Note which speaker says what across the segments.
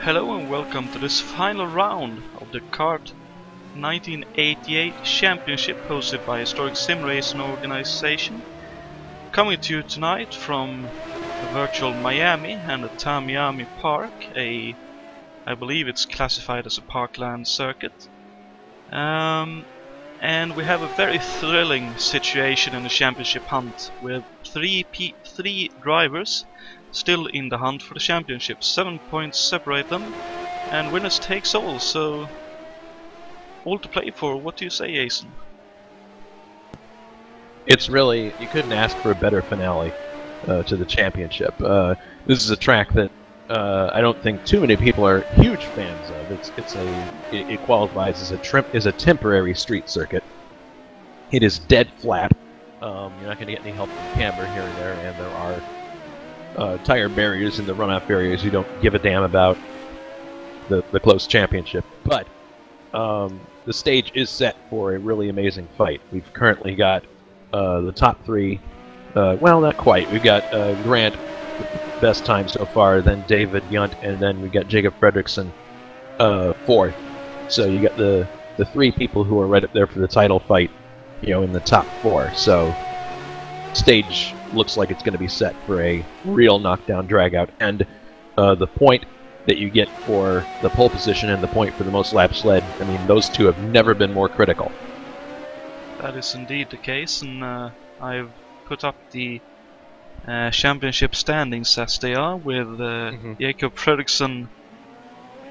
Speaker 1: Hello and welcome to this final round of the Kart 1988 Championship hosted by Historic Simracing organization. Coming to you tonight from the virtual Miami and the Tamiami Park, I believe it's classified as a parkland circuit. And we have a very thrilling situation in the championship hunt with three drivers still in the hunt for the championship. 7 points separate them, and winners takes all, so all to play for. What do you say, Jason?
Speaker 2: It's really, you couldn't ask for a better finale to the championship. This is a track that I don't think too many people are huge fans of. It qualifies as a temporary street circuit. It is dead flat. You're not going to get any help from camber here and there, and there are tire barriers in the runoff areas. You don't give a damn about the close championship. But the stage is set for a really amazing fight. We've currently got the top three. Well, not quite. We've got Grant, best time so far, then David Yunt, and then we got Jacob Fredrickson fourth. So you got the three people who are right up there for the title fight, in the top four. So stage looks like it's going to be set for a real knockdown dragout, and the point that you get for the pole position and the point for the most laps led, I mean, those two have never been more critical.
Speaker 1: That is indeed the case, and I've put up the championship standings as they are, with Jacob Fredrickson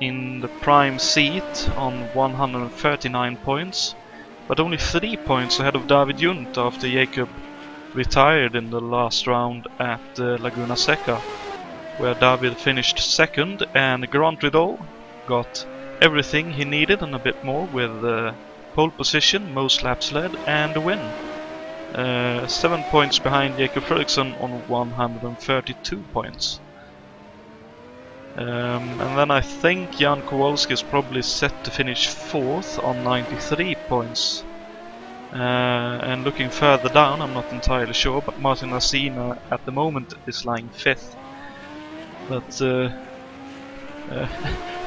Speaker 1: in the prime seat on 139 points, but only 3 points ahead of David Yunt after Jacob retired in the last round at Laguna Seca, where David finished second, and Grand Ridol got everything he needed and a bit more, with pole position, most laps led, and a win. 7 points behind Jacob Fredrickson on 132 points. And then I think Jan Kowalski is probably set to finish fourth on 93 points. And looking further down, I'm not entirely sure, but Martin Asina at the moment is lying fifth. But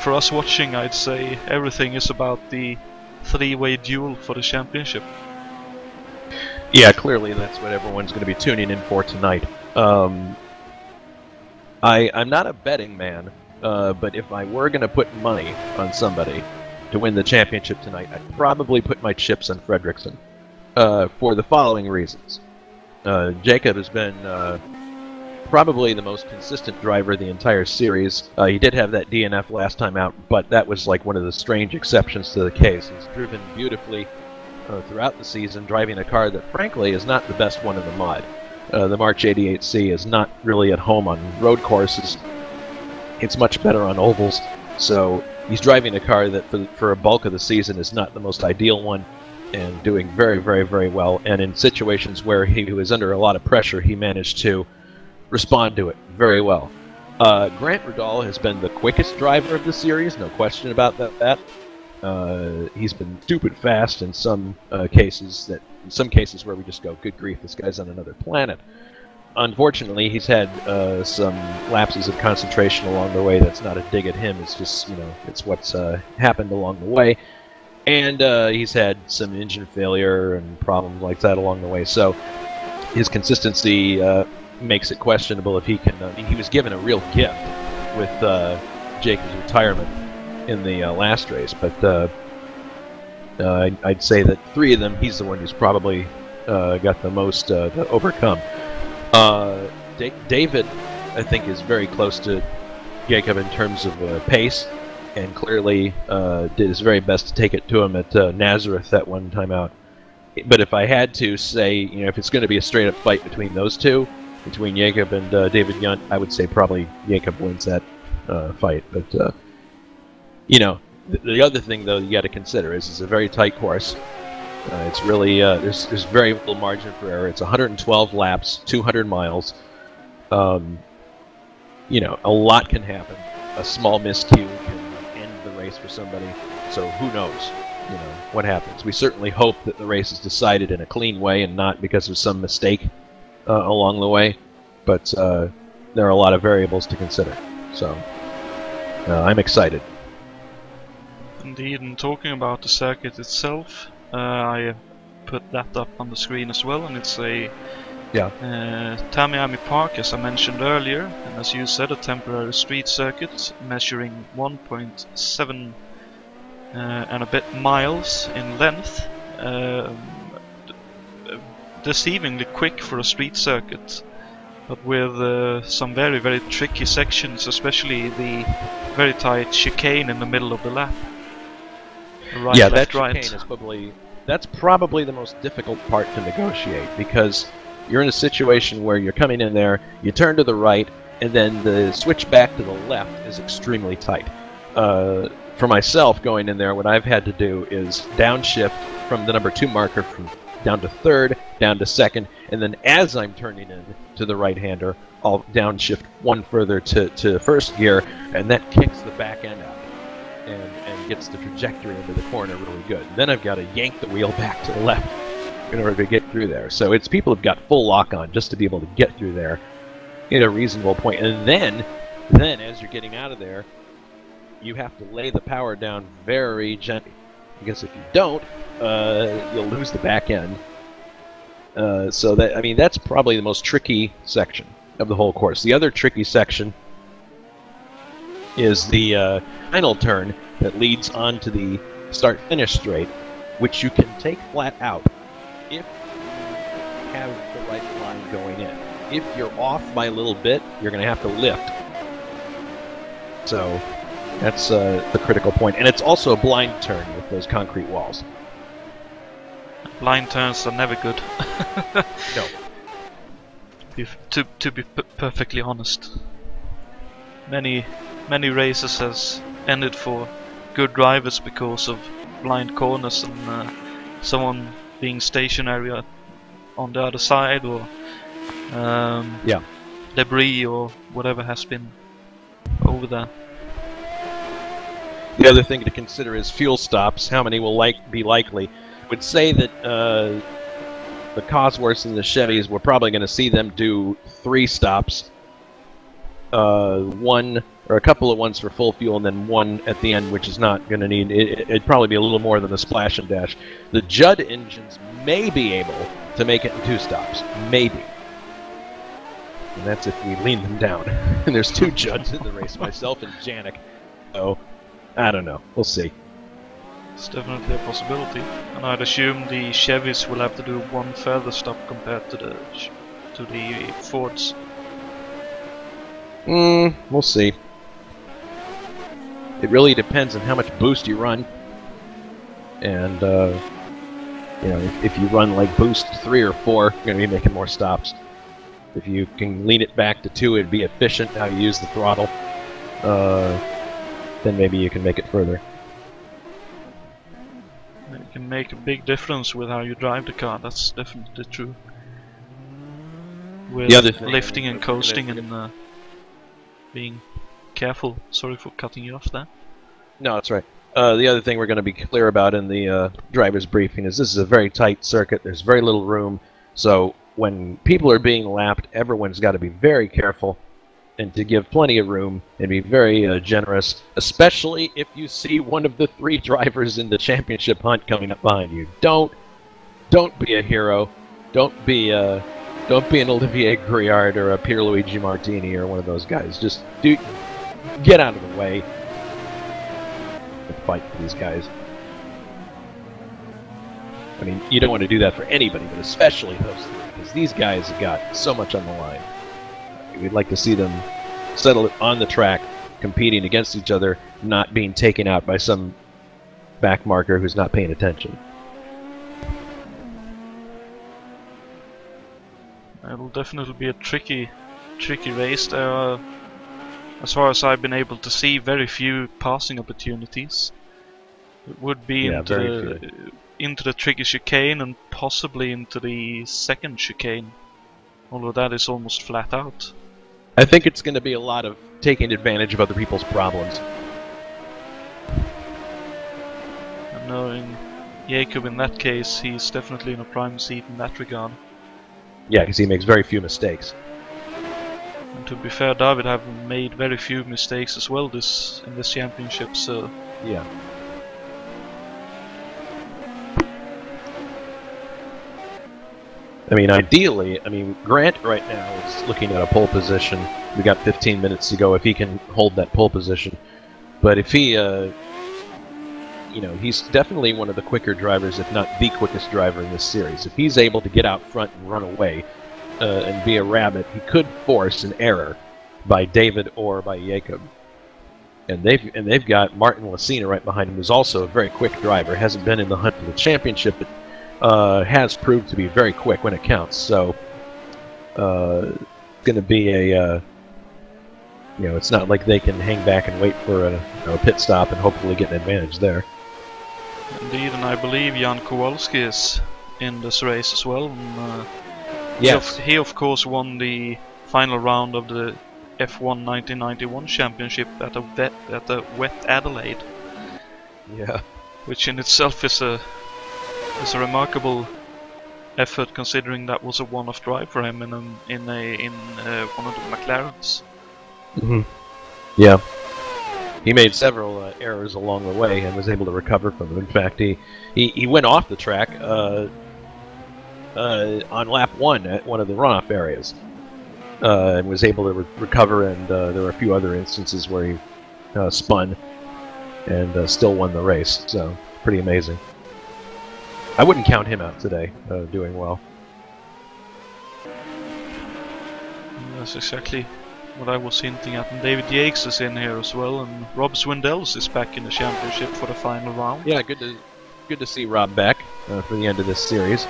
Speaker 1: for us watching, I'd say everything is about the three-way duel for the championship.
Speaker 2: Yeah, clearly that's what everyone's going to be tuning in for tonight. I'm not a betting man, but if I were going to put money on somebody to win the championship tonight, I'd probably put my chips on Fredrickson. For the following reasons. Jacob has been probably the most consistent driver of the entire series. He did have that DNF last time out, but that was like one of the strange exceptions to the case. He's driven beautifully throughout the season, driving a car that frankly is not the best one in the mud. The March 88C is not really at home on road courses. It's much better on ovals, so he's driving a car that for a bulk of the season is not the most ideal one, and doing very, very, very well. And in situations where he was under a lot of pressure, he managed to respond to it very well. Grant Ridol has been the quickest driver of the series, no question about that. He's been stupid fast in some cases where we just go, good grief, this guy's on another planet. Unfortunately, he's had some lapses of concentration along the way. That's not a dig at him, it's just, it's what's happened along the way. And he's had some engine failure and problems like that along the way. So his consistency makes it questionable if he can. He was given a real gift with Jacob's retirement in the last race. But I'd say that three of them, he's the one who's probably got the most to overcome. David, I think, is very close to Jacob in terms of pace, and clearly did his very best to take it to him at Nazareth that one time out. But if I had to say, if it's going to be a straight-up fight between those two, between Jacob and David Yunt, I would say probably Jacob wins that fight. But, the other thing, though, you got to consider is it's a very tight course. It's really, there's very little margin for error. It's 112 laps, 200 miles. A lot can happen. A small miscue can end the race for somebody, so who knows, what happens. We certainly hope that the race is decided in a clean way and not because of some mistake along the way, but there are a lot of variables to consider. So I'm excited.
Speaker 1: Indeed, and talking about the circuit itself, I put that up on the screen as well, and it's a Tamiami Park, as I mentioned earlier, and as you said, a temporary street circuit measuring 1.7 and a bit miles in length. Deceivingly quick for a street circuit, but with some very, very tricky sections, especially the very tight chicane in the middle of the lap. Right,
Speaker 2: yeah,
Speaker 1: left,
Speaker 2: that
Speaker 1: right.
Speaker 2: chicane is that's probably the most difficult part to negotiate, because you're in a situation where you're coming in there, you turn to the right, and then the switch back to the left is extremely tight. For myself, going in there, what I've had to do is downshift from the number 2 marker from down to 3rd, down to 2nd, and then as I'm turning in to the right-hander, I'll downshift 1 further to 1st gear, and that kicks the back end out and gets the trajectory into the corner really good. Then I've got to yank the wheel back to the left in order to get through there. So it's people have got full lock on just to be able to get through there at a reasonable point. And then as you're getting out of there, you have to lay the power down very gently, because if you don't, you'll lose the back end. So that, I mean, that's probably the most tricky section of the whole course. The other tricky section is the final turn that leads onto the start-finish straight, which you can take flat out if you have the right line going in. If you're off by a little bit, you're going to have to lift. So that's the critical point. And it's also a blind turn with those concrete walls.
Speaker 1: Blind turns are never good.
Speaker 2: No.
Speaker 1: To be perfectly honest. Many races has ended for good drivers because of blind corners and someone being stationary on the other side, or debris or whatever has been over there.
Speaker 2: The other thing to consider is fuel stops. How many will be likely? I would say that the Cosworths and the Chevys, we're probably going to see them do 3 stops. One or a couple of ones for full fuel, and then one at the end, which is not going to need. It'd probably be a little more than the splash and dash. The Judd engines may be able to make it in 2 stops, maybe, and that's if we lean them down. And there's 2 Judds in the race, myself and Janik. So I don't know. We'll see.
Speaker 1: It's definitely a possibility, and I'd assume the Chevys will have to do 1 further stop compared to the Fords.
Speaker 2: We'll see. It really depends on how much boost you run, and you know, if you run like boost 3 or 4, you're going to be making more stops. If you can lean it back to 2, it'd be efficient how you use the throttle. Then maybe you can make it further.
Speaker 1: It can make a big difference with how you drive the car. That's definitely true. With
Speaker 2: the other thing,
Speaker 1: lifting and coasting and being careful. Sorry for cutting you off there.
Speaker 2: No, that's right. The other thing we're going to be clear about in the driver's briefing is this is a very tight circuit. There's very little room. So when people are being lapped, everyone's got to be very careful and to give plenty of room and be very generous, especially if you see one of the 3 drivers in the championship hunt coming up behind you. Don't be a hero. Don't be an Olivier Griard or a Pierluigi Martini or one of those guys. Just get out of the way and fight for these guys. I mean, you don't want to do that for anybody, but especially those 3, because these guys have got so much on the line. We'd like to see them settle it on the track, competing against each other, not being taken out by some back marker who's not paying attention.
Speaker 1: It'll definitely be a tricky race. There are, as far as I've been able to see, very few passing opportunities. It would be into the tricky chicane and possibly into the 2nd chicane, although that is almost flat out.
Speaker 2: I think it's going to be a lot of taking advantage of other people's problems.
Speaker 1: And knowing Jacob in that case, he's definitely in a prime seat in that regard.
Speaker 2: Yeah, because he makes very few mistakes.
Speaker 1: And to be fair, David have made very few mistakes as well in this championship. So
Speaker 2: yeah. I mean, ideally, Grant right now is looking at a pole position. We got 15 minutes to go if he can hold that pole position. But if he, he's definitely one of the quicker drivers, if not the quickest driver in this series. If he's able to get out front and run away and be a rabbit, he could force an error by David or by Jakob. And they've got Martin Lacina right behind him, who's also a very quick driver. Hasn't been in the hunt for the championship, but has proved to be very quick when it counts. So it's going to be a it's not like they can hang back and wait for a pit stop and hopefully get an advantage there.
Speaker 1: Indeed, and I believe Jan Kowalski is in this race as well. And,
Speaker 2: yes,
Speaker 1: he of course won the final round of the F1 1991 championship at a wet Adelaide.
Speaker 2: Yeah,
Speaker 1: which in itself is a remarkable effort, considering that was a one-off drive for him in one of the McLarens.
Speaker 2: Mm-hmm. Yeah, he made several errors along the way and was able to recover from them. In fact, he went off the track on lap 1 at one of the runoff areas and was able to recover. And there were a few other instances where he spun and still won the race. So pretty amazing. I wouldn't count him out today, doing well.
Speaker 1: That's exactly what I was hinting at. And David Yates is in here as well, and Rob Swindells is back in the championship for the final round.
Speaker 2: Yeah, good to see Rob back for the end of this series.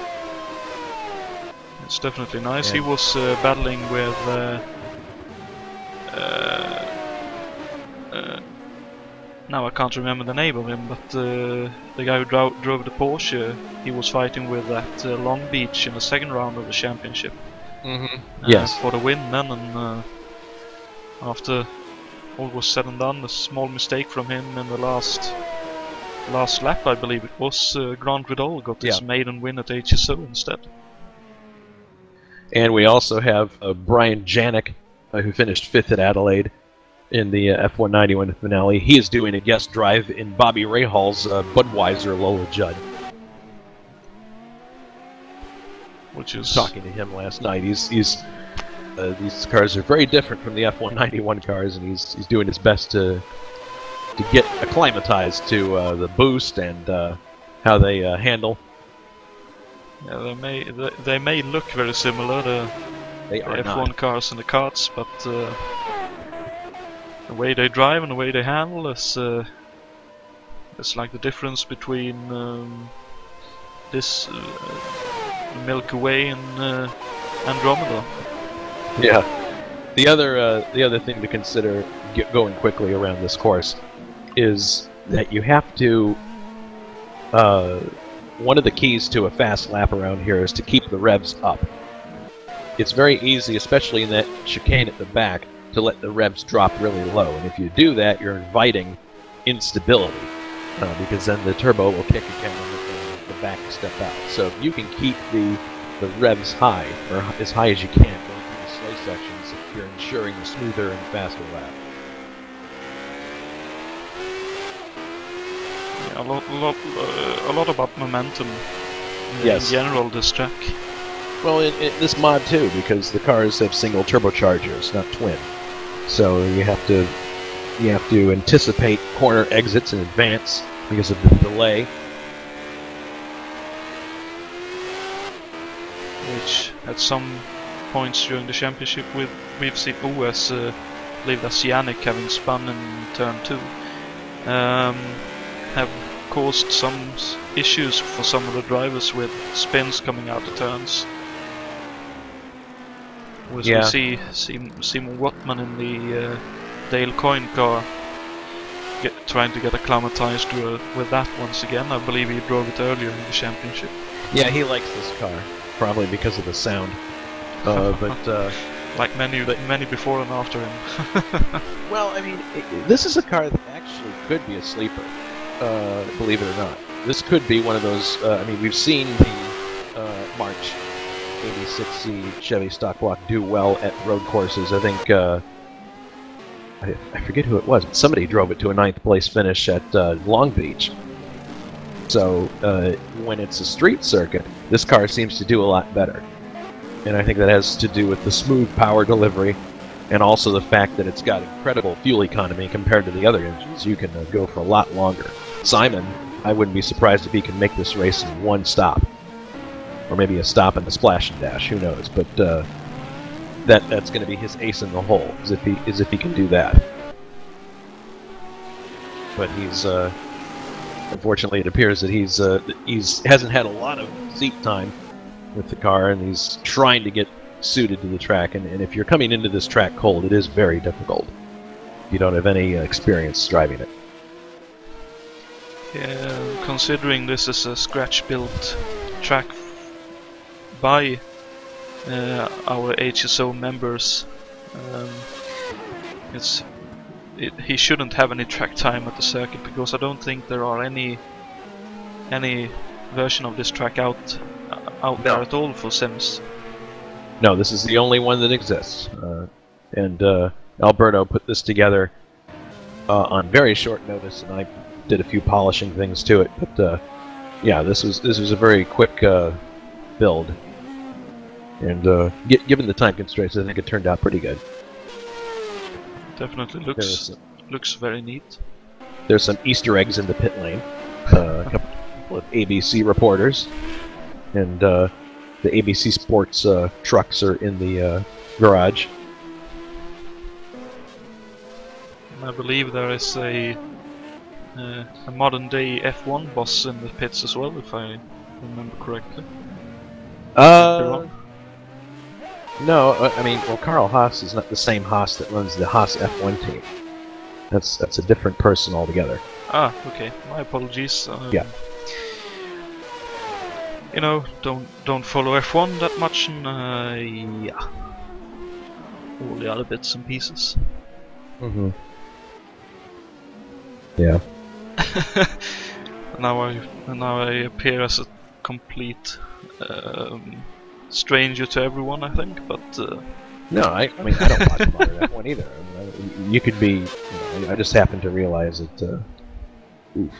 Speaker 1: It's definitely nice. Yeah. He was battling with now I can't remember the name of him, but the guy who drove the Porsche, he was fighting with at Long Beach in the second round of the championship.
Speaker 2: Mm-hmm. Yes.
Speaker 1: For the win then, and after all was said and done, a small mistake from him in the last lap, I believe it was, Grant Vidal got his maiden win at HSO instead.
Speaker 2: And we also have Brian Janik, who finished 5th at Adelaide in the F191 finale. He is doing a guest drive in Bobby Rahall's Budweiser Lola Judd.
Speaker 1: Which is
Speaker 2: talking to him last night. These cars are very different from the F191 cars, and he's doing his best to get acclimatized to the boost and how they handle.
Speaker 1: Yeah, they may look very similar, the F1
Speaker 2: not.
Speaker 1: cars and the karts, but the way they drive and the way they handle is it's like the difference between this Milky Way and Andromeda.
Speaker 2: Yeah. The other thing to consider going quickly around this course is that you have to. One of the keys to a fast lap around here is to keep the revs up. It's very easy, especially in that chicane at the back, to let the revs drop really low. And if you do that, you're inviting instability, because then the turbo will kick again when the back step out. So if you can keep the revs high, or as high as you can, going through the slow sections, you're ensuring a smoother and faster lap.
Speaker 1: Yeah, a lot about momentum in general this track.
Speaker 2: Well, in this mod too, because the cars have single turbochargers, not twin. So you have to anticipate corner exits in advance because of the delay.
Speaker 1: Which at some points during the championship we've seen OS, I believe that's Yannick having spun in turn 2, have caused some issues for some of the drivers with spins coming out of turns. We see Simon Wattman in the Dale Coyne car trying to get acclimatized with that once again. I believe he drove it earlier in the championship.
Speaker 2: Yeah, he likes this car, probably because of the sound. But
Speaker 1: like many before and after him.
Speaker 2: Well, I mean, this is a car that actually could be a sleeper. Believe it or not, this could be one of those. I mean, we've seen the March 86C Chevy stock block do well at road courses. I think I forget who it was, but somebody drove it to a 9th place finish at Long Beach. So when it's a street circuit, this car seems to do a lot better. And I think that has to do with the smooth power delivery and also the fact that it's got incredible fuel economy compared to the other engines. You can go for a lot longer. Simon, I wouldn't be surprised if he can make this race in one stop. Or maybe a stop and a splash and dash, who knows. But that's going to be his ace in the hole, as if he can do that. But he's unfortunately, it appears that he's hasn't had a lot of seat time with the car, and he's trying to get suited to the track. And if you're coming into this track cold, it is very difficult if you don't have any experience driving it.
Speaker 1: Yeah, considering this is a scratch-built track by our HSO members, he shouldn't have any track time at the circuit, because I don't think there are any version of this track out there at all for Sims.
Speaker 2: No, this is the only one that exists, and Alberto put this together on very short notice, and I did a few polishing things to it. But yeah, this was a very quick build, and given the time constraints, I think it turned out pretty good.
Speaker 1: Definitely looks very neat.
Speaker 2: There's some Easter eggs in the pit lane. A couple of ABC reporters, and the ABC Sports trucks are in the garage.
Speaker 1: And I believe there is a modern-day F1 boss in the pits as well, if I remember correctly.
Speaker 2: No, I mean, well, Carl Haas is not the same Haas that runs the Haas F1 team. That's a different person altogether.
Speaker 1: Ah, okay. My apologies.
Speaker 2: Yeah.
Speaker 1: You know, don't follow F1 that much, and yeah, all the other bits and pieces.
Speaker 2: Mm-hmm. Yeah.
Speaker 1: Now I appear as a complete stranger to everyone, I think, but
Speaker 2: no, I mean, I don't watch modern F1 either. I mean, you could be, I just happened to realize that. Oof.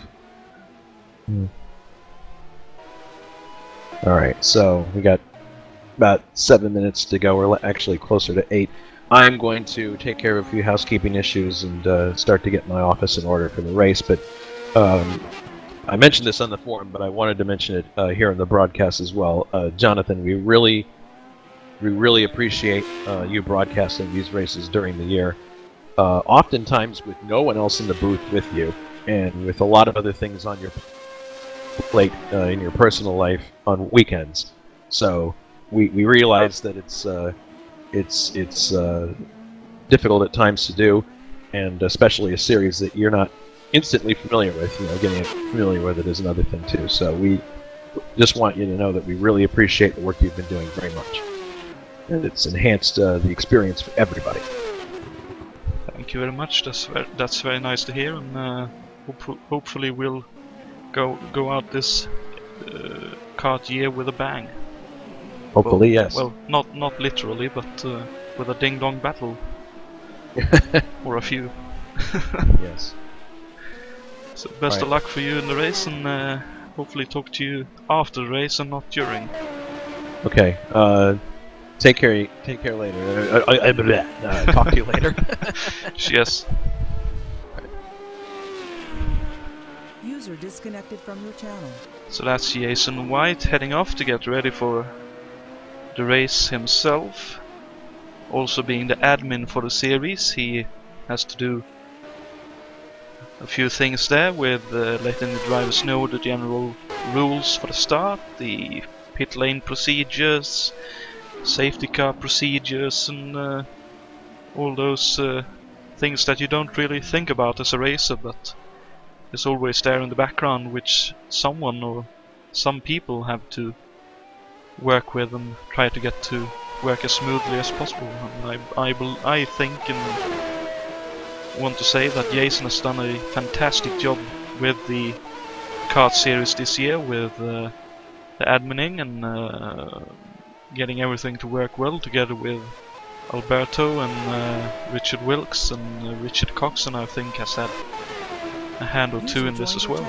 Speaker 2: All right, so we got about 7 minutes to go. We're actually closer to 8. I'm going to take care of a few housekeeping issues and start to get my office in order for the race. But I mentioned this on the forum, but I wanted to mention it here in the broadcast as well. Jonathan, we really appreciate you broadcasting these races during the year. Oftentimes with no one else in the booth with you, and with a lot of other things on your plate in your personal life on weekends. So we realize that it's difficult at times to do, and especially a series that you're not instantly familiar with. Getting familiar with it is another thing too. So we just want you to know that we really appreciate the work you've been doing very much, and it's enhanced the experience for everybody.
Speaker 1: Thank you very much. That's very nice to hear, and hopefully we'll go out this kart year with a bang.
Speaker 2: Hopefully, yes.
Speaker 1: Well, not literally, but with a ding-dong battle. Or a few.
Speaker 2: Yes.
Speaker 1: So best of luck for you in the race, and hopefully talk to you after the race and not during.
Speaker 2: Okay. Take care later. Talk to you later.
Speaker 1: Yes.
Speaker 3: User disconnected from your channel.
Speaker 1: So that's Jason White heading off to get ready for the race himself. Also being the admin for the series, he has to do a few things there with letting the drivers know the general rules for the start, the pit lane procedures, safety car procedures, and all those things that you don't really think about as a racer, but is always there in the background, which someone or some people have to work with and try to get to work as smoothly as possible. And I think and want to say that Jason has done a fantastic job with the kart series this year, with the admining and getting everything to work well together with Alberto and Richard Wilkes and Richard Coxon, I think, has had a hand or two in this as well.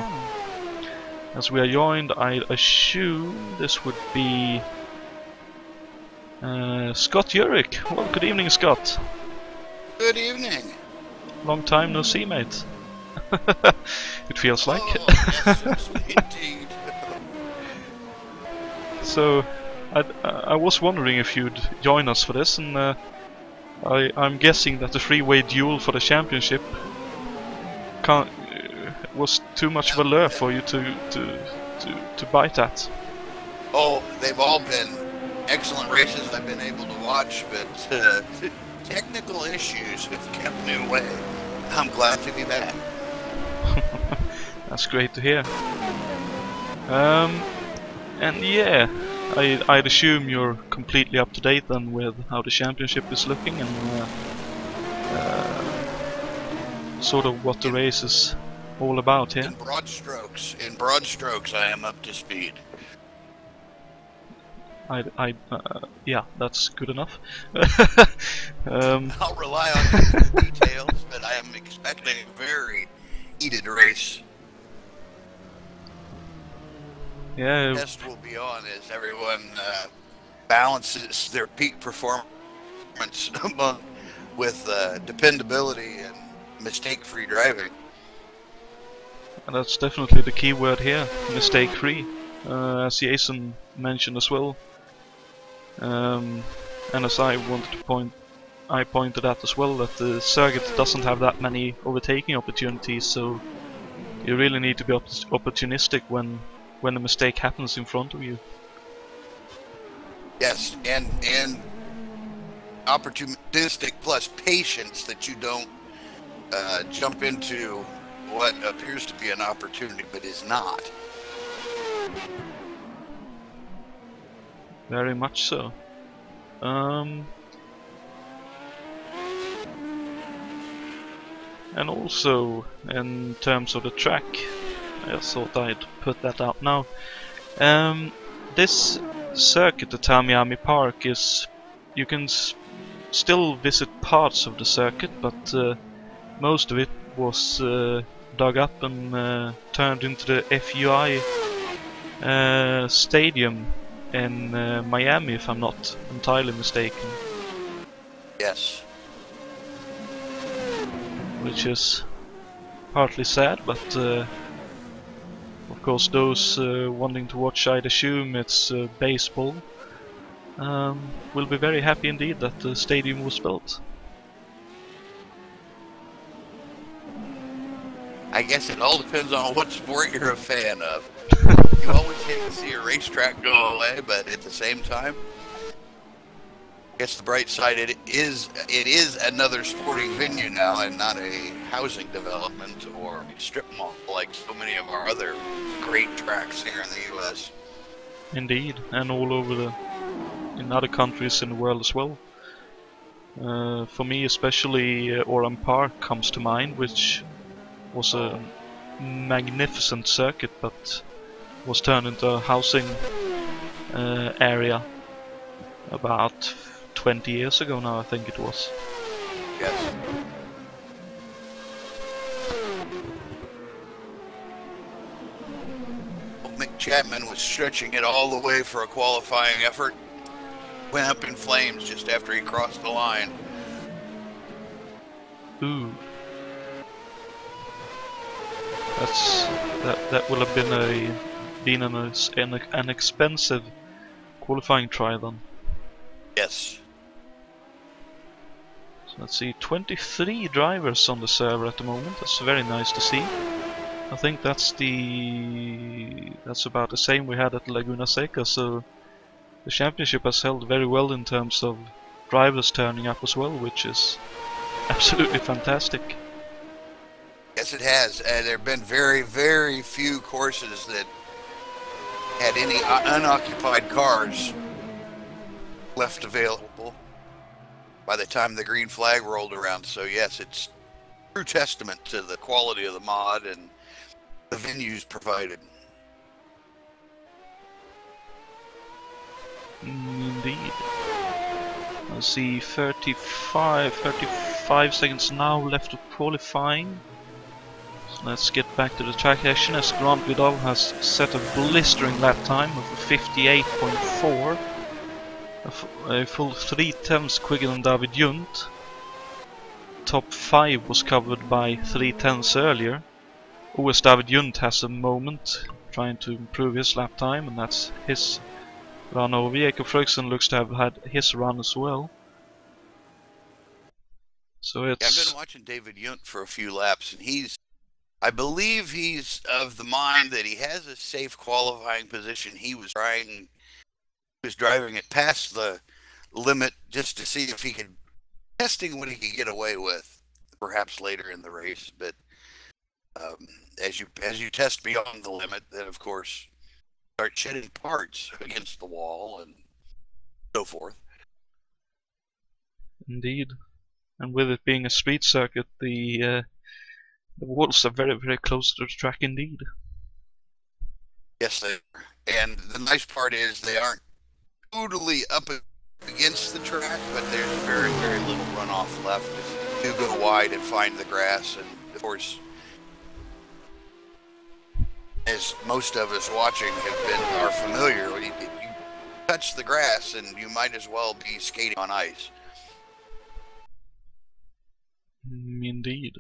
Speaker 1: As we are joined, I assume this would be Scott Urick. Well, good evening, Scott.
Speaker 4: Good evening.
Speaker 1: Long time no see, mate. It feels like.
Speaker 4: Yes, indeed.
Speaker 1: So, I was wondering if you'd join us for this, and I'm guessing that the freeway duel for the championship was too much of a lure for you to bite at.
Speaker 4: Oh, they've all been excellent races I've been able to watch, but technical issues have kept me away. I'm glad to be back.
Speaker 1: That's great to hear. And yeah, I'd assume you're completely up to date then with how the championship is looking and sort of what the race is all about here.
Speaker 4: In broad strokes, I am up to speed.
Speaker 1: Yeah, that's good enough.
Speaker 4: I'll rely on you for the details, but I am expecting a very heated race.
Speaker 1: Yeah.
Speaker 4: The test will be on as everyone balances their peak performance with dependability and mistake-free driving.
Speaker 1: And that's definitely the key word here, mistake-free, as Jason mentioned as well. And as I pointed out as well, that the circuit doesn't have that many overtaking opportunities, so you really need to be opportunistic when a mistake happens in front of you.
Speaker 4: Yes, and opportunistic plus patience, that you don't jump into what appears to be an opportunity but is not.
Speaker 1: Very much so. And also, in terms of the track, I thought I'd put that out now. This circuit, the Tamiami Park, is... You can still visit parts of the circuit, but most of it was dug up and turned into the FUI stadium in Miami, if I'm not entirely mistaken.
Speaker 4: Yes.
Speaker 1: Which is partly sad, but of course those wanting to watch, I'd assume it's baseball, will be very happy indeed that the stadium was built.
Speaker 4: I guess it all depends on what sport you're a fan of. You always hate to see a racetrack go away, but at the same time, I guess the bright side, it is another sporting venue now and not a housing development or a strip mall like so many of our other great tracks here in the U.S.
Speaker 1: Indeed, and all over in other countries in the world as well. For me especially, Oran Park comes to mind, which was a magnificent circuit, but was turned into a housing area about 20 years ago now, I think it was.
Speaker 4: Yes. Mick Chapman was stretching it all the way for a qualifying effort. Went up in flames just after he crossed the line.
Speaker 1: Ooh. That will have been an expensive qualifying try then.
Speaker 4: Yes.
Speaker 1: So let's see, 23 drivers on the server at the moment. That's very nice to see. I think that's about the same we had at Laguna Seca, so the championship has held very well in terms of drivers turning up as well, which is absolutely fantastic.
Speaker 4: Yes, it has. There have been very, very few courses that had any unoccupied cars left available by the time the green flag rolled around. So yes, it's a true testament to the quality of the mod and the venues provided.
Speaker 1: Indeed. I see 35 seconds now left of qualifying. So let's get back to the track action as Grant Vidal has set a blistering lap time of 58.4. A full 3/10 quicker than David Junt. Top 5 was covered by 3/10 earlier. OS David Junt has a moment trying to improve his lap time, and that's his run over. Jakob Fredriksson looks to have had his run as well. So it's...
Speaker 4: Yeah, I've been watching David Junt for a few laps, and I believe he's of the mind that he has a safe qualifying position. He was driving it past the limit just to see if he could, testing what he could get away with, perhaps later in the race. But as you test beyond the limit, then of course start shedding parts against the wall and so forth.
Speaker 1: Indeed, and with it being a street circuit, the walls are very, very close to the track indeed.
Speaker 4: Yes, they are. And the nice part is they aren't totally up against the track, but there's very, very little runoff left if you do go wide and find the grass. And of course, as most of us watching are familiar, you touch the grass and you might as well be skating on ice.
Speaker 1: Indeed.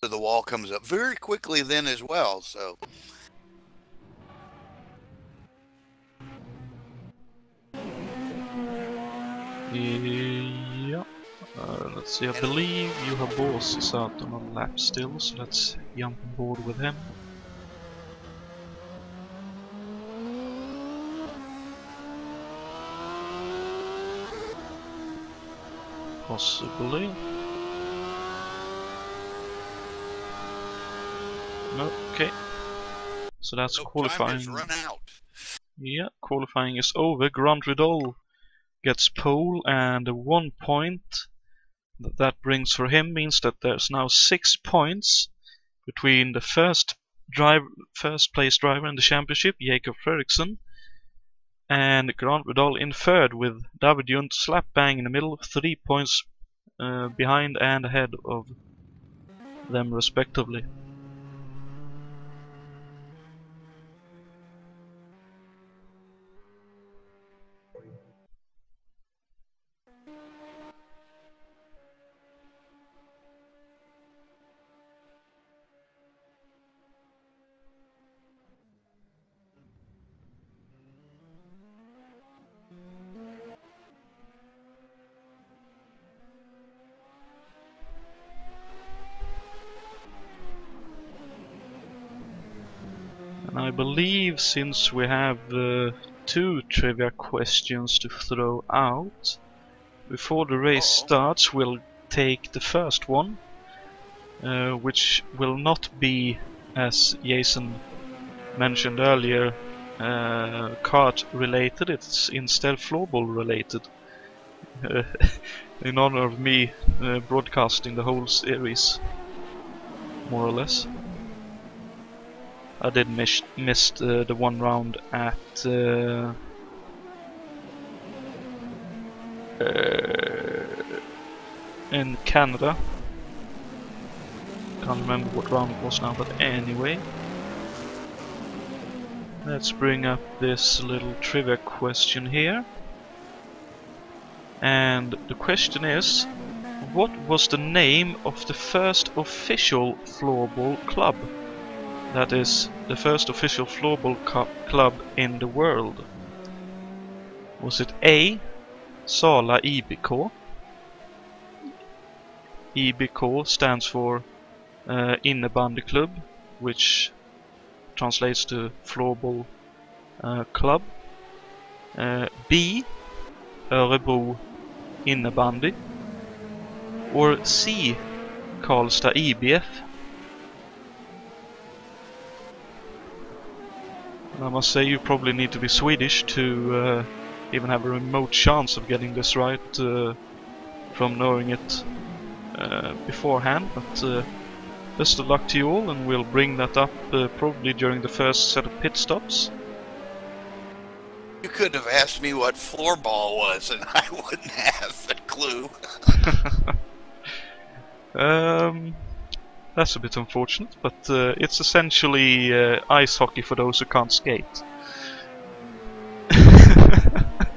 Speaker 4: So the wall comes up very quickly then as well, so...
Speaker 1: Yeah. Let's see, I believe Juha Boss is out on a lap still, so let's jump on board with him. Possibly. Okay. So that's qualifying.
Speaker 4: Time has run out.
Speaker 1: Yeah, qualifying is over. Grant Vidal gets pole, and 1 point that brings for him means that there's now 6 points between the first place driver in the championship, Jakob Fredriksson, and Grant Vidal in third, with David Junt slap bang in the middle, 3 points behind and ahead of them respectively. I believe, since we have 2 trivia questions to throw out before the race starts, we'll take the first one, which will not be, as Jason mentioned earlier, kart related. It's instead floorball related, in honor of me broadcasting the whole series, more or less. I did miss the one round at in Canada. Can't remember what round it was now, but anyway. Let's bring up this little trivia question here. And the question is, what was the name of the first official floorball club? That is, the first official floorball club in the world. Was it A, Sala IBK? IBK stands for Innebandy Club, which translates to floorball club. B, Örebro Innebandy. Or C, Karlstad IBF. I must say, you probably need to be Swedish to even have a remote chance of getting this right from knowing it beforehand, but best of luck to you all, and we'll bring that up probably during the first set of pit stops.
Speaker 4: You could have asked me what floorball was, and I wouldn't have a clue.
Speaker 1: That's a bit unfortunate, but it's essentially ice hockey for those who can't skate.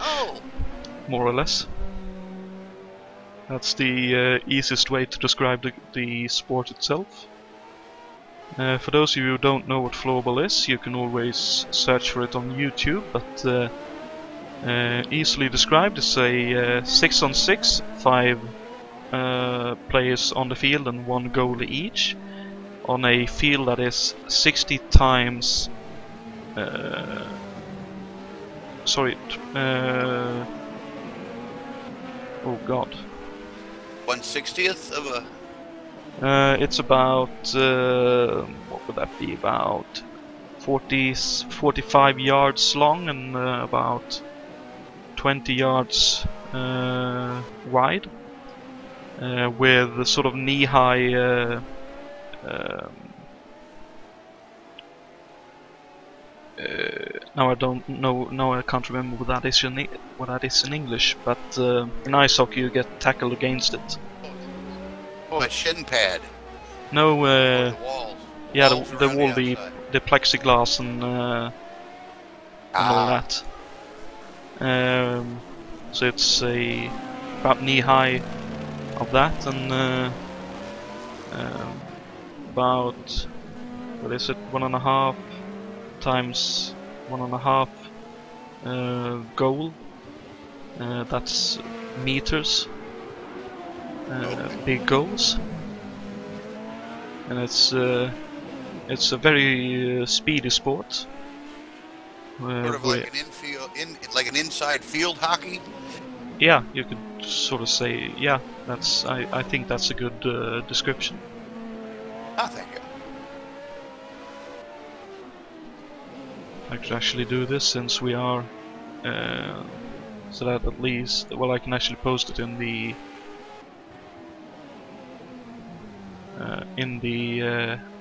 Speaker 4: Oh!
Speaker 1: More or less. That's the easiest way to describe the sport itself. For those of you who don't know what floorball is, you can always search for it on YouTube, but easily described, it's a 6-on-6, 5 players on the field and 1 goalie each, on a field that is 60 times oh god,
Speaker 4: 1/60th of a...
Speaker 1: it's about what would that be, about 45 yards long and about 20 yards wide, with sort of knee-high now I don't know. Now I can't remember what that is in English. But in ice hockey, you get tackled against it.
Speaker 4: Oh, a shin pad.
Speaker 1: No,
Speaker 4: The walls.
Speaker 1: yeah,
Speaker 4: Walls
Speaker 1: the
Speaker 4: around
Speaker 1: wall,
Speaker 4: outside.
Speaker 1: the plexiglass and all that. So it's about knee high of that, and about, what is it, 1.5 times 1.5 goal. That's meters. Big goals, and it's a very speedy sport.
Speaker 4: Sort of like an inside field hockey.
Speaker 1: Yeah, you could sort of say, yeah. I think that's a good description.
Speaker 4: Ah, thank you.
Speaker 1: I could actually do this since we are, so that at least, well, I can actually post it in the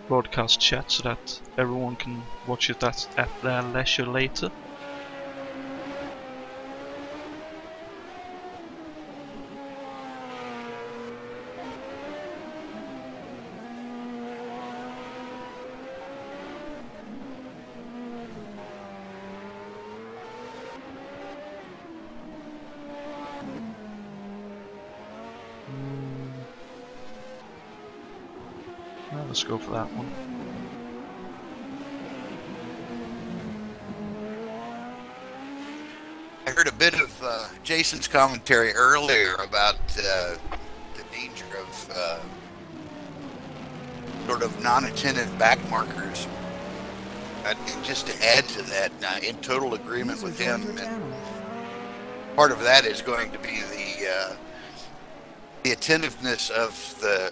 Speaker 1: broadcast chat, so that everyone can watch it at their leisure later. Let's go for that one.
Speaker 4: I heard a bit of Jason's commentary earlier about the danger of sort of non-attentive back markers. And just to add to that, in total agreement with him, and part of that is going to be the attentiveness of the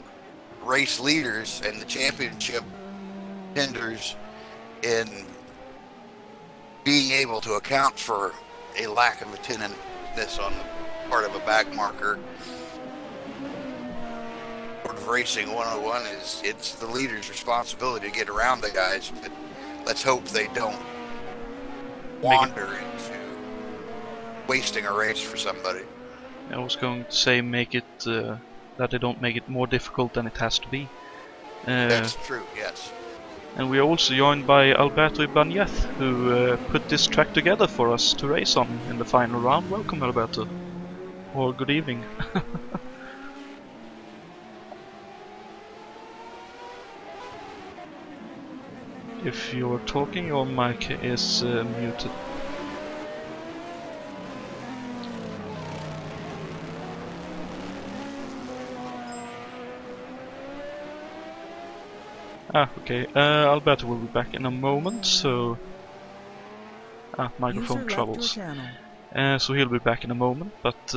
Speaker 4: race leaders and the championship contenders in being able to account for a lack of attentiveness on the part of a back marker. Sort of racing 101 is, it's the leader's responsibility to get around the guys, but let's hope they don't wander into wasting a race for somebody.
Speaker 1: I was going to say, make it that they don't make it more difficult than it has to be.
Speaker 4: That's true, yes.
Speaker 1: And we are also joined by Alberto Ibañez, who put this track together for us to race on in the final round. Welcome, Alberto. Or good evening. If you're talking, your mic is muted. Okay. Alberto will be back in a moment, so... microphone troubles. So he'll be back in a moment, but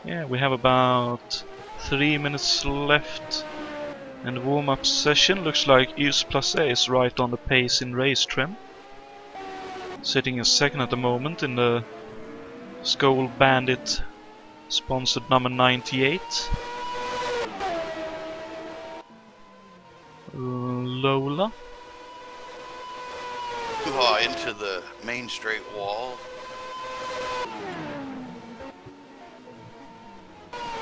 Speaker 1: yeah, we have about 3 minutes left. And the warm-up session looks like Åcerclinth is right on the pace in race trim. Sitting in second at the moment in the Skull Bandit sponsored number 98.
Speaker 4: Into the main straight wall.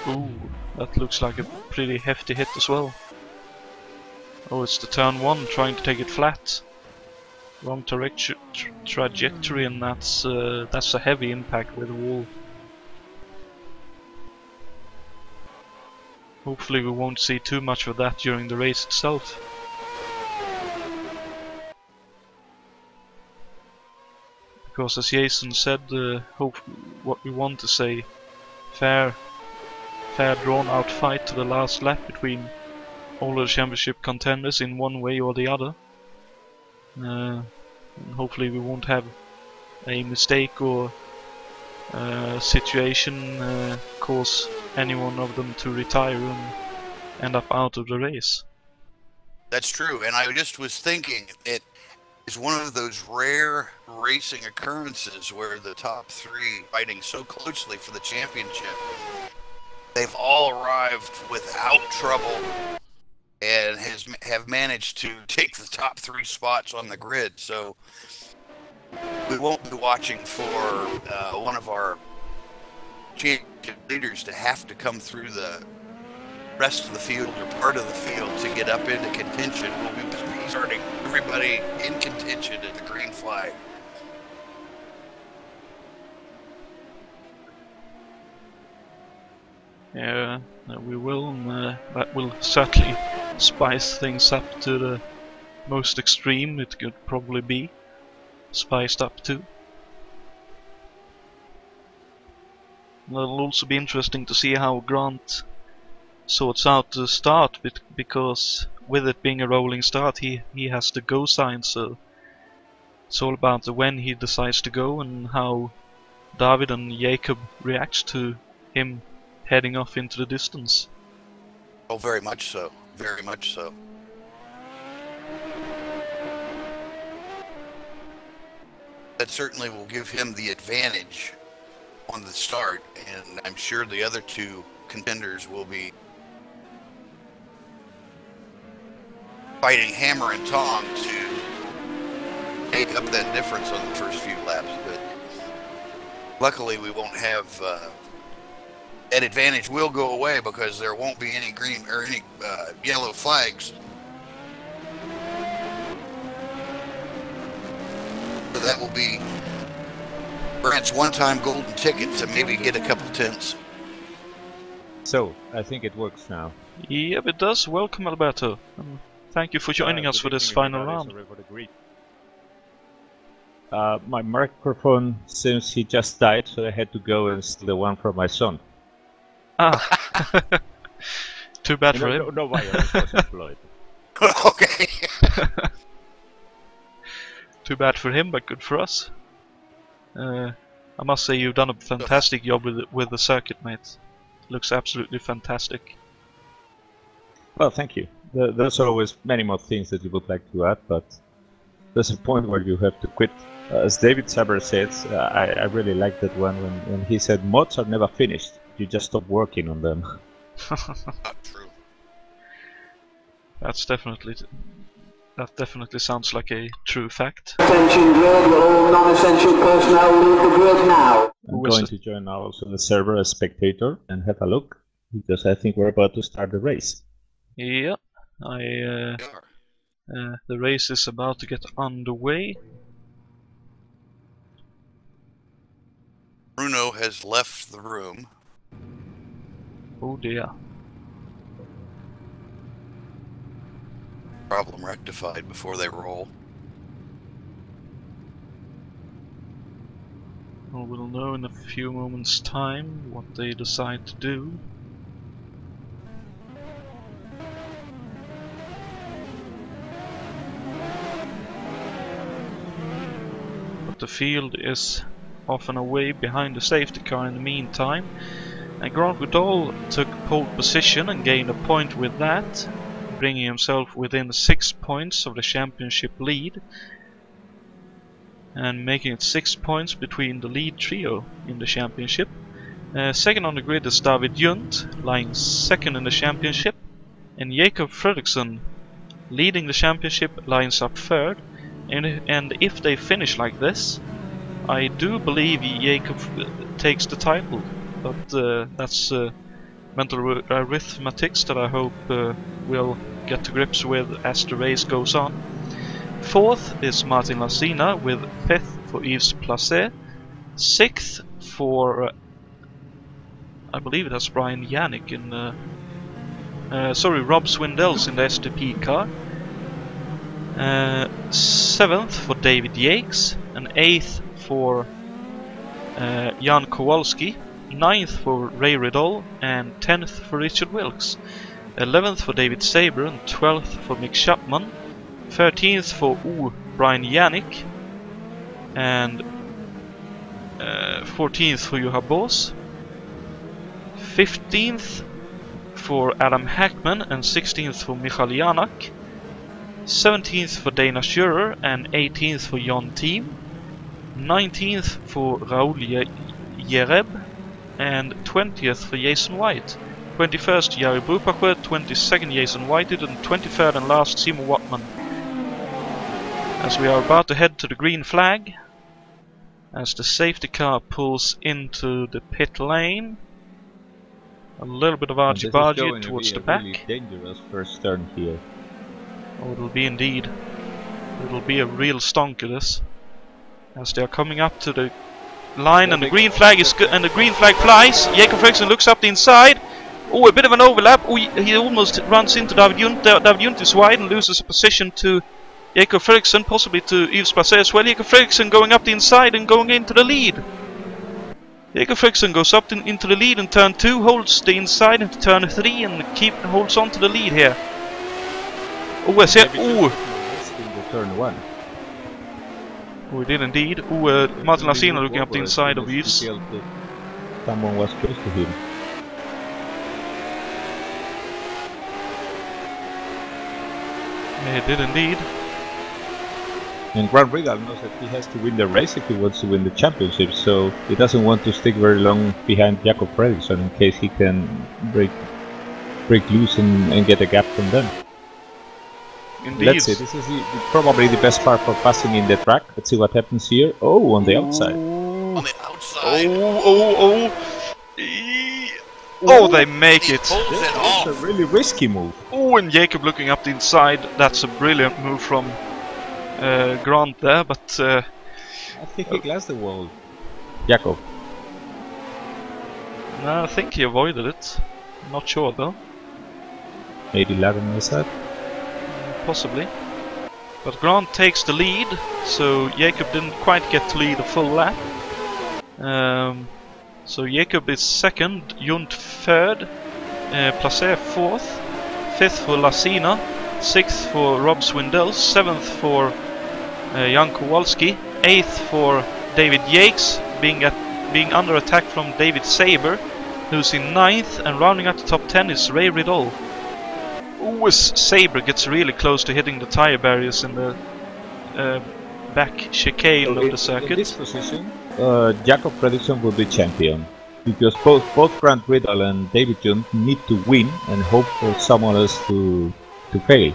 Speaker 1: Ooh, that looks like a pretty hefty hit as well. Oh, it's the turn 1 trying to take it flat. Wrong trajectory, and that's a heavy impact with the wall. Hopefully we won't see too much of that during the race itself. Because as Jason said, what we want is a fair drawn out fight to the last lap between all of the championship contenders in one way or the other. And hopefully we won't have a mistake or situation cause any one of them to retire and end up out of the race.
Speaker 4: That's true, and I just was thinking it is one of those rare racing occurrences where the top 3 fighting so closely for the championship. They've all arrived without trouble and have managed to take the top 3 spots on the grid. So we won't be watching for one of our championship leaders to have to come through the rest of the field or part of the field to get up into contention. We'll be starting everybody in contention at the green flag.
Speaker 1: Yeah, we will, and that will certainly spice things up to the most extreme it could probably be spiced up to. It'll also be interesting to see how Grant sorts out the start, because with it being a rolling start, he has the go sign, so it's all about when he decides to go and how David and Jacob react to him heading off into the distance.
Speaker 4: Oh, very much so. Very much so. That certainly will give him the advantage on the start, and I'm sure the other 2 contenders will be fighting hammer and tong to make up that difference on the first few laps. But luckily we won't have that advantage will go away because there won't be any green or any yellow flags. So that will be Grant's one-time golden ticket to maybe get a couple tenths.
Speaker 5: So, I think it works now.
Speaker 1: Yep, it does. Welcome, Alberto. Thank you for joining us for this final round.
Speaker 5: My microphone seems he just died, so I had to go and steal the one from my son.
Speaker 1: Ah, too bad for him.
Speaker 5: No, I was employed.
Speaker 4: Okay.
Speaker 1: Too bad for him, but good for us. I must say you've done a fantastic job with the circuit, mate. Looks absolutely fantastic.
Speaker 5: Well, thank you. There's always many more things that you would like to add, but there's a point where you have to quit. As David Saber said, I really like that one when he said mods are never finished. You just stop working on them.
Speaker 4: Not true.
Speaker 1: That definitely sounds like a true fact.
Speaker 6: Attention grid, all non-essential personnel leave the grid now.
Speaker 5: I'm going to join now also the server as spectator and have a look, because I think we're about to start the race.
Speaker 1: Yeah, the race is about to get underway.
Speaker 4: Bruno has left the room.
Speaker 1: Oh dear.
Speaker 4: Problem rectified before they roll.
Speaker 1: Well, we'll know in a few moments' time what they decide to do. But the field is off and away behind the safety car in the meantime. And Grant Goodall took pole position and gained a point with that, bringing himself within 6 points of the championship lead, and making it 6 points between the lead trio in the championship. Second on the grid is David Junt, lying second in the championship, and Jacob Fredriksson, leading the championship, lines up third. And if they finish like this, I do believe Jacob takes the title, but that's mental arithmetics that I hope we'll get to grips with as the race goes on. 4th is Martin Lassina with 5th for Yves Placé. 6th for I believe it has Brian Yannick in Rob Swindells in the SDP car. 7th for David Yates, and 8th for Jan Kowalski, 9th for Ray Riddle, and 10th for Richard Wilkes. 11th for David Saber, and 12th for Mick Chapman. 13th for Brian Yannick, and 14th for Juha Boss. 15th for Adam Hackman, and 16th for Michal Janak. 17th for Dana Schurer, and 18th for Jon Team. 19th for Raul Jereb, and 20th for Jason White. 21st Jari Brupacher, 22nd Jason Whited, and 23rd and last Simo Wattman. As we are about to head to the green flag, as the safety car pulls into the pit lane. A little bit of argy-bargy towards the back.
Speaker 5: Really dangerous first turn here.
Speaker 1: Oh, it'll be indeed. It'll be a real stonker, this. As they are coming up to the line, and the green flag is and the green flag flies. Jakob Fredriksson looks up the inside. Oh, a bit of an overlap. Oh, he almost runs into David Junt. David Junt is wide and loses a position to Jakob Fredriksson, possibly to Yves Placé as well. Jakob Fredriksson going up the inside and going into the lead. Jakob Fredriksson goes up into the lead in turn 2, holds the inside into turn 3, and holds on to the lead here. Oh, I said,
Speaker 5: in turn 1.
Speaker 1: Oh, he did indeed. Oh, Martin Lassina looking up the inside of Yves.
Speaker 5: Someone was close to him.
Speaker 1: Yeah, he did indeed.
Speaker 5: And Grant Riddle knows that he has to win the race if he wants to win the championship, so he doesn't want to stick very long behind Jakob Fredriksson in case he can break loose and get a gap from them.
Speaker 1: Indeed.
Speaker 5: Let's see, this is probably the best part for passing in the track. Let's see what happens here. Oh, on the outside.
Speaker 4: On the outside.
Speaker 1: Oh, they make it.
Speaker 5: That's a really risky move.
Speaker 1: Oh, and Jakob looking up the inside. That's a brilliant move from Grant there, but
Speaker 5: I think he glassed the wall. Jakob.
Speaker 1: No, I think he avoided it. Not sure though.
Speaker 5: Maybe 11 is that?
Speaker 1: Possibly. But Grant takes the lead, so Jakob didn't quite get to lead a full lap. So Jakob is 2nd, Junt 3rd, Placé 4th, 5th for Lassina, 6th for Rob Swindells, 7th for Jan Kowalski, 8th for David Yates, being under attack from David Saber, who's in 9th, and rounding out the top 10 is Ray Riddle. Ooh, Saber gets really close to hitting the tire barriers in the back chicane of the circuit.
Speaker 5: In this position, Jakob Fredriksson will be champion, because both Grant Riddle and David Junt need to win and hope for someone else to fail.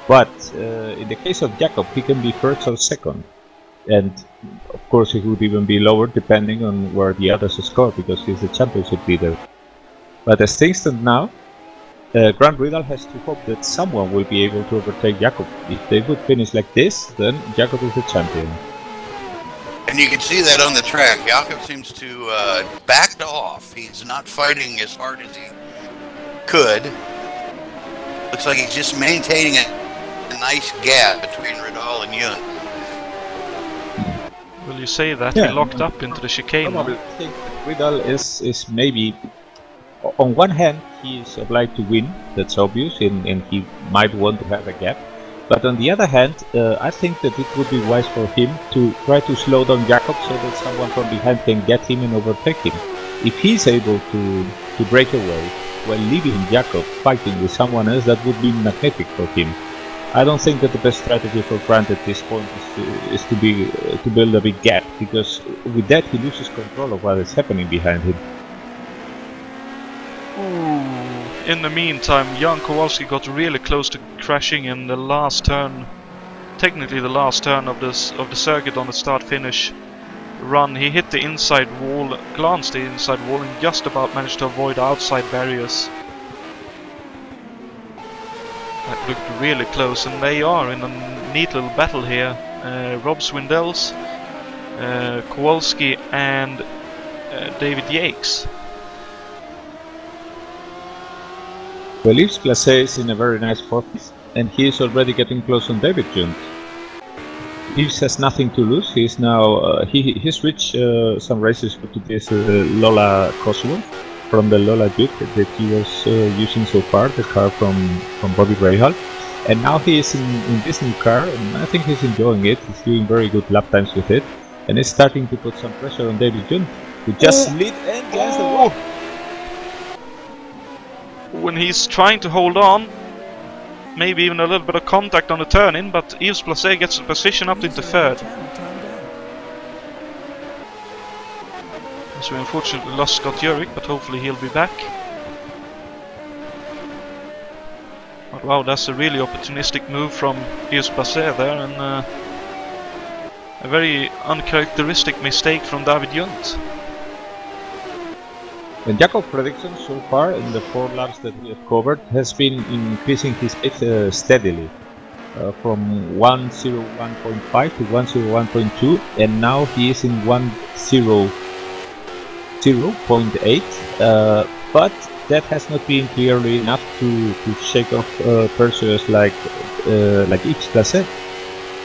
Speaker 5: But in the case of Jakob, he can be 1st or 2nd, and of course he would even be lower depending on where the others score, because he's the championship leader. But as things stand now, Grant Riddle has to hope that someone will be able to overtake Jakob. If they would finish like this, then Jakob is the champion.
Speaker 4: And you can see that on the track. Jakob seems to backed off. He's not fighting as hard as he could. Looks like he's just maintaining a nice gap between Riddle and Junt.
Speaker 1: Will you say that?
Speaker 5: Yeah.
Speaker 1: He locked up into the chicane.
Speaker 5: I think Riddle is maybe, on one hand, he is obliged to win, that's obvious, and he might want to have a gap. But on the other hand, I think that it would be wise for him to try to slow down Jakob so that someone from behind can get him and overtake him. If he's able to break away while leaving Jakob fighting with someone else, that would be magnetic for him. I don't think that the best strategy for Grant at this point is to build a big gap, because with that he loses control of what is happening behind him.
Speaker 1: In the meantime, Jan Kowalski got really close to crashing in the last turn, technically the last turn of the circuit on the start-finish run. He hit the inside wall, glanced the inside wall, and just about managed to avoid outside barriers. That looked really close, and they are in a neat little battle here. Rob Swindells, Kowalski, and David Yates.
Speaker 5: Well, Yves Placé is in a very nice spot, and he is already getting close on David Jones. Yves has nothing to lose. He is now he's reached some races to this Lola Cosworth from the Lola Duke that he was using so far, the car from Bobby Rahal. And now he is in this new car, and I think he's enjoying it. He's doing very good lap times with it, and it's starting to put some pressure on David Jones, who just slid and glanced the wall.
Speaker 1: When he's trying to hold on, maybe even a little bit of contact on the turn-in, but Yves Placé gets the position up into third. So we unfortunately lost Scott Urick, but hopefully he'll be back. But wow, that's a really opportunistic move from Yves Placé there, and a very uncharacteristic mistake from David Junt.
Speaker 5: And Jakob Fredriksson so far in the 4 laps that we have covered has been increasing his pace steadily from 101.5 to 101.2, and now he is in 100.8, but that has not been clearly enough to shake off pursuers like Yves Placé,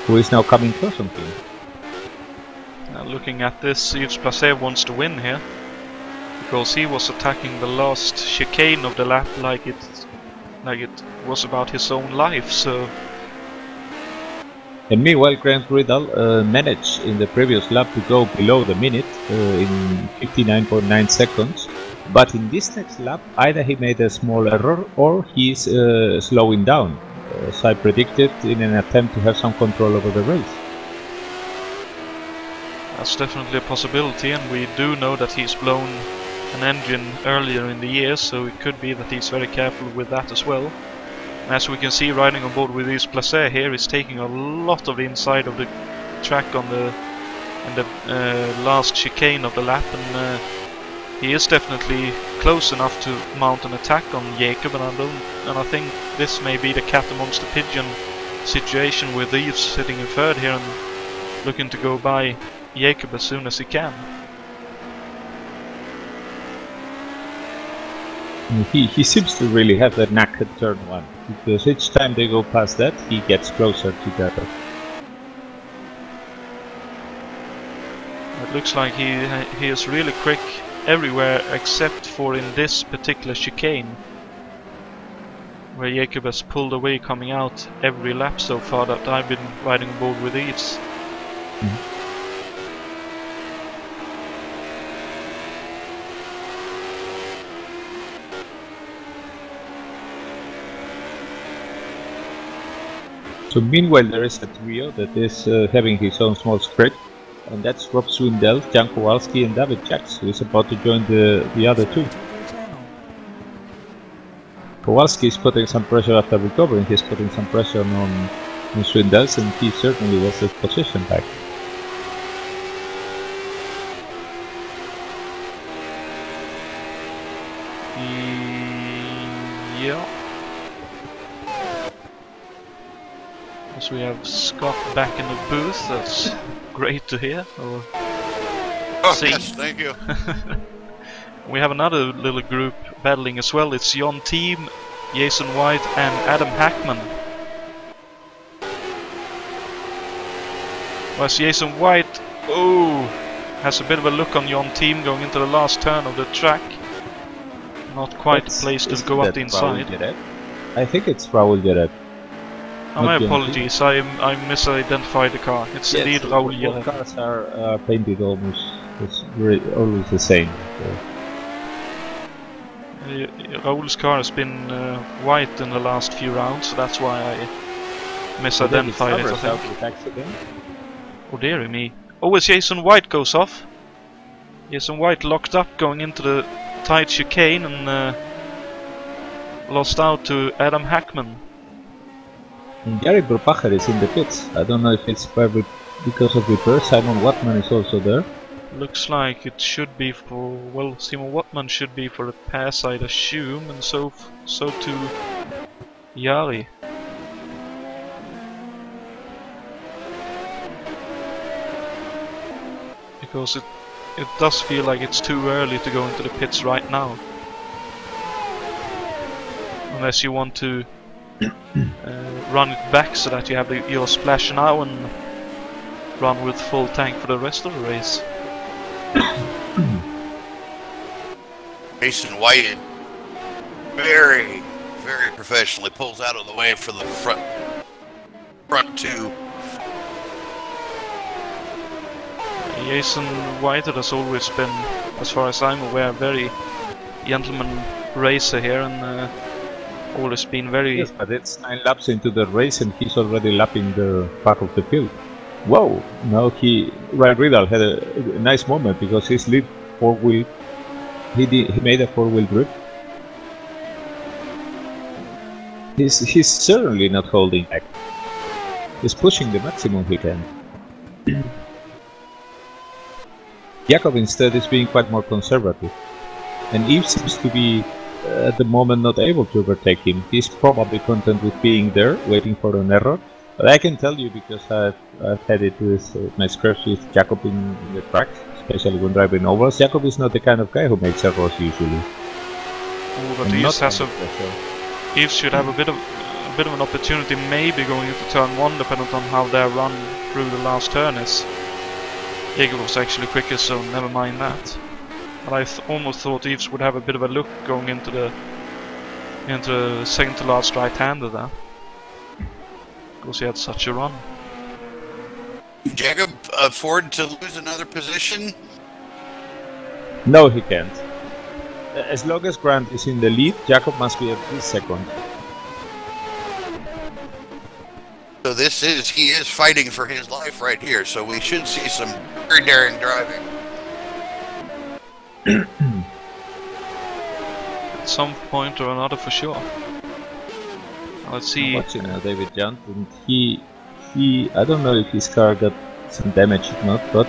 Speaker 5: who is now coming close on him.
Speaker 1: Looking at this, Yves Placé wants to win here, because he was attacking the last chicane of the lap like it was about his own life. So.
Speaker 5: And meanwhile, Grant Riddle managed in the previous lap to go below the minute in 59.9 seconds. But in this next lap, either he made a small error or he's slowing down, as I predicted, in an attempt to have some control over the race.
Speaker 1: That's definitely a possibility, and we do know that he's blown an engine earlier in the year, so it could be that he's very careful with that as well. As we can see, riding on board with Yves Placé here is taking a lot of inside of the track on the last chicane of the lap, and he is definitely close enough to mount an attack on Jacob, and I think this may be the cat amongst the pigeon situation, with Yves sitting in third here and looking to go by Jacob as soon as he can.
Speaker 5: He seems to really have that knack at turn 1, because each time they go past that, he gets closer together.
Speaker 1: It looks like he is really quick everywhere except for in this particular chicane, where Jacob has pulled away coming out every lap so far that I've been riding on board with Yves.
Speaker 5: So meanwhile, there is a trio that is having his own small script, and that's Rob Swindell, Jan Kowalski, and David Jacks, who is about to join the other two. Kowalski is putting some pressure after recovering. He's putting some pressure on Swindell, and he certainly was his position back.
Speaker 1: Yeah. So we have Scott back in the booth. That's great to hear.
Speaker 4: Yes, thank you.
Speaker 1: We have another little group battling as well. It's John Team, Jason White, and Adam Hackman. Whereas Jason White, has a bit of a look on John Team going into the last turn of the track. Not quite placed to go up the inside.
Speaker 5: I think it's Raul Jared.
Speaker 1: My apologies, I misidentified the car. It's indeed Raul Jared.
Speaker 5: Both cars are painted almost always the same. So.
Speaker 1: Raul's car has been white in the last few rounds, so that's why I misidentified it, I think. Oh dearie me. Oh, as Jason White goes off. Jason White locked up going into the tight chicane and lost out to Adam Hackman.
Speaker 5: And Gary Brubacher is in the pits. I don't know if it's because of repairs. Simon Watman is also there.
Speaker 1: Looks like it should be for, well, Simon Wattman should be for the pass, I'd assume, and so too Jari. Because it does feel like it's too early to go into the pits right now. Unless you want to run it back so that you have your splash now and run with full tank for the rest of the race.
Speaker 4: Mason White very, very professionally pulls out of the way for the front two.
Speaker 1: Jason White has always been, as far as I'm aware, a very gentleman racer here, and always been very...
Speaker 5: Yes, but it's 9 laps into the race and he's already lapping the back of the field. Whoa! Now Ryan Riddle had a nice moment because his lead 4-wheel, he made a 4-wheel drift. He's certainly not holding back. He's pushing the maximum he can. Jakob instead is being quite more conservative, and Yves seems to be at the moment not able to overtake him. He's probably content with being there, waiting for an error. But I can tell you, because I've had it with my scraps with Jakob in the track, especially when driving ovals. Jakob is not the kind of guy who makes errors usually.
Speaker 1: But Yves should have a bit of an opportunity, maybe going into turn 1, depending on how their run through the last turn is. Jakob was actually quicker, so never mind that. But I almost thought Yves would have a bit of a look going into the second to last right-hander there, because he had such a run.
Speaker 4: Jakob afford to lose another position?
Speaker 5: No, he can't. As long as Grant is in the lead, Jakob must be at least second.
Speaker 4: So he is fighting for his life right here, so we should see some very daring driving.
Speaker 1: At some point or another, for sure. Let's see.
Speaker 5: I'm watching now David Junt, and he I don't know if his car got some damage or not, but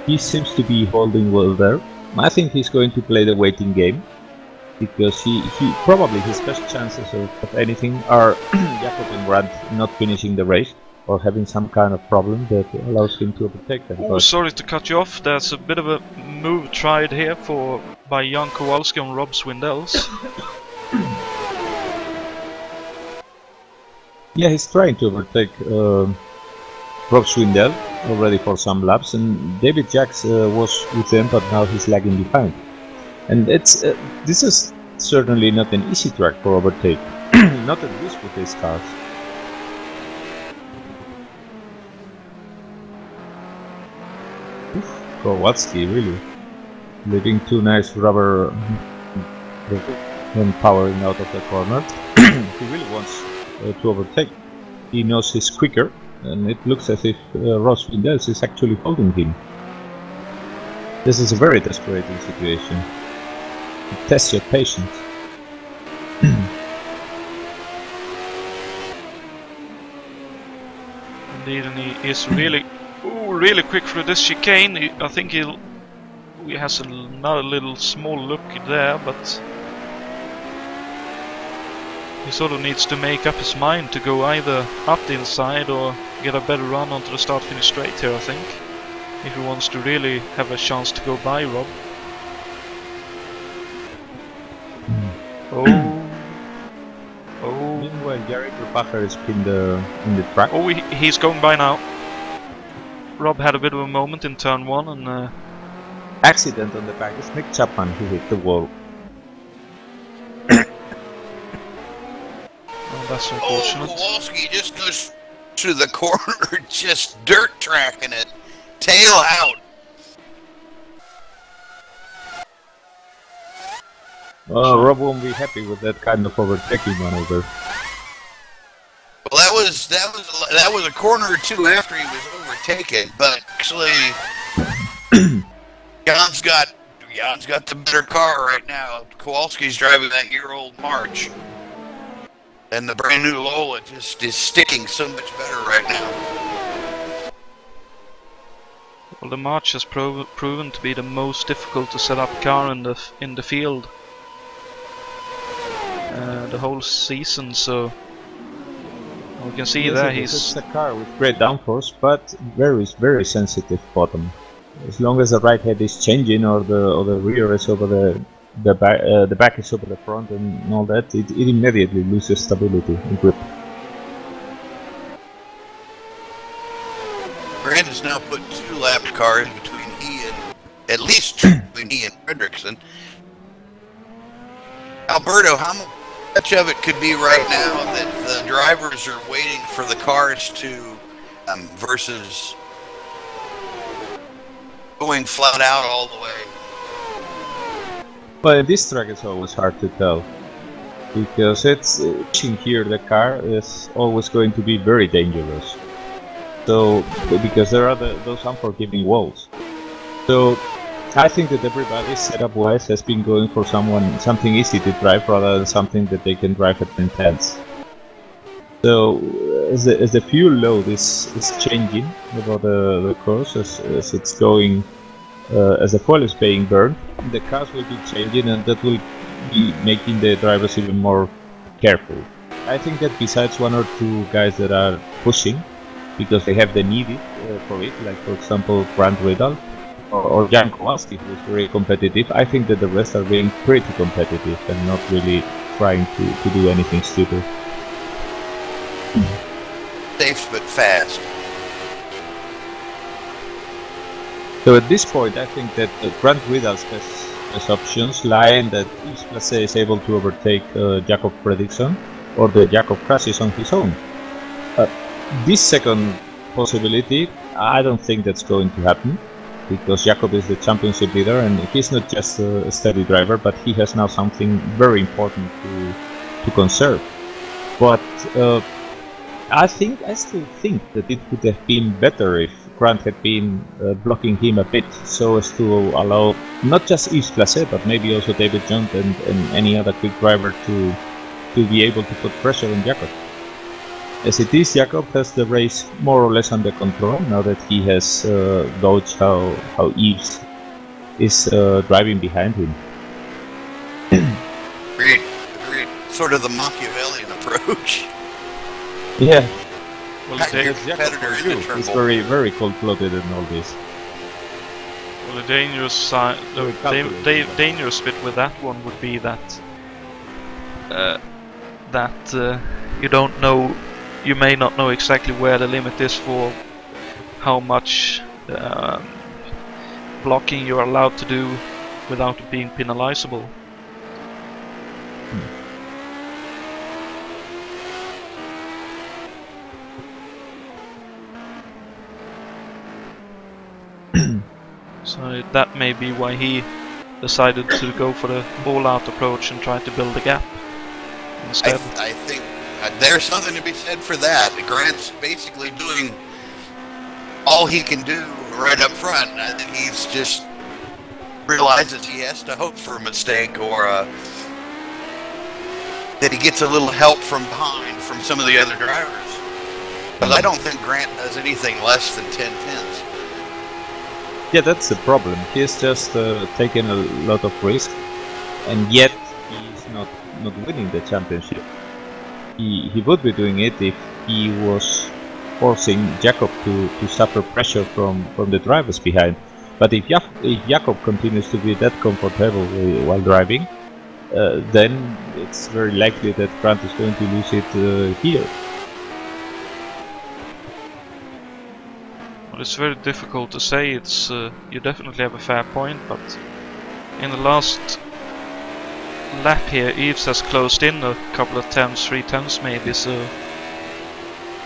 Speaker 5: he seems to be holding well there. I think he's going to play the waiting game, because he probably his best chances of anything are Jakob and Grant not finishing the race or having some kind of problem that allows him to overtake them.
Speaker 1: Oh, sorry to cut you off. There's a bit of a move tried here by Jan Kowalski on Rob Swindell's.
Speaker 5: Yeah, he's trying to overtake Rob Swindell already for some laps, and David Jacks was with them, but now he's lagging behind. And this is certainly not an easy track for overtake, not at least with these cars. Kowalski really leaving 2 nice rubber and powering out of the corner. He really wants to overtake. He knows he's quicker, and it looks as if Ross Swindell is actually holding him. This is a very desperate situation. Test your patience.
Speaker 1: Indeed, and he is really quick through this chicane. I think he has another little small look there, but he sort of needs to make up his mind to go either up the inside or get a better run onto the start-finish straight here, I think, if he wants to really have a chance to go by Rob. Oh.
Speaker 5: Meanwhile, Jarek Rupacher is in the track.
Speaker 1: Oh, he's going by now. Rob had a bit of a moment in turn 1 and...
Speaker 5: Accident on the back. It's Nick Chapman who hit the wall.
Speaker 1: Oh, that's unfortunate.
Speaker 4: Oh, Kowalski just goes to the corner, just dirt tracking it. Tail out.
Speaker 5: Well, Rob won't be happy with that kind of overtaking maneuver.
Speaker 4: Well, that was a corner or two after he was overtaken, but actually, Jan's got the better car right now. Kowalski's driving that year-old March, and the brand new Lola just is sticking so much better right now.
Speaker 1: Well, the March has proven to be the most difficult to set up car in the field the whole season. So we can see there
Speaker 5: it's a car with great downforce, but very sensitive bottom. As long as the right head is changing or the rear is over the back is over the front and all that, it immediately loses stability and grip.
Speaker 4: Grant has now put 2 lapped cars between at least 2 between he and Fredrickson. Alberto, how much of it could be right now that the drivers are waiting for the cars to versus going flat out all the way?
Speaker 5: Well, this track is always hard to tell, because it's pushing here the car is always going to be very dangerous. So, because there are those unforgiving walls. So, I think that everybody setup-wise has been going for something easy to drive rather than something that they can drive at intense. So, as the fuel load is changing over the course, as it's going, as the fuel is being burned, the cars will be changing, and that will be making the drivers even more careful. I think that besides 1 or 2 guys that are pushing, because they have the need for it, like for example Grant Riddle or Jan Kowalski, who is very competitive, I think that the rest are being pretty competitive and not really trying to do anything stupid.
Speaker 4: Safe but fast.
Speaker 5: So at this point I think that Grant Riddle's best options lie in that Isplace is able to overtake Jakob Fredrickson, or the Jakob crashes on his own. This second possibility, I don't think that's going to happen, because Jakob is the championship leader and he's not just a steady driver, but he has now something very important to conserve. But I still think that it would have been better if Grant had been blocking him a bit, so as to allow not just Yves Placet, but maybe also David Jonatan and any other quick driver to be able to put pressure on Jakob. As it is, Jakob has the race more or less under control now that he has gauged how Yves is driving behind him.
Speaker 4: Agreed. Sort of the Machiavellian approach.
Speaker 5: Yeah.
Speaker 1: Well,
Speaker 4: competitor in the turn.
Speaker 5: He's very cold-blooded in all this.
Speaker 1: Well, the dangerous side, the dangerous bit with that one would be that you don't know. You may not know exactly where the limit is for how much blocking you're allowed to do without it being penalizable. So that may be why he decided to go for the all-out approach and try to build a gap instead.
Speaker 4: I think there's something to be said for that. Grant's basically doing all he can do right up front, and he's just realizes he has to hope for a mistake or that he gets a little help from behind from some of the other drivers. Because I don't think Grant does anything less than 10/10.
Speaker 5: Yeah, that's the problem. He's just taken a lot of risk, and yet he's not winning the championship. He would be doing it if he was forcing Jakob to suffer pressure from the drivers behind. But if Jakob continues to be that comfortable while driving, then it's very likely that Grant is going to lose it here.
Speaker 1: Well, it's very difficult to say. It's you definitely have a fair point, but in the last lap here, Yves has closed in a couple of tenths, 3 tenths maybe. So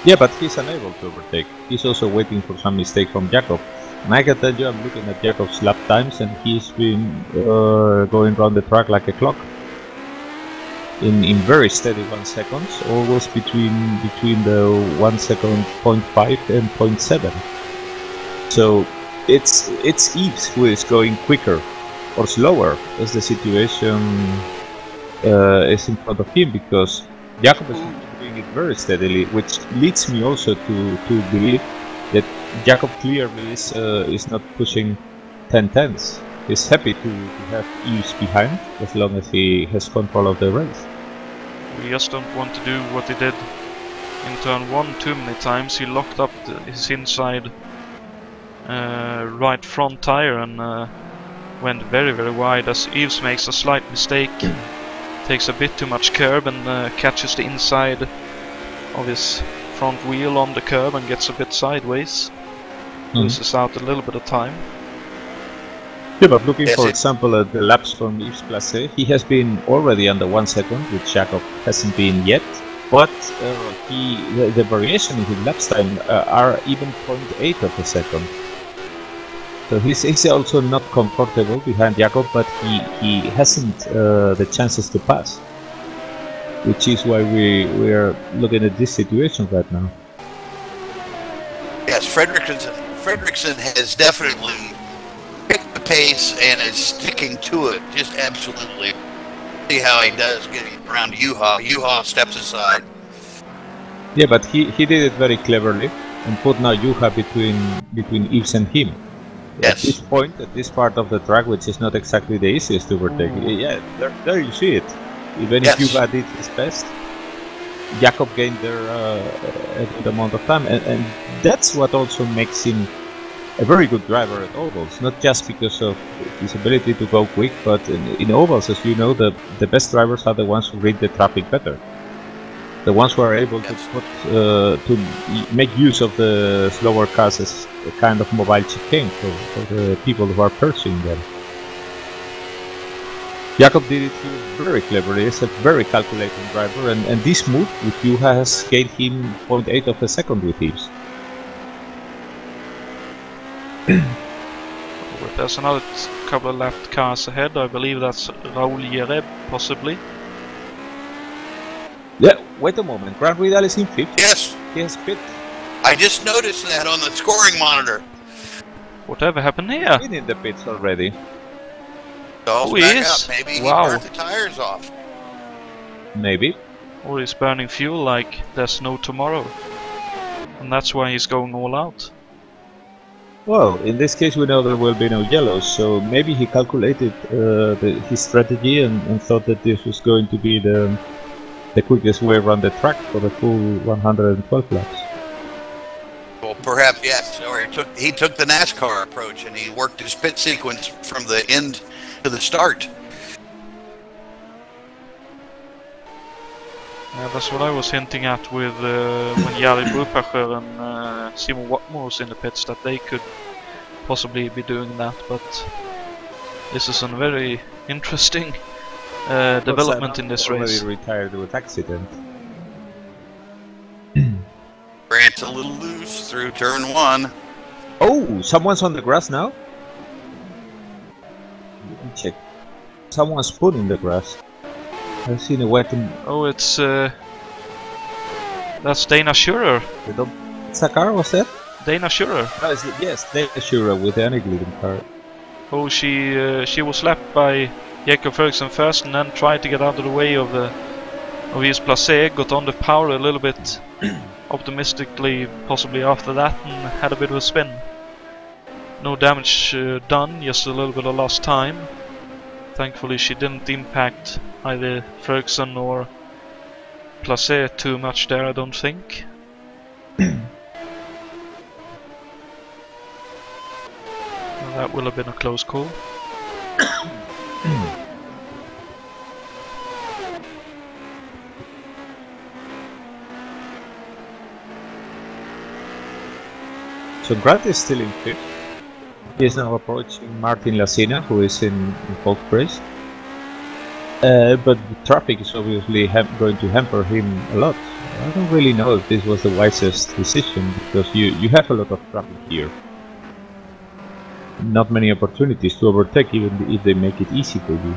Speaker 5: yeah, but he's unable to overtake. He's also waiting for some mistake from Jakob. And I can tell you, I'm looking at Jakob's lap times, and he's been going around the track like a clock. In very steady 1 seconds, always between the 1 second 0.5 and 0.7. So it's Yves who is going quicker or slower as the situation is in front of him, because Jakob is doing it very steadily, which leads me also to believe Yet Jakob clearly is not pushing 10 tenths. He's happy to have Yves behind as long as he has control of the race.
Speaker 1: We just don't want to do what he did in turn 1 too many times. He locked up his inside right front tire and went very wide as Yves makes a slight mistake, takes a bit too much curb and catches the inside of his front wheel on the curb and gets a bit sideways. Loses out a little bit of time.
Speaker 5: Yeah, but looking for example at the laps from Yves Placé, he has been already under 1 second, which Jakob hasn't been yet. But the variation in his lap time are even 0.8 of a second. So he's also not comfortable behind Jakob, but he hasn't the chances to pass, which is why we are looking at this situation right now.
Speaker 4: Yes, Fredriksson has definitely picked the pace and is sticking to it, just absolutely. See how he does getting around Juha. Juha steps aside.
Speaker 5: Yeah, but he did it very cleverly and put now Juha between Yves and him.
Speaker 4: Yes.
Speaker 5: At this point, at this part of the track, which is not exactly the easiest to overtake. Yeah, there you see it. Even if Juha did his best, Jakob gained there a good amount of time, and that's what also makes him a very good driver at ovals. Not just because of his ability to go quick, but in ovals, as you know, the best drivers are the ones who read the traffic better. The ones who are able to make use of the slower cars as a kind of mobile chicane for the people who are pursuing them. Jakob did it very cleverly. He's a very calculating driver, and this move with Juha has gained him 0.8 of a second with Yves.
Speaker 1: There's another couple of left cars ahead. I believe that's Raoul Jereb, possibly.
Speaker 5: Yeah, wait a moment. Grant Vidal is in 5th.
Speaker 4: Yes.
Speaker 5: He has pit.
Speaker 4: I just noticed that on the scoring monitor.
Speaker 1: Whatever happened here?
Speaker 5: He's been in the pits already.
Speaker 4: So
Speaker 1: he
Speaker 4: back
Speaker 1: is?
Speaker 4: up. Maybe he
Speaker 1: Wow.
Speaker 4: burnt the tires off.
Speaker 5: Maybe.
Speaker 1: Or he's burning fuel like there's no tomorrow. And that's why he's going all out.
Speaker 5: Well, in this case we know there will be no yellows, so maybe he calculated his strategy and thought that this was going to be the quickest way around the track for the full 112 laps.
Speaker 4: Well, perhaps yes. Or he took the NASCAR approach and he worked his pit sequence from the end to the start.
Speaker 1: Yeah, that's what I was hinting at with when Jari Brupacher and Simon Watmore was in the pits, that they could possibly be doing that, but this is a very interesting development in this race.
Speaker 5: Already retired with accident.
Speaker 4: Grant's a little loose through turn 1.
Speaker 5: Oh, someone's on the grass now? Let me check. Someone's put in the grass. I've seen a weapon.
Speaker 1: Oh, it's that's Dana Schurer.
Speaker 5: Sakar, was that?
Speaker 1: Dana Schurer.
Speaker 5: Oh, yes, Dana Schurer with the anti-gliding car.
Speaker 1: Oh, she was slapped by Jakob Ferguson first, and then tried to get out of the way of Yves Placé. Got on the power a little bit optimistically, possibly after that, and had a bit of a spin. No damage done, just a little bit of lost time. Thankfully, she didn't impact either Ferguson or Placé too much there, I don't think. Well, that will have been a close call.
Speaker 5: So Grant is still in 5th. He is now approaching Martin Lacina, who is in 4th place. But the traffic is obviously going to hamper him a lot. I don't really know if this was the wisest decision, because you have a lot of traffic here. Not many opportunities to overtake, even if they make it easy for you.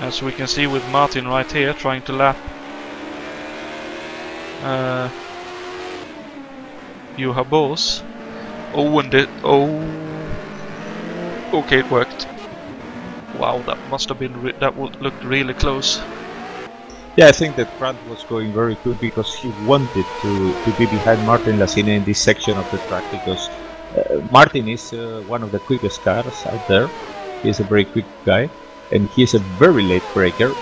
Speaker 1: As we can see with Martin right here, trying to lap Juha Boos. Oh, and it. Oh. Okay, it worked. Wow, that must have been. That looked really close.
Speaker 5: Yeah, I think that Grant was going very good because he wanted to be behind Martin Lasine in this section of the track, because Martin is one of the quickest cars out there. He's a very quick guy, and he's a very late breaker.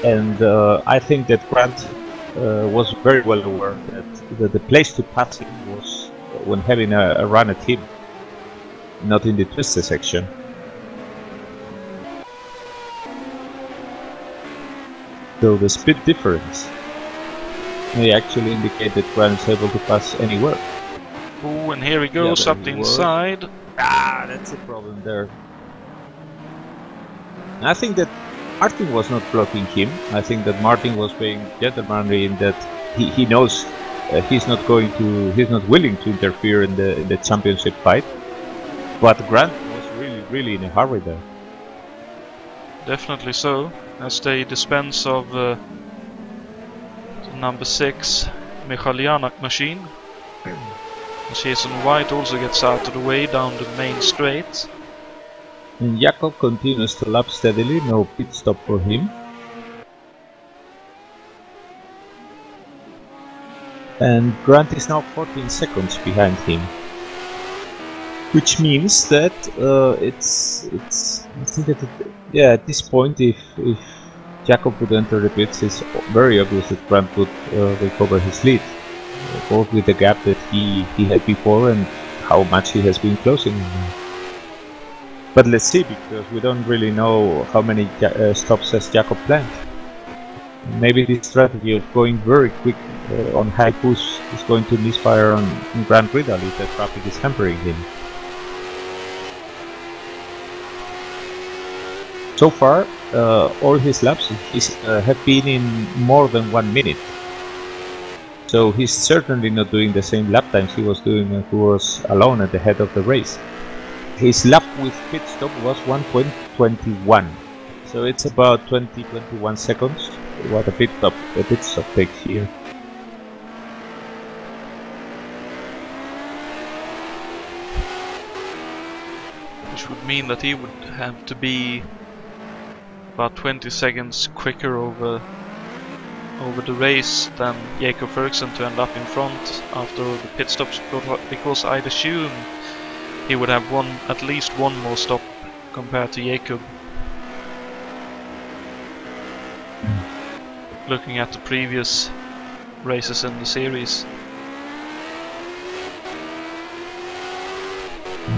Speaker 5: And I think that Grant was very well aware that the place to pass him was when having a run at him, not in the twisted section. So the speed difference may actually indicate that Grant is able to pass anywhere.
Speaker 1: Oh, and here he goes up the inside.
Speaker 5: Ah, that's a problem there. I think that Martin was not blocking him. I think that Martin was being gentlemanly in that he knows he's not willing to interfere in the championship fight. But Grant was really in a hurry there.
Speaker 1: Definitely so, as they dispense of the number 6 Michalianak machine. Jason White also gets out of the way down the main straight.
Speaker 5: And Jakob continues to lap steadily, no pit stop for him. And Grant is now 14 seconds behind him. Which means that I think that at this point, if Jakob would enter the pits, it's very obvious that Grant would recover his lead, both with the gap that he had before and how much he has been closing. But let's see, because we don't really know how many stops has Jakob planned. Maybe this strategy of going very quick on high push is going to misfire on Grant Riddle if the traffic is hampering him. So far, all his laps have been in more than 1 minute. So he's certainly not doing the same lap times he was doing when he was alone at the head of the race. His lap with pit stop was 1.21. So it's about 20-21 seconds what a pit stop takes here.
Speaker 1: Which would mean that he would have to be about 20 seconds quicker over the race than Jakob Ferguson to end up in front after the pit stops, because I'd assume he would have at least one more stop compared to Jakob. Looking at the previous races in the series.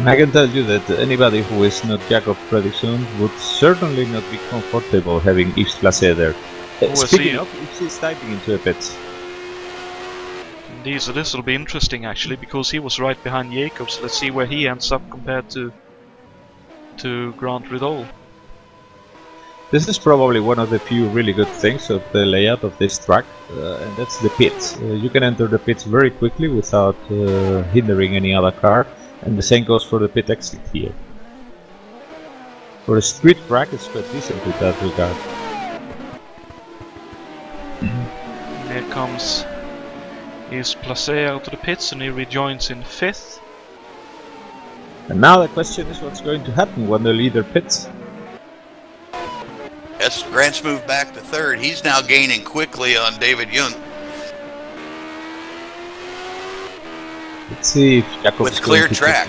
Speaker 5: I can tell you that anybody who is not Jakob Fredriksson would certainly not be comfortable having Yves Placé there. Speaking of, Yves is diving into a pit.
Speaker 1: Indeed, so this will be interesting actually, because he was right behind Jakob, so let's see where he ends up compared to Grant Riddle.
Speaker 5: This is probably one of the few really good things of the layout of this track, and that's the pits. You can enter the pits very quickly without hindering any other car, and the same goes for the pit exit here. For a street track, it's quite decent in that regard.
Speaker 1: Here comes Yves Placé out of the pits, and he rejoins in 5th.
Speaker 5: And now the question is what's going to happen when the leader pits.
Speaker 4: Yes, Grant's moved back to 3rd. He's now gaining quickly on David Junt.
Speaker 5: Let's see if Jakob
Speaker 4: with clear track.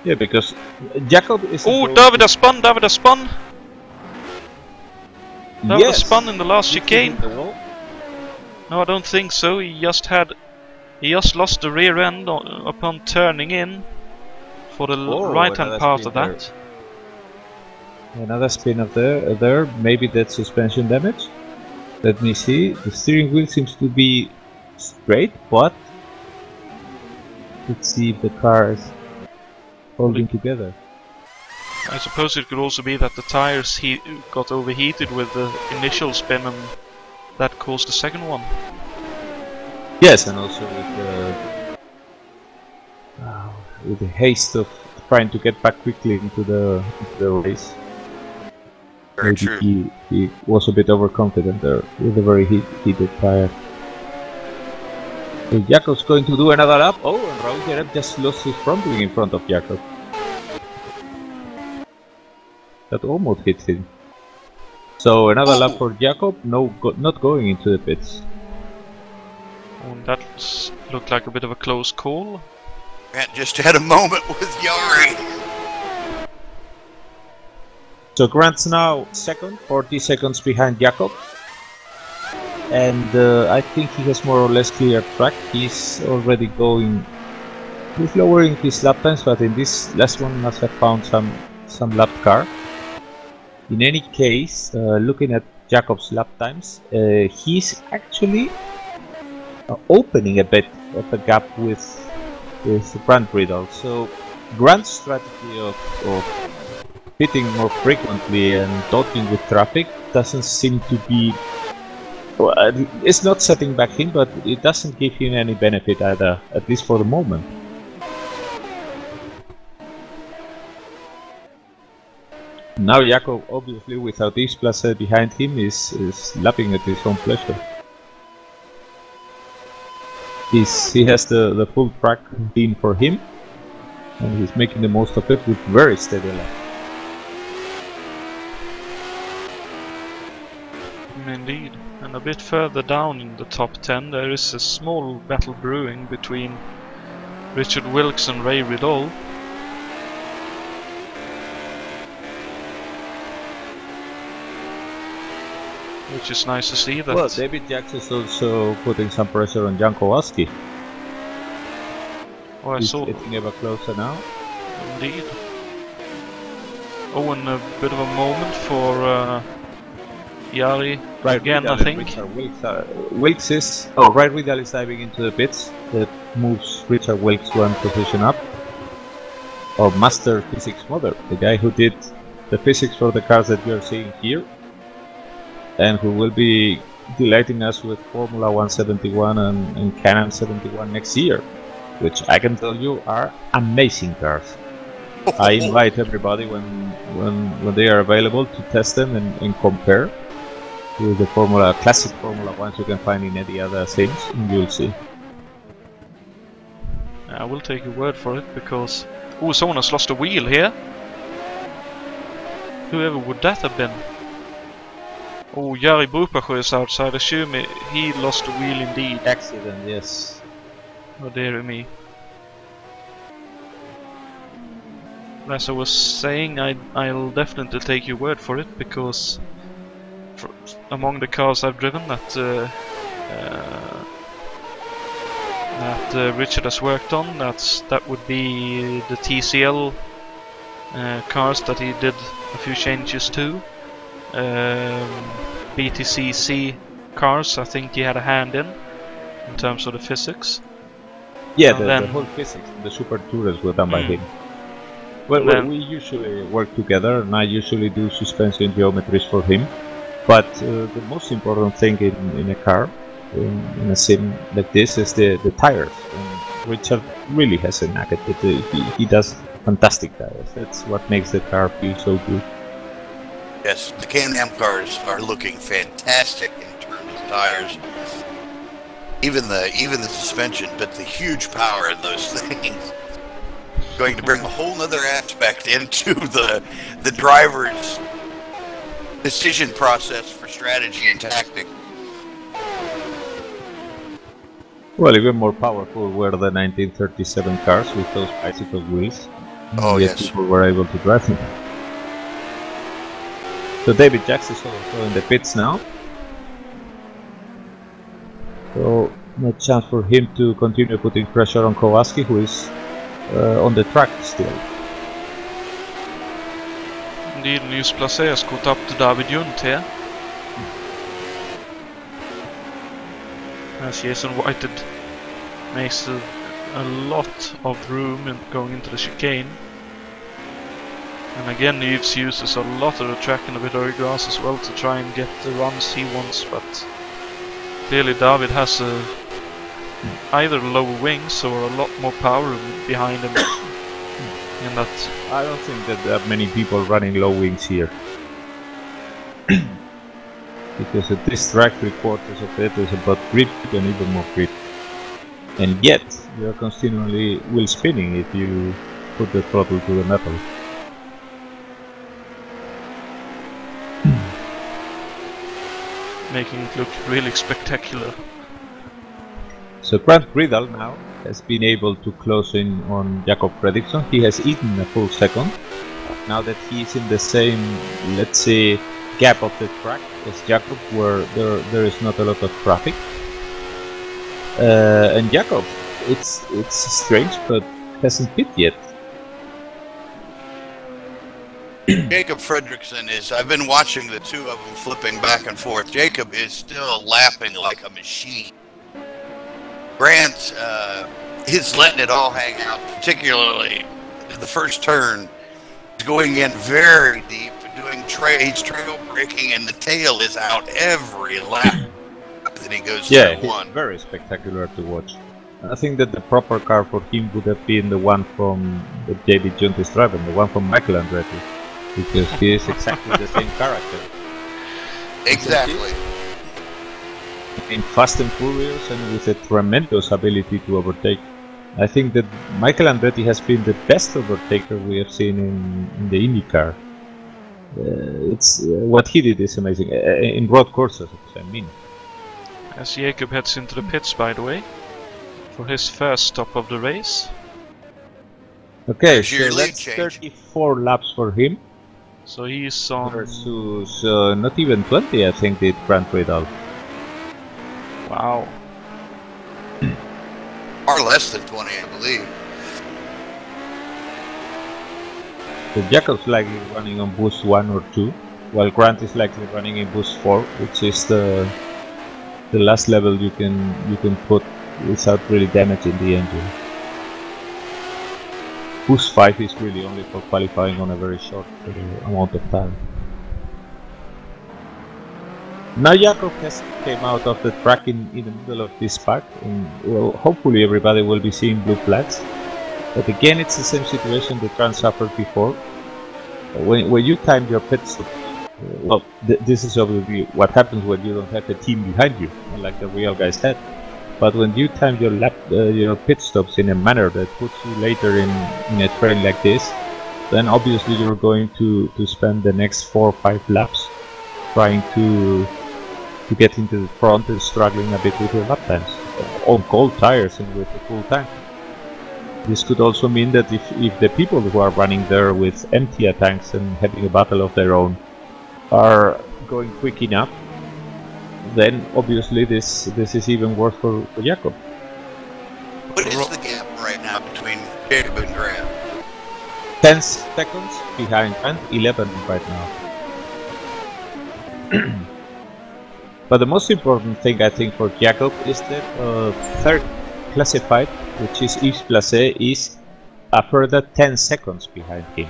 Speaker 5: Yeah, because Jakob is.
Speaker 1: Oh, David has spun! David has spun! David has spun in the last chicane. No, I don't think so. He just lost the rear end upon turning in for the right-hand part of that.
Speaker 5: There. Another spin of there. Maybe that's suspension damage. Let me see. The steering wheel seems to be straight, but let's see if the car is holding together.
Speaker 1: I suppose it could also be that the tires got overheated with the initial spin, and that caused the second one.
Speaker 5: Yes, and also with the haste of trying to get back quickly into the race.
Speaker 4: Very true.
Speaker 5: He was a bit overconfident there with a very heated tire. So Jakob's going to do another lap. Oh, and Raúl Jereb just lost his front wing in front of Jakob. That almost hit him. So another lap for Jakob, not going into the pits.
Speaker 1: Oh, that looked like a bit of a close call.
Speaker 4: Grant just had a moment with Yari.
Speaker 5: So Grant's now second, 40 seconds behind Jakob. And I think he has more or less clear track. He's already going... He's lowering his lap times, but in this last one must have found some lap car. In any case, looking at Jakob's lap times, he's actually opening a bit of a gap with Grant Riddle. So Grant's strategy of pitting more frequently and dodging with traffic doesn't seem to be... Well, it's not setting back him, but it doesn't give him any benefit either, at least for the moment. Now Jakob, obviously without Yves Placet behind him, is lapping at his own pleasure. He has the full track team for him, and he's making the most of it with very steady lap.
Speaker 1: Indeed. And a bit further down in the top 10 there is a small battle brewing between Richard Wilkes and Ray Riddle. Which is nice to see that.
Speaker 5: Well, David Jacks is also putting some pressure on Jan Kowalski.
Speaker 1: Oh, I saw.
Speaker 5: He's getting ever closer now.
Speaker 1: Indeed. Oh, and a bit of a moment for Yari
Speaker 5: Right,
Speaker 1: again,
Speaker 5: Riddle
Speaker 1: I think.
Speaker 5: Wilkes is... Oh, right, Riddle is diving into the pits. That moves Richard Wilkes one position up. Oh, Master Physics Mother, the guy who did the physics for the cars that you're seeing here. And who will be delighting us with Formula 171 and Can-Am 71 next year, which I can tell you are amazing cars. I invite everybody when they are available to test them and compare with the classic Formula 1s you can find in any other things, and you'll see.
Speaker 1: I will take your word for it, because... Oh, someone has lost a wheel here. Whoever would that have been? Oh, Jari Bupasjö is outside. Assume he lost a wheel indeed.
Speaker 5: Accident, yes.
Speaker 1: Oh dear me. As I was saying, I'll definitely take your word for it, because among the cars I've driven that Richard has worked on, that would be the TCL cars that he did a few changes to. BTCC cars, I think he had a hand in terms of the physics.
Speaker 5: Yeah, the whole physics, the Super Tours were done by him. Well, we usually work together, and I usually do suspension geometries for him. But the most important thing in a car, in a sim like this, is the tires. And Richard really has a knack at it. He does fantastic tires. That's what makes the car feel so good.
Speaker 4: Yes, the Can-Am cars are looking fantastic in terms of tires. Even the suspension, but the huge power in those things. Going to bring a whole nother aspect into the driver's decision process for strategy and tactic.
Speaker 5: Well, even more powerful were the 1937 cars with those bicycle wheels.
Speaker 4: Oh,
Speaker 5: yet
Speaker 4: yes.
Speaker 5: People were able to drive them. So David Jacks is also in the pits now. So no chance for him to continue putting pressure on Kowalski, who is on the track still.
Speaker 1: Indeed, Yves Placet has caught up to David Junt here. As Jason Whited makes a lot of room in going into the chicane. And again, Yves uses a lot of the track and a bit of grass as well to try and get the runs he wants, but clearly David has either lower wings or a lot more power behind him. In that,
Speaker 5: I don't think that there are many people running low wings here. Because at this track, 3/4 of it is about grip and even more grip. And yet, you are continually wheel spinning if you put the throttle to the metal.
Speaker 1: making it look really spectacular.
Speaker 5: So Grant Riddle now has been able to close in on Jakob Fredriksson. He has eaten a full second. Now that he's in the same, let's say, gap of the track as Jakob, where there is not a lot of traffic. And Jakob, it's strange, but hasn't hit yet.
Speaker 4: Jakob Fredriksson is, I've been watching the two of them flipping back and forth. Jakob is still lapping like a machine. Grant is letting it all hang out, particularly the first turn. He's going in very deep, he's trail breaking, and the tail is out every lap that he goes through one.
Speaker 5: Very spectacular to watch. I think that the proper car for him would have been the one from the David Jones is driving, the one from Michael Andretti, because he is exactly the same character.
Speaker 4: Exactly.
Speaker 5: In Fast and Furious and with a tremendous ability to overtake. I think that Michael Andretti has been the best overtaker we have seen in the IndyCar. What he did is amazing in road courses. I mean,
Speaker 1: as Jakob heads into the pits, by the way, for his first stop of the race.
Speaker 5: Okay, so that's 34 laps for him.
Speaker 1: So he's on
Speaker 5: versus not even 20, I think, did Grant Riddle.
Speaker 1: Wow.
Speaker 4: Or less than 20, I believe.
Speaker 5: So Jacob's likely running on boost 1 or 2, while Grant is likely running in boost 4, which is the last level you can put without really damaging the engine. Boost 5 is really only for qualifying on a very short amount of time. Now Jakob has came out of the track in the middle of this pack, and well, hopefully everybody will be seeing blue flags. But again, it's the same situation that Grant suffered before. When you time your pit stop, well, this is obviously what happens when you don't have a team behind you, like the real guys had. But when you time your pit stops in a manner that puts you later in a train like this, then obviously you're going to spend the next 4 or 5 laps trying to get into the front and struggling a bit with your lap times on cold tires and with a full tank. This could also mean that if the people who are running there with empty tanks and having a battle of their own are going quick enough, then obviously this is even worse for Jakob.
Speaker 4: What is the gap right now between Jakob and Grant?
Speaker 5: 10 seconds behind Grant, 11 right now. But the most important thing I think for Jakob is that third classified, which is Yves Placé, is a further 10 seconds behind him.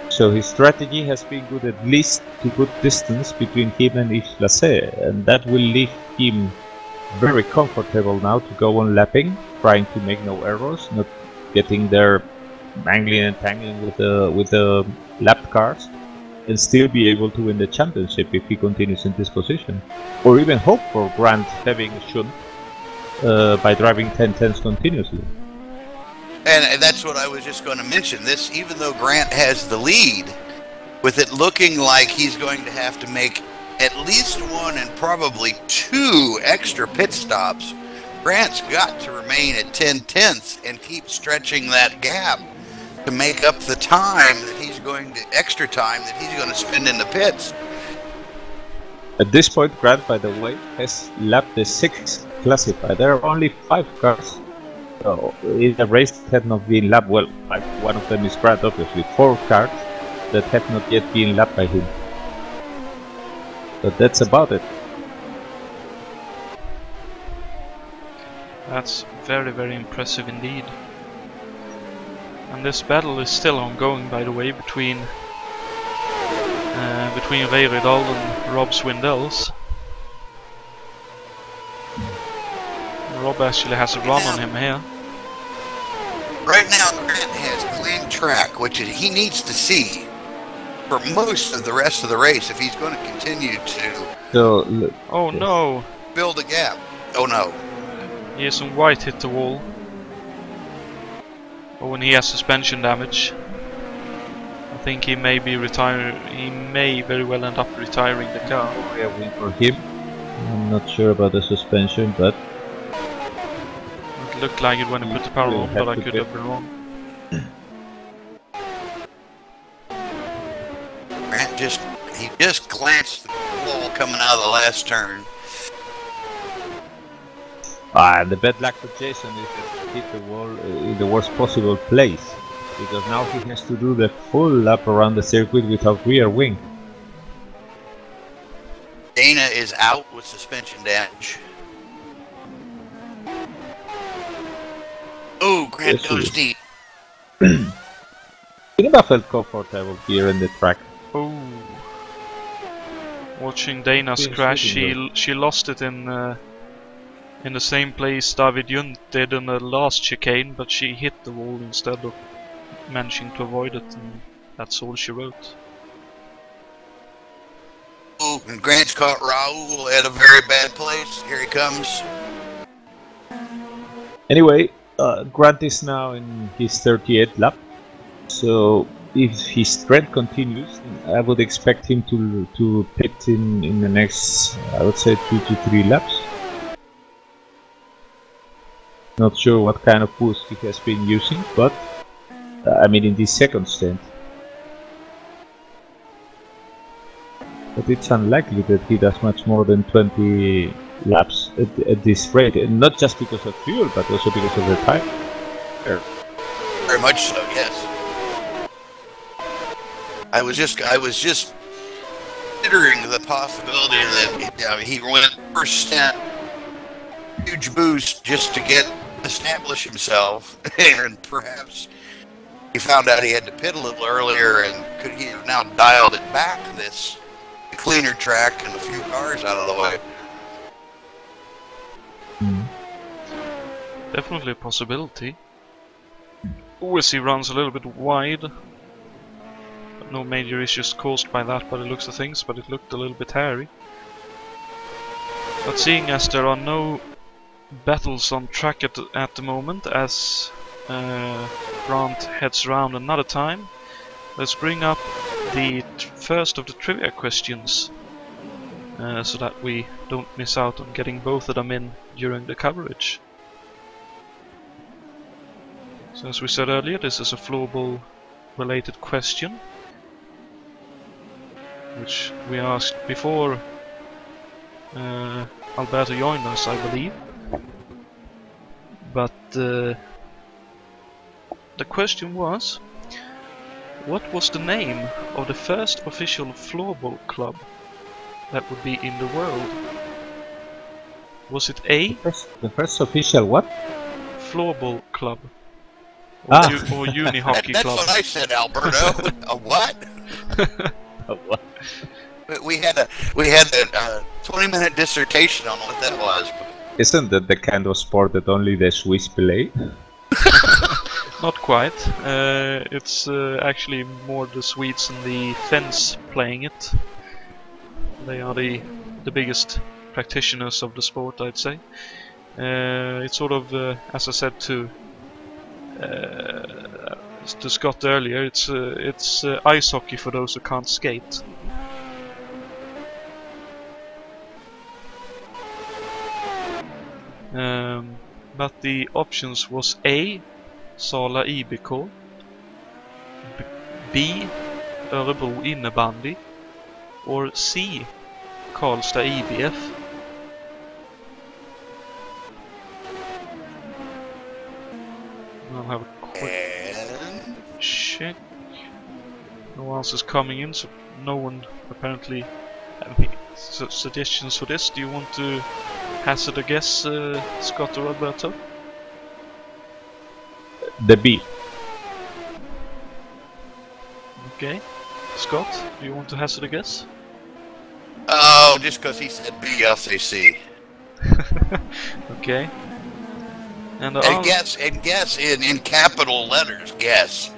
Speaker 5: So his strategy has been good, at least to put distance between him and Yves Placé, and that will leave him very comfortable now to go on lapping, trying to make no errors, not getting there mangling and tangling with the lap cars, and still be able to win the championship if he continues in this position. Or even hope for Grant having a shunt by driving 10-10s continuously.
Speaker 4: And that's what I was just going to mention. This, even though Grant has the lead, with it looking like he's going to have to make at least 1 and probably 2 extra pit stops, Grant's got to remain at 10/10ths and keep stretching that gap to make up the time that he's going to, extra time that he's going to spend in the pits.
Speaker 5: At this point, Grant, by the way, has lapped the 6th classified. There are only 5 cars in a race that had not been lapped. Well, one of them is Grant, obviously. 4 cars that have not yet been lapped by him. But that's about it.
Speaker 1: That's very, very impressive indeed. And this battle is still ongoing, by the way, between Ray Riddle and Rob Swindells. Rob actually has a run on him here.
Speaker 4: Right now, Grant has clean track, which he needs to see for most of the rest of the race if he's going to continue to
Speaker 1: oh no!
Speaker 4: Build a gap. Oh no.
Speaker 1: Jason White hit the wall. Or when he has suspension damage. I think he may be retiring. He may very well end up retiring the car.
Speaker 5: We are win for him. I'm not sure about the suspension, but
Speaker 1: It looked like it when he put the power on, but I could have been wrong.
Speaker 4: Grant just glanced the wall coming out of the last turn.
Speaker 5: the bad luck for Jason is that he hit the wall in the worst possible place, because now he has to do the full lap around the circuit without rear wing.
Speaker 4: Dana is out with suspension damage. Oh, Grant
Speaker 5: Yes,
Speaker 4: goes
Speaker 5: he is.
Speaker 4: deep.
Speaker 5: I think I felt comfortable here in the track.
Speaker 1: Oh. Watching Dana's
Speaker 5: Yes,
Speaker 1: crash,
Speaker 5: shooting
Speaker 1: she lost it in the same place David Junt did in the last chicane, but she hit the wall instead of managing to avoid it, and that's all she wrote.
Speaker 4: Oh, and Grant's caught Raul at a very bad place. Here he comes.
Speaker 5: Anyway, Grant is now in his 38th lap, so if his trend continues, I would expect him to pit in the next, I would say, 2 to 3 laps. Not sure what kind of boost he has been using, but I mean in this second stint. But it's unlikely that he does much more than 20 laps at this rate, and not just because of fuel, but also because of the time.
Speaker 4: Very much so, yes. I was just considering the possibility that he went first stint, huge boost just to establish himself, and perhaps he found out he had to pit a little earlier, and could he have now dialed it back this cleaner track and a few cars out of the way?
Speaker 1: Definitely a possibility. Always he runs a little bit wide. But no major issues caused by that by the looks of things, but it looked a little bit hairy. But seeing as there are no battles on track at the moment, as Grant heads around another time, let's bring up the first of the trivia questions, so that we don't miss out on getting both of them in during the coverage. So as we said earlier, this is a floorball related question, which we asked before Alberto joined us, I believe. But the question was, what was the name of the first official floorball club that would be in the world? Was it A?
Speaker 5: The first official what?
Speaker 1: Floorball club. Or uni hockey
Speaker 4: That's
Speaker 1: club.
Speaker 4: what I said, Alberto. A what?
Speaker 5: A what?
Speaker 4: We had a 20-minute dissertation on what that was.
Speaker 5: Isn't that the kind of sport that only the Swiss play?
Speaker 1: Not quite. It's actually more the Swedes and the Finns playing it. They are the biggest practitioners of the sport, I'd say. It's sort of, as I said to Scott earlier, it's ice hockey for those who can't skate. But the options was A. Sala IBK, B. Örebro innebandy, or C. Karlstad IBF. I'll have a quick check. No answers coming in, so no one apparently have any suggestions for this. Do you want to hazard a guess, Scott or Alberto?
Speaker 5: The B.
Speaker 1: Okay. Scott, do you want to hazard a guess?
Speaker 4: Oh, just because he said B, I'll say C.
Speaker 1: Okay. And
Speaker 4: guess in capital letters. Guess.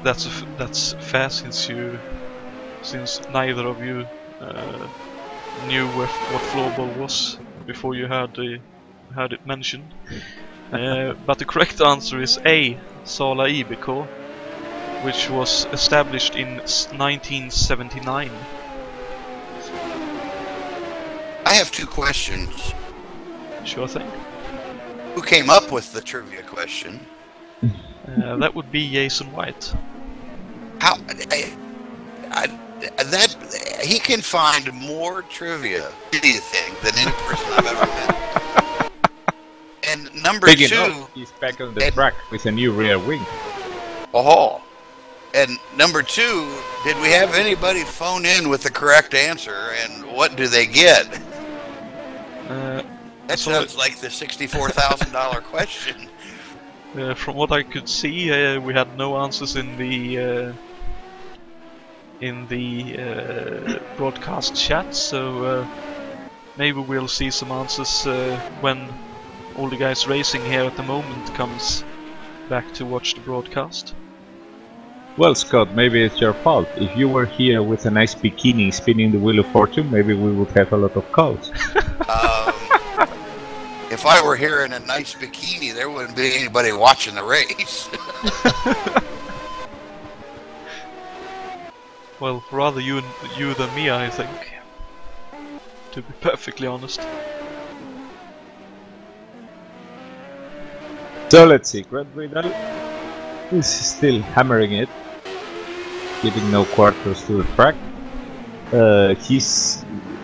Speaker 1: That's fair, since neither of you knew what floorball was before you heard it mentioned. But the correct answer is A. Sala IBK. which was established in 1979.
Speaker 4: I have two questions.
Speaker 1: Sure thing.
Speaker 4: Who came up with the trivia question?
Speaker 1: That would be Jason White.
Speaker 4: How? That he can find more trivia, anything, than any person I've ever met. And number
Speaker 5: Big
Speaker 4: two,
Speaker 5: enough, he's back on the track with a new rear wing.
Speaker 4: oh, and number two, did we have anybody phone in with the correct answer, and what do they get? That sounds like the $64,000 question.
Speaker 1: From what I could see, we had no answers in the broadcast chat, so maybe we'll see some answers when all the guys racing here at the moment comes back to watch the broadcast.
Speaker 5: Well, Scott, maybe it's your fault. If you were here with a nice bikini spinning the Wheel of Fortune, maybe we would have a lot of calls.
Speaker 4: If I were here in a nice bikini, there wouldn't be anybody watching the race.
Speaker 1: Well, rather you than me, I think. To be perfectly honest.
Speaker 5: So let's see, Grant Riddle is still hammering it, giving no quarters to the track.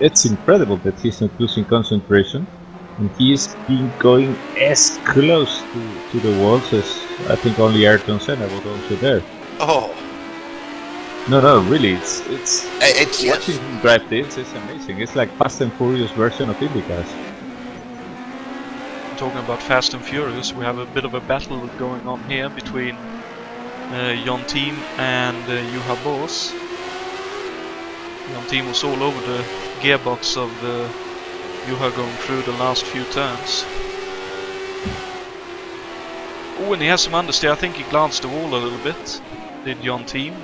Speaker 5: It's incredible that he's not losing concentration, and he's been going as close to the walls as I think only Ayrton Senna was also there.
Speaker 4: Oh.
Speaker 5: No, really, it's watching
Speaker 4: yes.
Speaker 5: him drive this is amazing. It's like Fast and Furious version of IndyCars.
Speaker 1: Talking about Fast and Furious, we have a bit of a battle going on here between Jon Team and Juha Boos. Jon Team was all over the gearbox of Juha going through the last few turns. Oh, and he has some understeer. I think he glanced the wall a little bit, did Jon Team.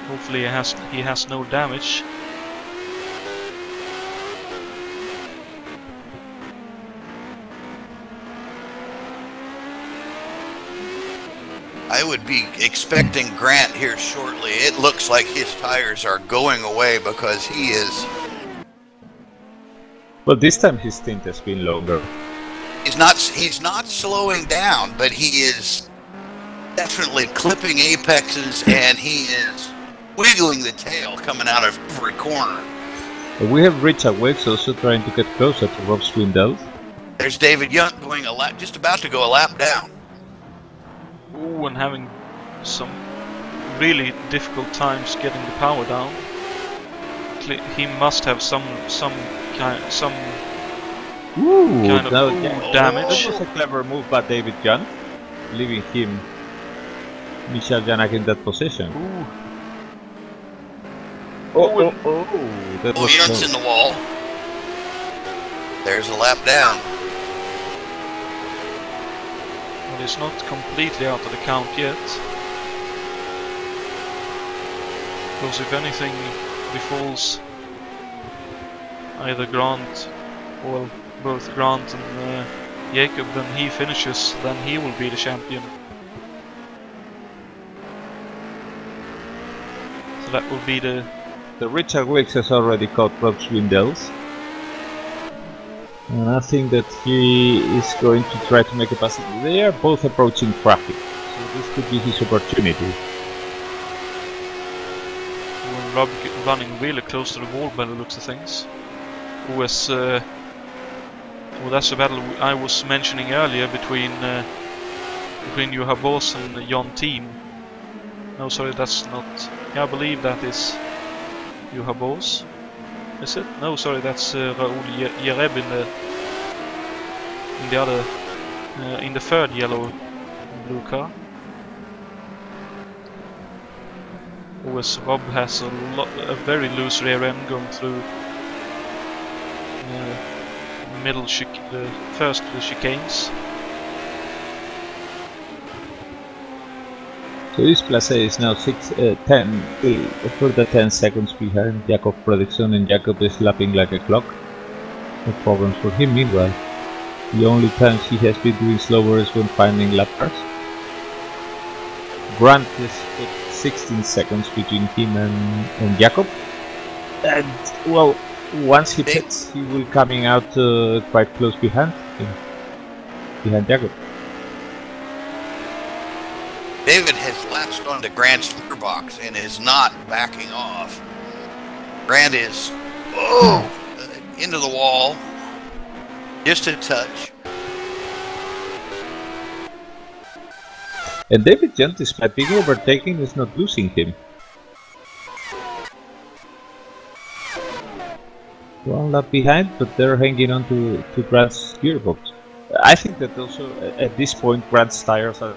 Speaker 1: Hopefully he has no damage.
Speaker 4: I would be expecting Grant here shortly. It looks like his tires are going away because he is...
Speaker 5: Well, this time his stint has been longer.
Speaker 4: He's not slowing down, but he is definitely clipping apexes, and he is wiggling the tail coming out of every corner.
Speaker 5: We have Richard Wicks also trying to get closer to Rob Swindell.
Speaker 4: There's David Yunt going just about to go a lap down.
Speaker 1: Ooh, and having some really difficult times getting the power down. He must have some kind of damage.
Speaker 5: That was a clever move by David Yunt, leaving him Michael Janak in that position.
Speaker 1: Ooh.
Speaker 5: That was
Speaker 4: Yunt's in the wall. There's a lap down.
Speaker 1: Well, he's not completely out of the count yet. Because if anything befalls either Grant or both Grant and Jacob, then he finishes, then he will be the champion. So that will be the
Speaker 5: Richard Wicks has already caught Rob Swindell's. And I think that he is going to try to make a pass. They are both approaching traffic, so this could be his opportunity.
Speaker 1: When Rob running really close to the wall by the looks of things. Well, that's a battle I was mentioning earlier between Juha Boos and Jon Team. No, sorry, that's not. Yeah, I believe that is Juha Boos. Is it? No, sorry, that's Raoul Jereb in the third yellow and blue car. Always Rob has a very loose rear end going through the first of the chicanes.
Speaker 5: So this Place is now 10 seconds behind Jakob Fredriksson, and Jakob is lapping like a clock. No problems for him. Meanwhile, the only times he has been doing slower is when finding lap cars. Grant is at 16 seconds between him and Jakob. And, well, once he pits, he will coming out quite close behind him, behind Jakob.
Speaker 4: David has latched onto Grant's gearbox and is not backing off. Grant is into the wall, just a touch.
Speaker 5: And David Gent, despite being overtaken, is not losing him. One lap behind, but they're hanging on to Grant's gearbox. I think that also at this point Grant's tires are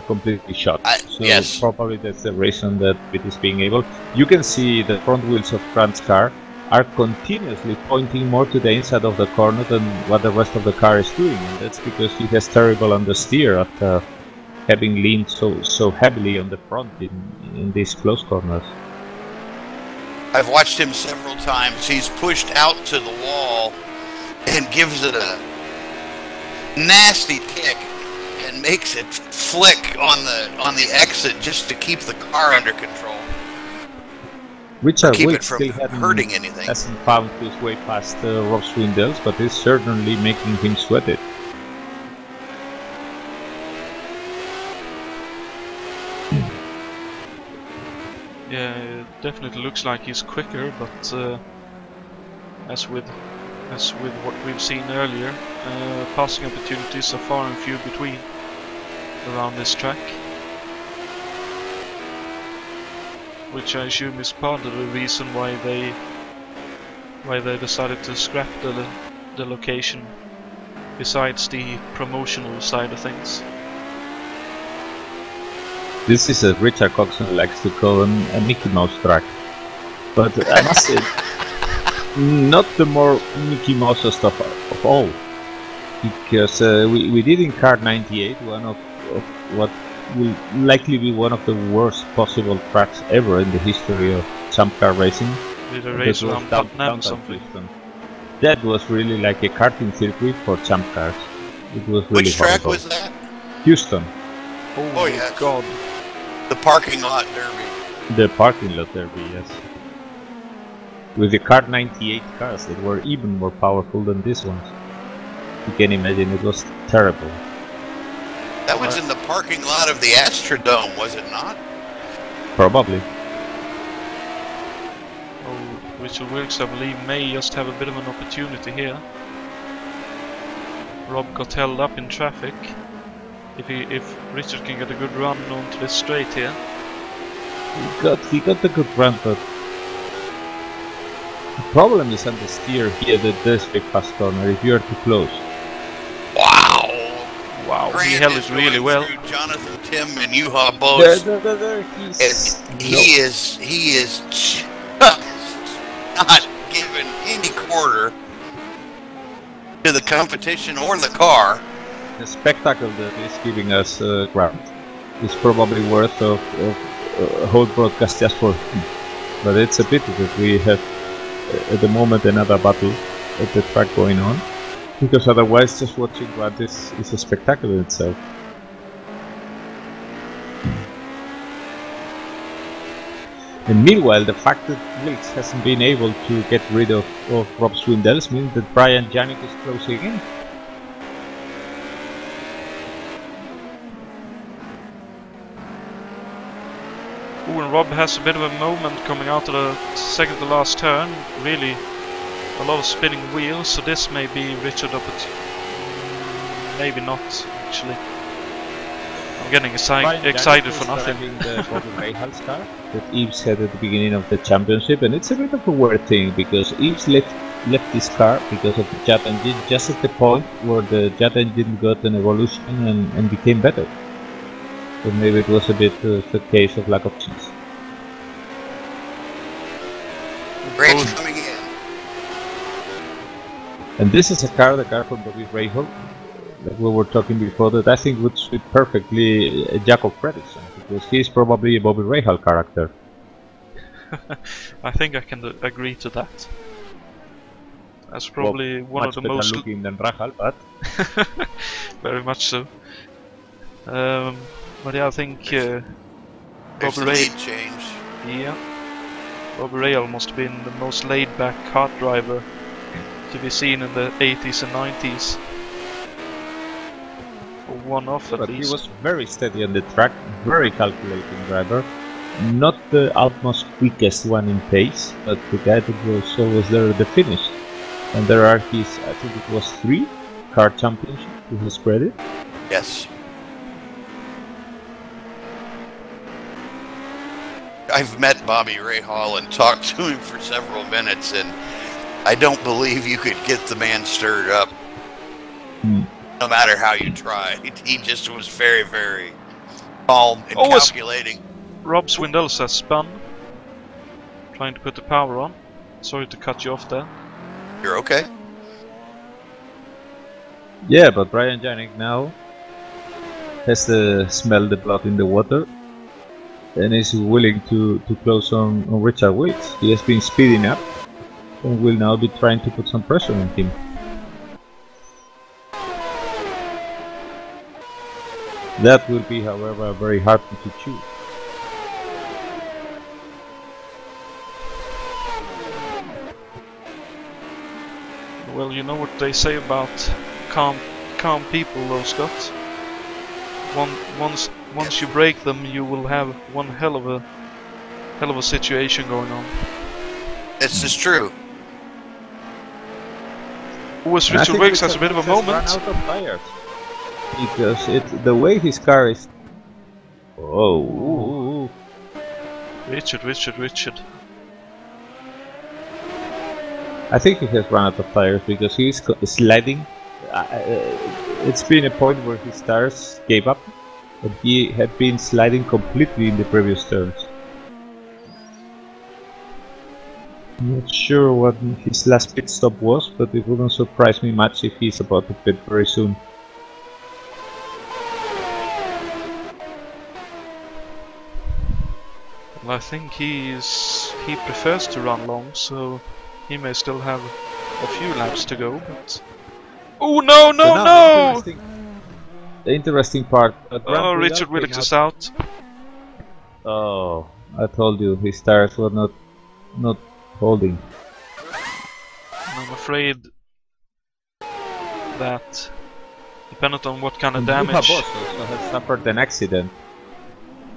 Speaker 5: completely shot. So
Speaker 4: yes.
Speaker 5: Probably that's the reason that it is being able. You can see the front wheels of Grant's car are continuously pointing more to the inside of the corner than what the rest of the car is doing, and that's because he has terrible understeer after having leaned so heavily on the front in these close corners.
Speaker 4: I've watched him several times. He's pushed out to the wall and gives it a nasty kick and makes it flick on the exit just to keep the car under control.
Speaker 5: Richard
Speaker 4: keep
Speaker 5: Wilk
Speaker 4: it from
Speaker 5: still
Speaker 4: hurting anything.
Speaker 5: Hasn't found his way past Rob Swindell's, but is certainly making him sweat it.
Speaker 1: Yeah, it definitely looks like he's quicker, but as with what we've seen earlier, passing opportunities are far and few between around this track, which I assume is part of the reason why they decided to scrap the location, besides the promotional side of things.
Speaker 5: This is a Richard Coxon likes to call a Mickey Mouse track, but I must say, not the more Mickey Mouse stuff of all, because we did in Car 98 one of what will likely be one of the worst possible tracks ever in the history of Champ Car racing.
Speaker 1: Did a race around Tottenham or something?
Speaker 5: That was really like a karting circuit for Champ Cars. It was really
Speaker 4: Which track
Speaker 5: horrible.
Speaker 4: was that?
Speaker 5: Houston.
Speaker 4: Oh yeah,
Speaker 1: God.
Speaker 4: The parking lot derby.
Speaker 5: The parking lot derby, yes. With the Car 98 cars that were even more powerful than these ones. You can imagine, it was terrible.
Speaker 4: That was in the parking lot of the Astrodome, was it not?
Speaker 5: Probably.
Speaker 1: Oh, Richard Wilkes, I believe, may just have a bit of an opportunity here. Rob got held up in traffic. If Richard can get a good run onto this straight here.
Speaker 5: He got a good run, but the problem is on the steer here that there's a fast corner if you are too close.
Speaker 1: Wow,
Speaker 4: Grant
Speaker 1: he held
Speaker 4: is
Speaker 1: it really
Speaker 4: going
Speaker 1: well.
Speaker 4: through Jonathan, Tim, and Juha both. He is just not giving any quarter to the competition or the car.
Speaker 5: The spectacle that is giving us Grant is probably worth of a whole broadcast just for him. But it's a pity that we have at the moment another battle at the track going on, because otherwise just watching Grant is a spectacle in itself. And meanwhile, the fact that Wilkes hasn't been able to get rid of Rob Swindell's means that Brian Janik is closing in.
Speaker 1: Ooh, and Rob has a bit of a moment coming out of the second to last turn. Really a lot of spinning wheels, so this may be Richard maybe not, actually. I'm getting excited for nothing.
Speaker 5: The Bobby Rahal's car that Yves had at the beginning of the championship, and it's a bit of a weird thing because Yves left his car because of the jet engine just at the point where the jet engine got an evolution and became better. So maybe it was a bit the case of lack of cheese.
Speaker 4: Grant's coming in.
Speaker 5: And this is the car from Bobby Rahal that we were talking before, that I think would suit perfectly Jakob Fredriksson, because he's probably a Bobby Rahal character.
Speaker 1: I think I can agree to that. That's probably one of the most
Speaker 5: looking than Rahal, but
Speaker 1: very much so. But yeah, I think
Speaker 4: There's the
Speaker 1: Ray.
Speaker 4: lead change.
Speaker 1: Yeah. Robbie Ray must have been the most laid-back kart driver to be seen in the 80s and 90s. Or one off at
Speaker 5: But
Speaker 1: least.
Speaker 5: he was very steady on the track, very calculating driver. Not the utmost quickest one in pace, but the guy that was always there at the finish. And there are his, I think it was 3 kart championships to his credit.
Speaker 4: Yes. I've met Bobby Ray Hall and talked to him for several minutes, and I don't believe you could get the man stirred up. No matter how you tried. He just was very, very calm and calculating.
Speaker 1: Rob Swindell says spun. Trying to put the power on. Sorry to cut you off there.
Speaker 4: You're okay?
Speaker 5: Yeah, but Brian Janik now has to smell the blood in the water and is willing to close on Richard Wilkes. He has been speeding up and will now be trying to put some pressure on him. That will be, however, very hard to choose.
Speaker 1: Well, you know what they say about calm people, though, Scott. Once you break them, you will have one hell of a situation going on.
Speaker 4: This is true.
Speaker 1: Richard Wicks has a bit of a moment.
Speaker 5: Run out of tires. Because the way his car is. Oh.
Speaker 1: Richard.
Speaker 5: I think he has run out of tires because he's sliding. It's been a point where his tires gave up, and he had been sliding completely in the previous turns. I'm not sure what his last pit stop was, but it wouldn't surprise me much if he's about to pit very soon.
Speaker 1: Well, I think he prefers to run long, so he may still have a few laps to go, but... Oh no!
Speaker 5: The interesting part...
Speaker 1: Richard Wilkes is out.
Speaker 5: Oh, I told you, his tires were not holding.
Speaker 1: I'm afraid that, depending on what kind of damage...
Speaker 5: also has suffered an accident.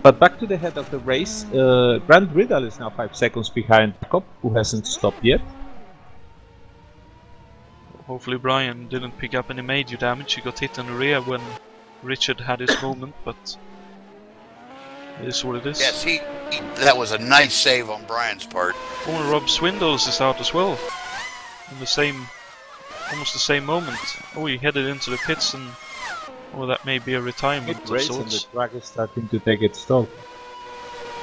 Speaker 5: But back to the head of the race, Grant Riddle is now 5 seconds behind Jacob, who hasn't stopped yet.
Speaker 1: Hopefully Brian didn't pick up any major damage. He got hit in the rear when Richard had his moment, but it is what it is.
Speaker 4: Yes, that was a nice save on Brian's part.
Speaker 1: Oh, Rob Swindles is out as well. In almost the same moment. Oh, he headed into the pits and... Oh, that may be a retirement of
Speaker 5: race
Speaker 1: sorts.
Speaker 5: and the track is starting to take its toll.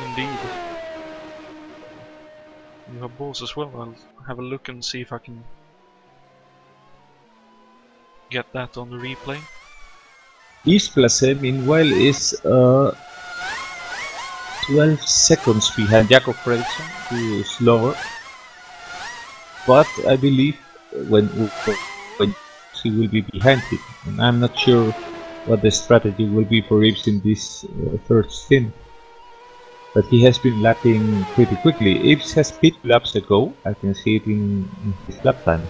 Speaker 1: Indeed. You have balls as well. I'll have a look and see if I can get that on the replay.
Speaker 5: Yves Placé, meanwhile, is 12 seconds behind Jakob Fredriksson, who is slower. But I believe when he will be behind him, and I'm not sure what the strategy will be for Yves in this third stint. But he has been lapping pretty quickly. Yves has pit laps ago, I can see it in his lap times.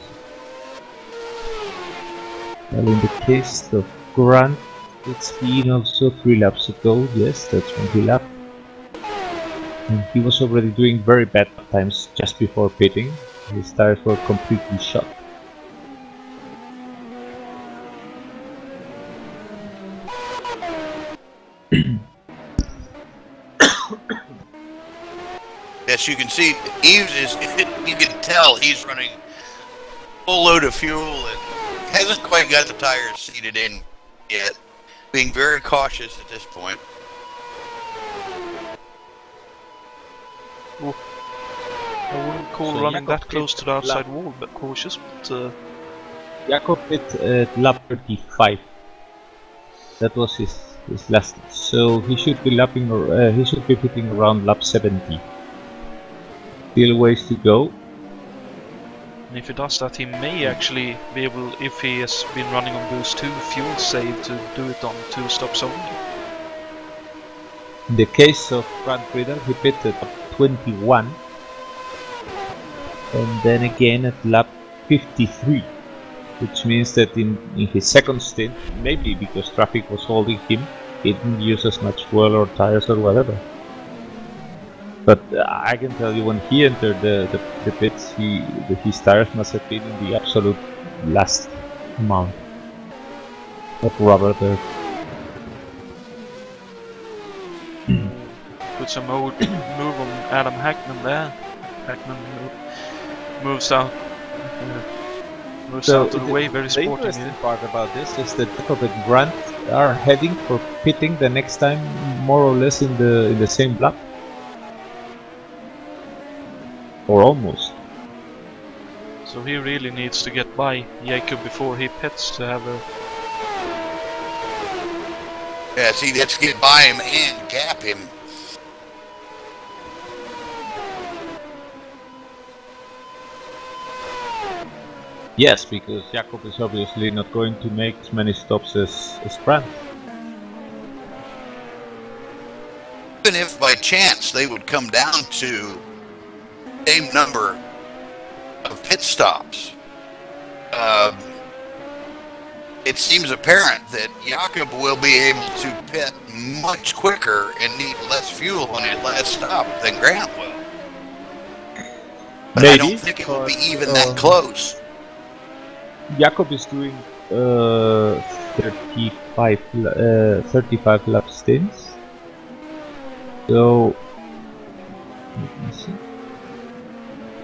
Speaker 5: Well, in the case of Grant, it's been also 3 laps ago, yes, that's when he lapped. And he was already doing very bad times just before pitting. His tires were completely shot.
Speaker 4: Yes, you can see Yves is, you can tell he's running full load of fuel and hasn't quite got the tires seated in yet. Being very cautious at this point.
Speaker 1: Ooh. I wouldn't call running that close to the outside wall, but cautious, but...
Speaker 5: Jakob hit at lap 35. That was his last, so he should be lapping, or he should be hitting around lap 70. Still ways to go.
Speaker 1: And if he does that, he may actually be able, if he has been running on boost 2 fuel save, to do it on 2 stops only.
Speaker 5: In the case of Grant Riddle, he pitted at 21, and then again at lap 53, which means that in his second stint, maybe because traffic was holding him, he didn't use as much fuel or tires or whatever. But I can tell you, when he entered the pits, his tires must have been in the absolute last amount of rubber there.
Speaker 1: Puts a move on Adam Hackman there. Hackman moves out. Moves out of the way very
Speaker 5: sportingly. The interesting part about this is that Jacob and Grant are heading for pitting the next time, more or less in the same lap, or almost.
Speaker 1: So he really needs to get by Jacob before he pits to have a.
Speaker 4: Yeah, see, let's get by him and gap him.
Speaker 5: Yes, because Jacob is obviously not going to make as many stops as Grant.
Speaker 4: Even if by chance they would come down to the same number of pit stops, it seems apparent that Jakob will be able to pit much quicker and need less fuel on his last stop than Grant will. But maybe, I don't think it will be even that close.
Speaker 5: Jakob is doing 35 lap stints. So, let me see.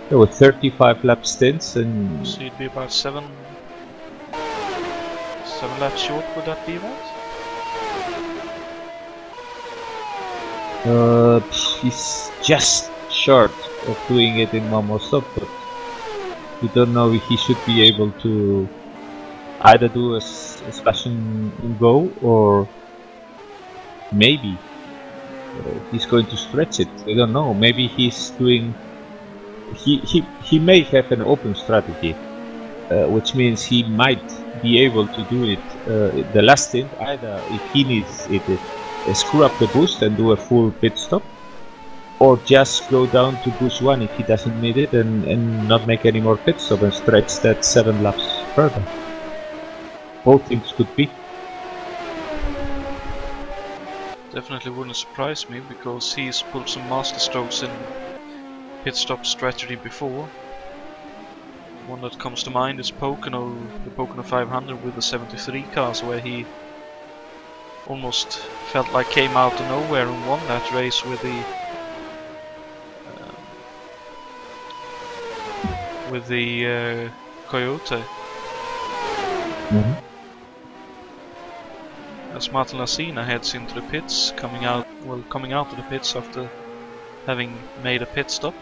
Speaker 5: There were 35 lap stints, and
Speaker 1: so he'd be about 7 laps short. Would that be right?
Speaker 5: He's just short of doing it in one more stop, but we don't know if he should be able to either do a slash and go, or maybe he's going to stretch it. I don't know. Maybe he's doing. He may have an open strategy, which means he might be able to do it the last stint, either if he needs it, screw up the boost and do a full pit stop, or just go down to boost 1 if he doesn't need it and not make any more pit stop and stretch that 7 laps further. Both things could be.
Speaker 1: Definitely wouldn't surprise me, because he's pulled some master strokes in pit stop strategy before. One that comes to mind is Pocono, the Pocono 500 with the 73 cars, where he almost felt like came out of nowhere and won that race with the Coyote.
Speaker 5: Mm-hmm.
Speaker 1: As Martin Lacina heads into the pits, coming out of the pits after having made a pit stop.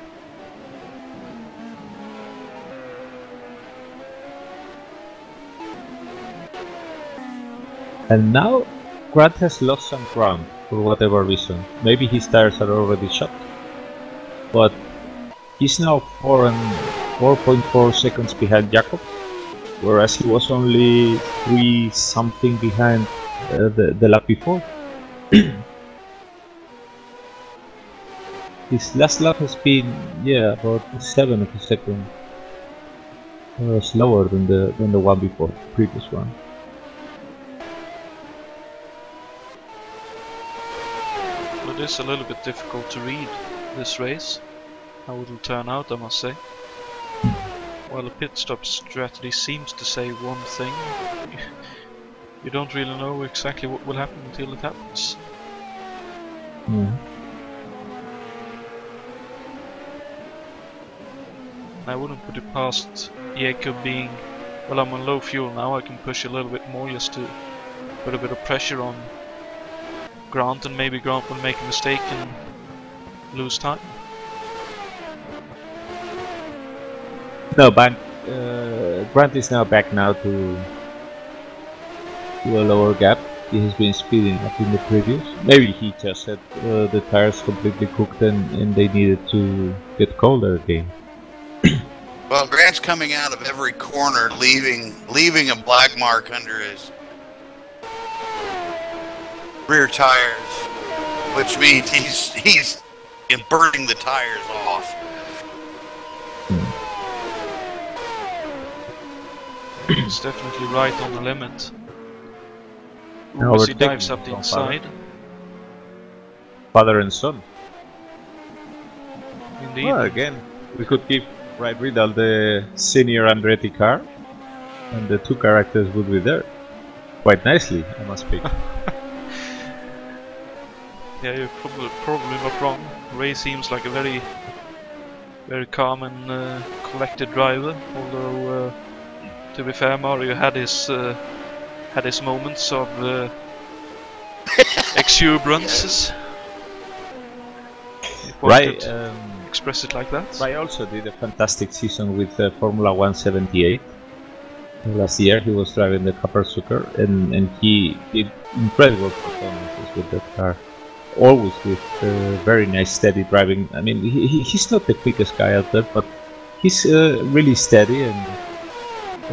Speaker 5: And now Grant has lost some ground for whatever reason. Maybe his tires are already shot, but he's now 4.4 seconds behind Jakob, whereas he was only 3 something behind the lap before. His last lap has been, about 7 of a second slower than the one before, the previous one.
Speaker 1: It is a little bit difficult to read this race, how it will turn out, I must say. While the pit stop strategy seems to say one thing, you don't really know exactly what will happen until it happens.
Speaker 5: Mm.
Speaker 1: I wouldn't put it past Jakob being, well, I'm on low fuel now, I can push a little bit more just to put a bit of pressure on Grant, and maybe Grant will make a mistake and lose time.
Speaker 5: No, but Grant is now back now to a lower gap. He has been speeding up in the previous. Maybe he just had the tires completely cooked and they needed to get colder again.
Speaker 4: Well, Grant's coming out of every corner, leaving a black mark under his rear tires. which means he's burning the tires off.
Speaker 1: He's definitely right on the limit.
Speaker 5: Now
Speaker 1: As
Speaker 5: we're
Speaker 1: he dives
Speaker 5: taking
Speaker 1: up the
Speaker 5: from
Speaker 1: inside.
Speaker 5: Father and son.
Speaker 1: Indeed.
Speaker 5: Well, again, we could give Right Riddle the senior Andretti car, and the two characters would be there. Quite nicely, I must speak.
Speaker 1: Yeah, you're probably not wrong. Ray seems like a very calm and collected driver. Although, to be fair, Mario had his moments of exuberances. If one
Speaker 5: Right.
Speaker 1: could express it like that.
Speaker 5: Rai also did a fantastic season with Formula 178. Last year he was driving the Copper Sucker, and he did incredible performances with that car. Always with very nice steady driving. I mean, he's not the quickest guy out there, but he's really steady. And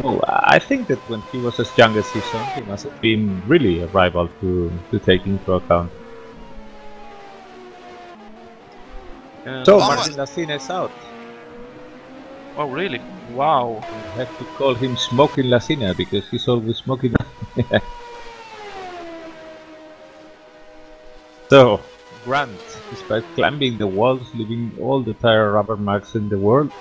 Speaker 5: well, I think that when he was as young as his son, he must have been really a rival to take into account. So Martin Lacina is out.
Speaker 1: Oh really? Wow.
Speaker 5: I have to call him Smoking Lacina because he's always smoking. So, Grant, despite climbing the walls, leaving all the tire rubber marks in the world.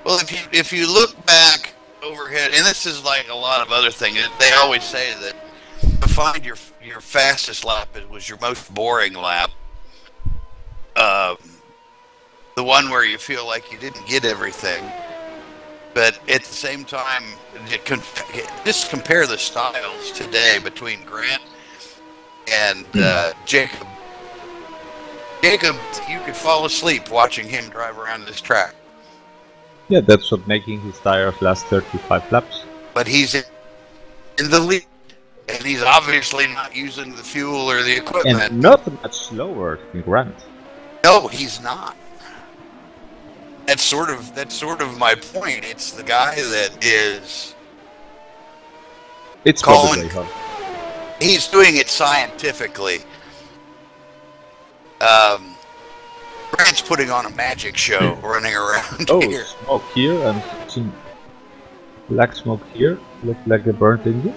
Speaker 4: Well, if you look back overhead, and this is like a lot of other things, they always say that to find your fastest lap was your most boring lap. The one where you feel like you didn't get everything. But at the same time, just compare the styles today between Grant and Jacob. Jacob, you could fall asleep watching him drive around this track.
Speaker 5: Yeah, that's what making his tires last 35 laps.
Speaker 4: But he's in the lead, and he's obviously not using the fuel or the equipment.
Speaker 5: And not much slower than Grant.
Speaker 4: No, he's not. That's sort of my point. It's the guy that is.
Speaker 5: It's
Speaker 4: calling.
Speaker 5: probably
Speaker 4: He's doing it scientifically. Grant's putting on a magic show, running around here.
Speaker 5: Smoke here and some black smoke here. Look like a burnt engine.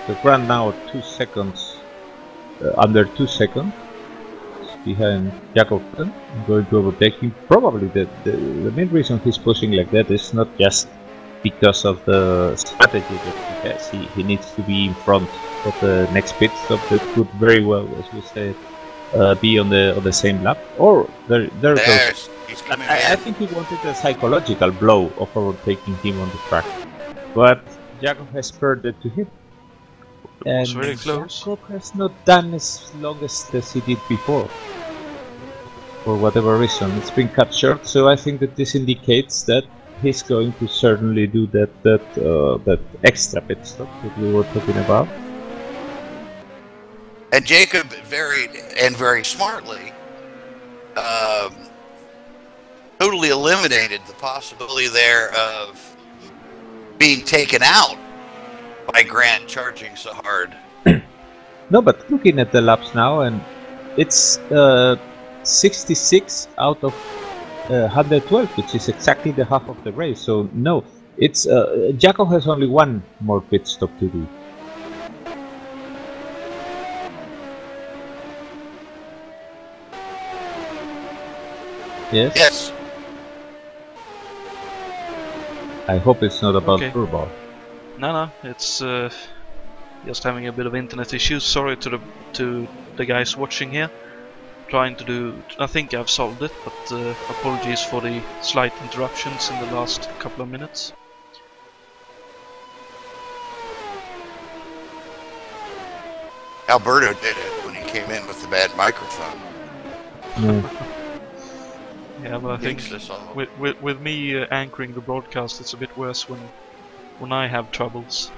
Speaker 5: The Grant now 2 seconds, under 2 seconds, behind Jakobsen, going to overtake him. Probably the main reason he's pushing like that is not just because of the strategy that he has. He needs to be in front of the next pit stop that could very well, as we said, be on the same lap. Or there goes. I think he wanted a psychological blow of overtaking him on the track, but Jacob has spurred it to him. And
Speaker 1: very close.
Speaker 5: Jacob has not done as long as he did before. For whatever reason, it's been cut short. So I think that this indicates that he's going to certainly do that extra pit stop that we were talking about.
Speaker 4: And Jacob very smartly totally eliminated the possibility there of being taken out by Grant charging so hard.
Speaker 5: No, but looking at the laps now, and it's 66 out of 112, which is exactly the half of the race. So no, it's Jacob has only one more pit stop to do. Yes.
Speaker 4: Yes.
Speaker 5: I hope it's not about turbo.
Speaker 1: No, it's just having a bit of internet issues. Sorry to the guys watching here. Trying to do. I think I've solved it, but apologies for the slight interruptions in the last couple of minutes.
Speaker 4: Alberto did it when he came in with the bad microphone.
Speaker 5: Yeah.
Speaker 1: Yeah, but I think with me anchoring the broadcast, it's a bit worse when I have troubles.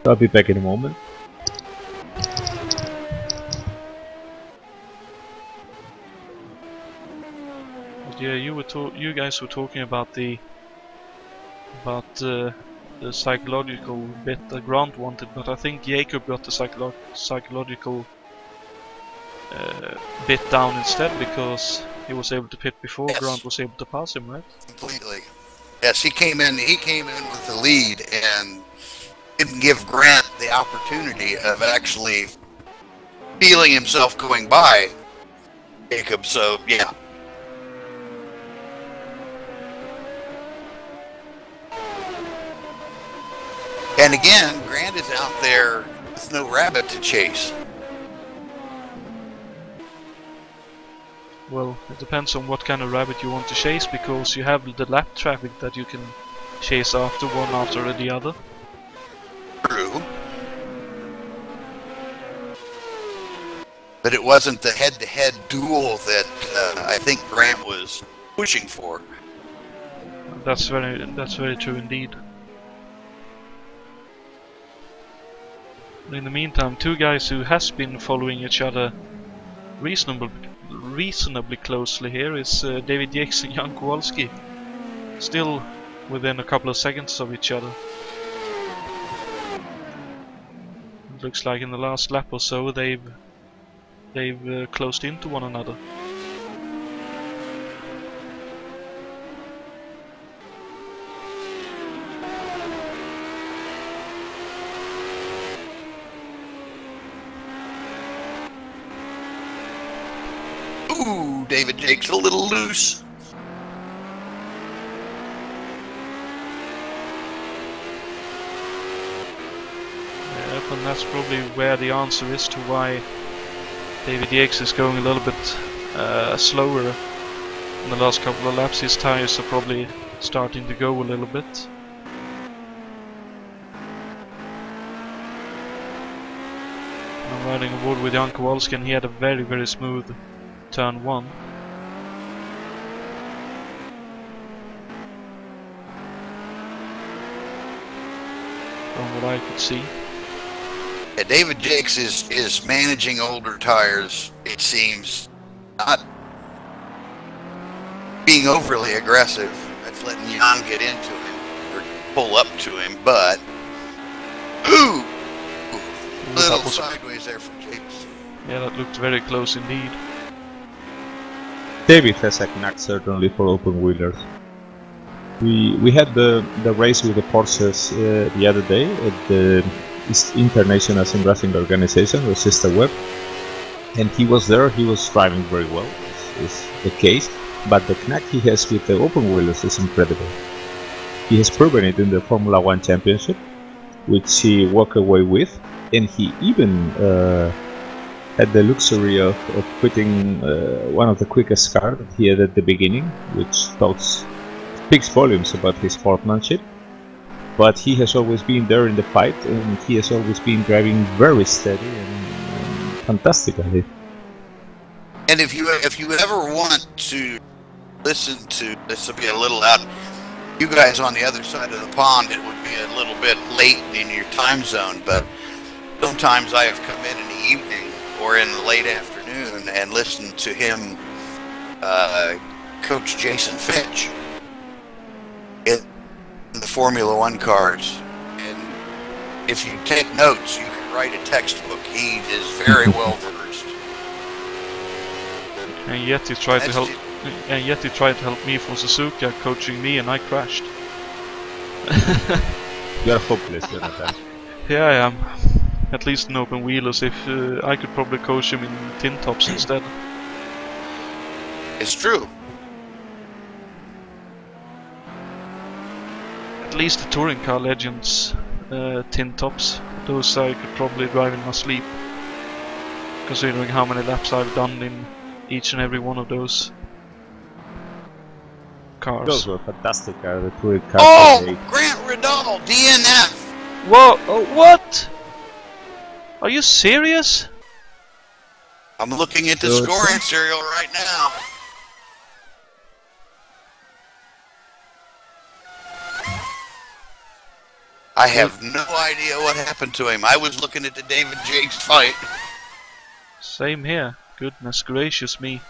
Speaker 5: I'll be back in a moment.
Speaker 1: But yeah, you guys were talking about the psychological bit that Grant wanted, but I think Jacob got the psychological bit down instead because he was able to pit before Grant was able to pass him, right?
Speaker 4: Completely. Yes, he came in with the lead and didn't give Grant the opportunity of actually feeling himself going by Jacob, so yeah. And again, Grant is out there with no rabbit to chase.
Speaker 1: Well, it depends on what kind of rabbit you want to chase, because you have the lap traffic that you can chase after one after the other.
Speaker 4: True. But it wasn't the head-to-head duel that I think Grant was pushing for.
Speaker 1: That's very true indeed. In the meantime, two guys who has been following each other reasonably closely here is David Yates and Jan Kowalski, still within a couple of seconds of each other. It looks like in the last lap or so they've closed into one another.
Speaker 4: Ooh, David Jake's a little loose.
Speaker 1: Yep, and that's probably where the answer is to why David Yates is going a little bit slower in the last couple of laps. His tires are probably starting to go a little bit. I'm riding aboard with Jan Kowalski, and he had a very smooth turn 1. From what I could see.
Speaker 4: Yeah, David Jakes is managing older tires, it seems, not being overly aggressive. That's letting Jan get into him, or pull up to him, but ooh, little sideways there for Jakes.
Speaker 1: Yeah, that looked very close indeed.
Speaker 5: David has a knack certainly for open wheelers. We had the race with the Porsches the other day at the International Simracing organization, the sister web, and he was there. He was driving very well, is the case, but the knack he has with the open wheelers is incredible. He has proven it in the Formula 1 Championship, which he walked away with, and he even had the luxury of putting one of the quickest cars that he had at the beginning, which speaks volumes about his sportsmanship. But he has always been there in the fight, and he has always been driving very steady and fantastically.
Speaker 4: And if you ever want to listen to, this will be a little out, you guys on the other side of the pond, it would be a little bit late in your time zone, but sometimes I have come in the evening or in the late afternoon and listened to him coach Jason Finch in the Formula 1 cars. And if you take notes, you can write a textbook. He is very well versed.
Speaker 1: And yet he tried to help. And yet he tried to help me for Suzuka, coaching me, and I crashed.
Speaker 5: You're hopeless, Jonatan.
Speaker 1: Yeah, I am. At least in open wheelers. If I could probably coach him in tin tops instead.
Speaker 4: It's true.
Speaker 1: At least the touring car legends tin tops. Those I could probably drive in my sleep, considering how many laps I've done in each and every one of those cars.
Speaker 5: Those were fantastic cars, the touring cars.
Speaker 4: Oh, Grant Riddall, DNF.
Speaker 1: Whoa! Oh, what? Are you serious?
Speaker 4: I'm looking at the
Speaker 2: So
Speaker 4: scoring serial right now. I have no idea what happened to him. I was looking at the David Jakes fight.
Speaker 1: Same here. Goodness gracious me.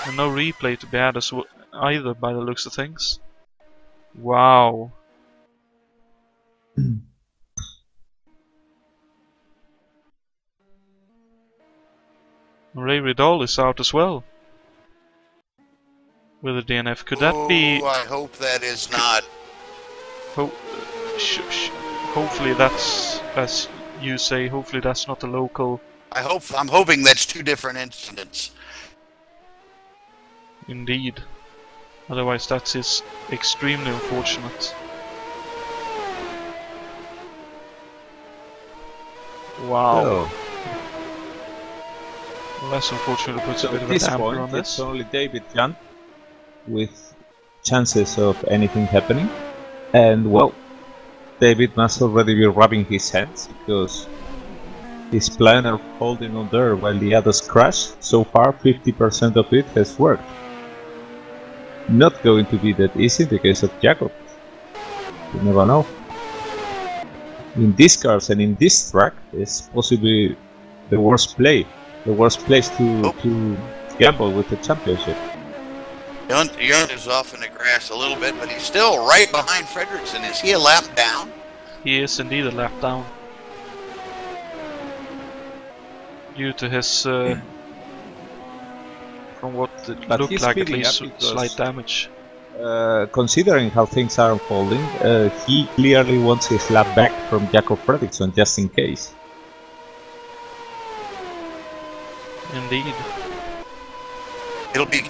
Speaker 1: And no replay to be had as either by the looks of things. Wow. Ray Riddle is out as well. With a DNF. Could that be...
Speaker 4: I hope that is not...
Speaker 1: hopefully that's, as you say, hopefully that's not a local...
Speaker 4: I'm hoping that's two different incidents.
Speaker 1: Indeed. Otherwise that is extremely unfortunate. Wow.
Speaker 5: Oh.
Speaker 1: Well, that's unfortunately puts
Speaker 5: So
Speaker 1: a bit
Speaker 5: at
Speaker 1: of a
Speaker 5: this
Speaker 1: damper
Speaker 5: point,
Speaker 1: on this.
Speaker 5: it's only David Jan with chances of anything happening. And well, David must already be rubbing his hands because his planner holding on there while the others crash. So far, 50% of it has worked. Not going to be that easy in the case of Jacob. You never know. In these cars and in this track, it's possibly the worst place to gamble with the championship.
Speaker 4: Yunt is off in the grass a little bit, but he's still right behind Fredrickson. Is he a lap down?
Speaker 1: He is indeed a lap down. Due to his, from what it
Speaker 5: But
Speaker 1: looked
Speaker 5: he's
Speaker 1: like, at
Speaker 5: speeding
Speaker 1: least
Speaker 5: up because,
Speaker 1: slight damage.
Speaker 5: Considering how things are unfolding, he clearly wants his lap back from Jacob Fredrickson just in case.
Speaker 1: Indeed.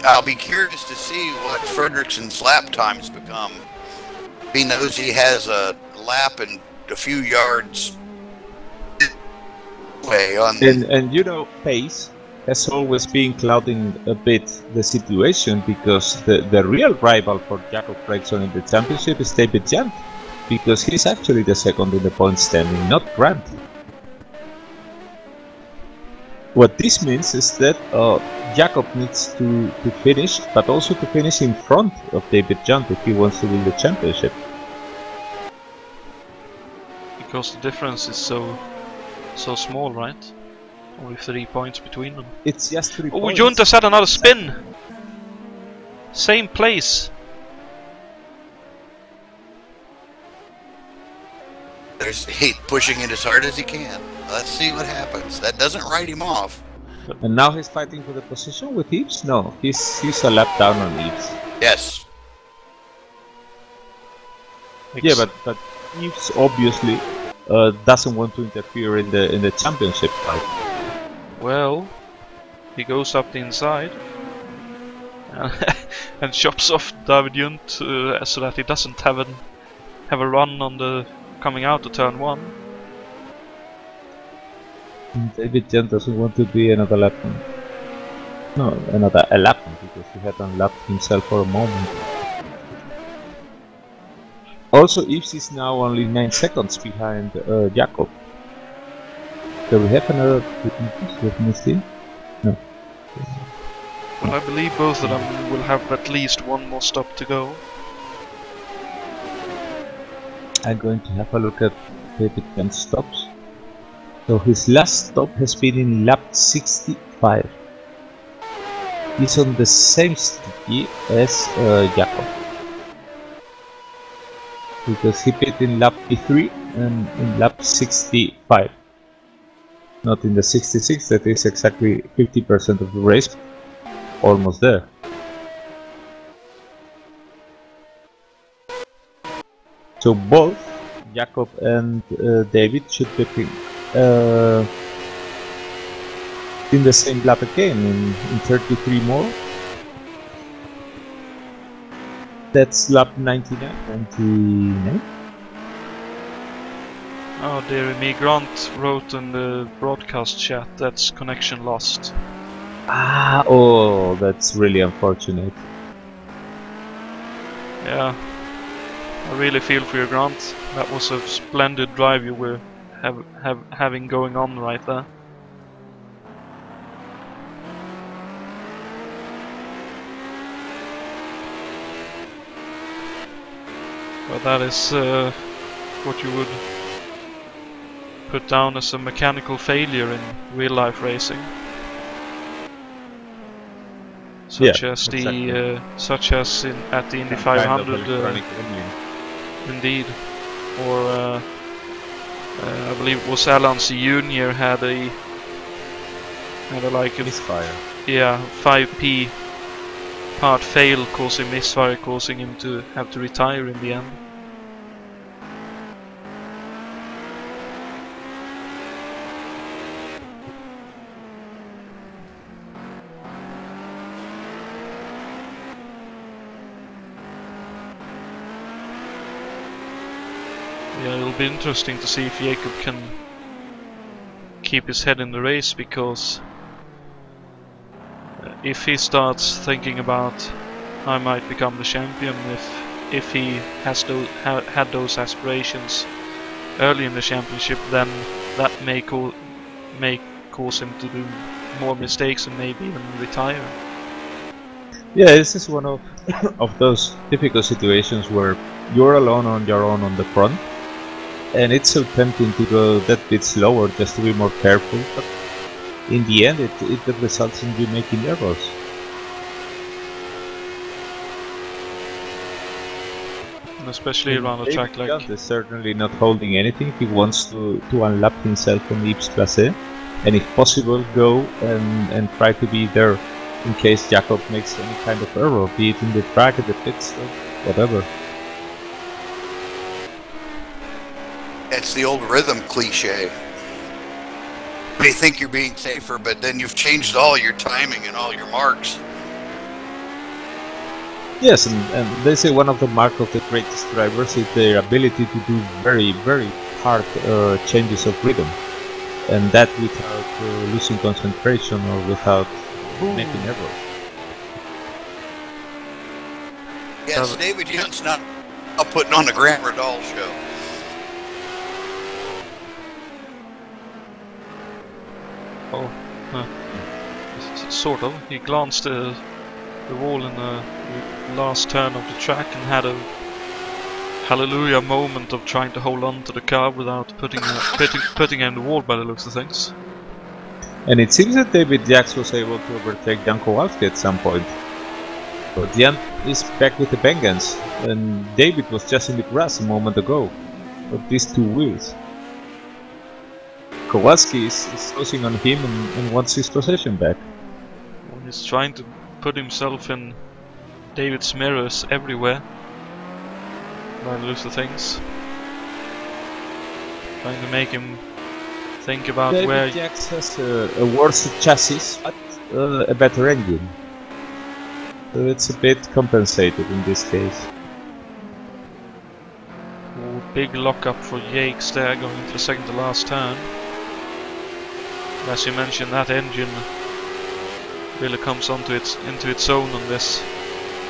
Speaker 4: I'll be curious to see what Fredrickson's lap times become. He knows he has a lap and a few yards way on.
Speaker 5: And you know, pace has always been clouding a bit the situation because the real rival for Jacob Fredrickson in the championship is David Jan, because he's actually the second in the point standing, not Grant. What this means is that Jacob needs to finish, but also to finish in front of David Jan if he wants to win the championship.
Speaker 1: Because the difference is so small, right? Only 3 points between them.
Speaker 5: It's just 3
Speaker 1: Oh,
Speaker 5: points.
Speaker 1: Juntas had another spin! Same place!
Speaker 4: He's pushing it as hard as he can. Let's see what happens. That doesn't write him off.
Speaker 5: And now he's fighting for the position with Eves? No, he's a lap down on Eves.
Speaker 4: Yes.
Speaker 5: Yeah, but Eves obviously doesn't want to interfere in the championship fight.
Speaker 1: Well, he goes up the inside and chops off David Junt so that he doesn't have a run on the coming out of turn 1.
Speaker 5: David Jan doesn't want to be another lapman. No, another lapman because he had unlapped himself for a moment. Also, Eves is now only 9 seconds behind Jacob. Do we have another witness team? No.
Speaker 1: Well, I believe both of them will have at least one more stop to go.
Speaker 5: I'm going to have a look at David Jan's stops. So his last stop has been in lap 65. He's on the same sticky as Jacob. Because he pit in lap P3 and in lap 65. Not in the 66, that is exactly 50% of the race. Almost there. So both Jacob and David should be in the same lap again in 33 more. That's lap 99.
Speaker 1: Oh dear me, Grant wrote in the broadcast chat that's connection lost.
Speaker 5: Ah, oh, that's really unfortunate.
Speaker 1: Yeah, I really feel for you, Grant. That was a splendid drive you were having going on right there. But that is what you would put down as a mechanical failure in real life racing, such as the such as at the Indy 500, indeed, or I believe it was Alonso Jr. had a like a
Speaker 5: misfire.
Speaker 1: Yeah, 5p part fail causing misfire, causing him to have to retire in the end. Yeah, it'll be interesting to see if Jacob can keep his head in the race, because if he starts thinking about I might become the champion, if he has had those aspirations early in the championship, then that may cause him to do more mistakes and maybe even retire.
Speaker 5: Yeah, this is one of those difficult situations where you're alone on your own on the front, and it's so tempting to go that bit slower just to be more careful, but in the end it results in you making errors.
Speaker 1: And especially around a track like...
Speaker 5: David is certainly not holding anything. He wants to unlap himself on Yves Placé, and if possible go and try to be there in case Jacob makes any kind of error, be it in the track, at the pit stop, whatever.
Speaker 4: It's the old rhythm cliche. They think you're being safer, but then you've changed all your timing and all your marks.
Speaker 5: Yes, and they say one of the marks of the greatest drivers is their ability to do very, very hard changes of rhythm, and that without losing concentration or without making errors.
Speaker 4: Yes, David Young's not putting on a Grant Radal show.
Speaker 1: Oh, sort of. He glanced the wall in the last turn of the track and had a hallelujah moment of trying to hold on to the car without putting in the wall by the looks of things.
Speaker 5: And it seems that David Jacks was able to overtake Jan Kowalski at some point. But Jan is back with the vengeance, and David was just in the grass a moment ago. But these two wheels. Kowalski is closing on him and wants his possession back.
Speaker 1: Well, he's trying to put himself in David's mirrors everywhere, by the looks of things. Trying to make him think about
Speaker 5: David
Speaker 1: where...
Speaker 5: Jacks has a worse chassis, but a better engine. So it's a bit compensated in this case.
Speaker 1: Oh, big lockup for Jakes there, going into the second to last turn. As you mentioned, that engine really comes into its own on this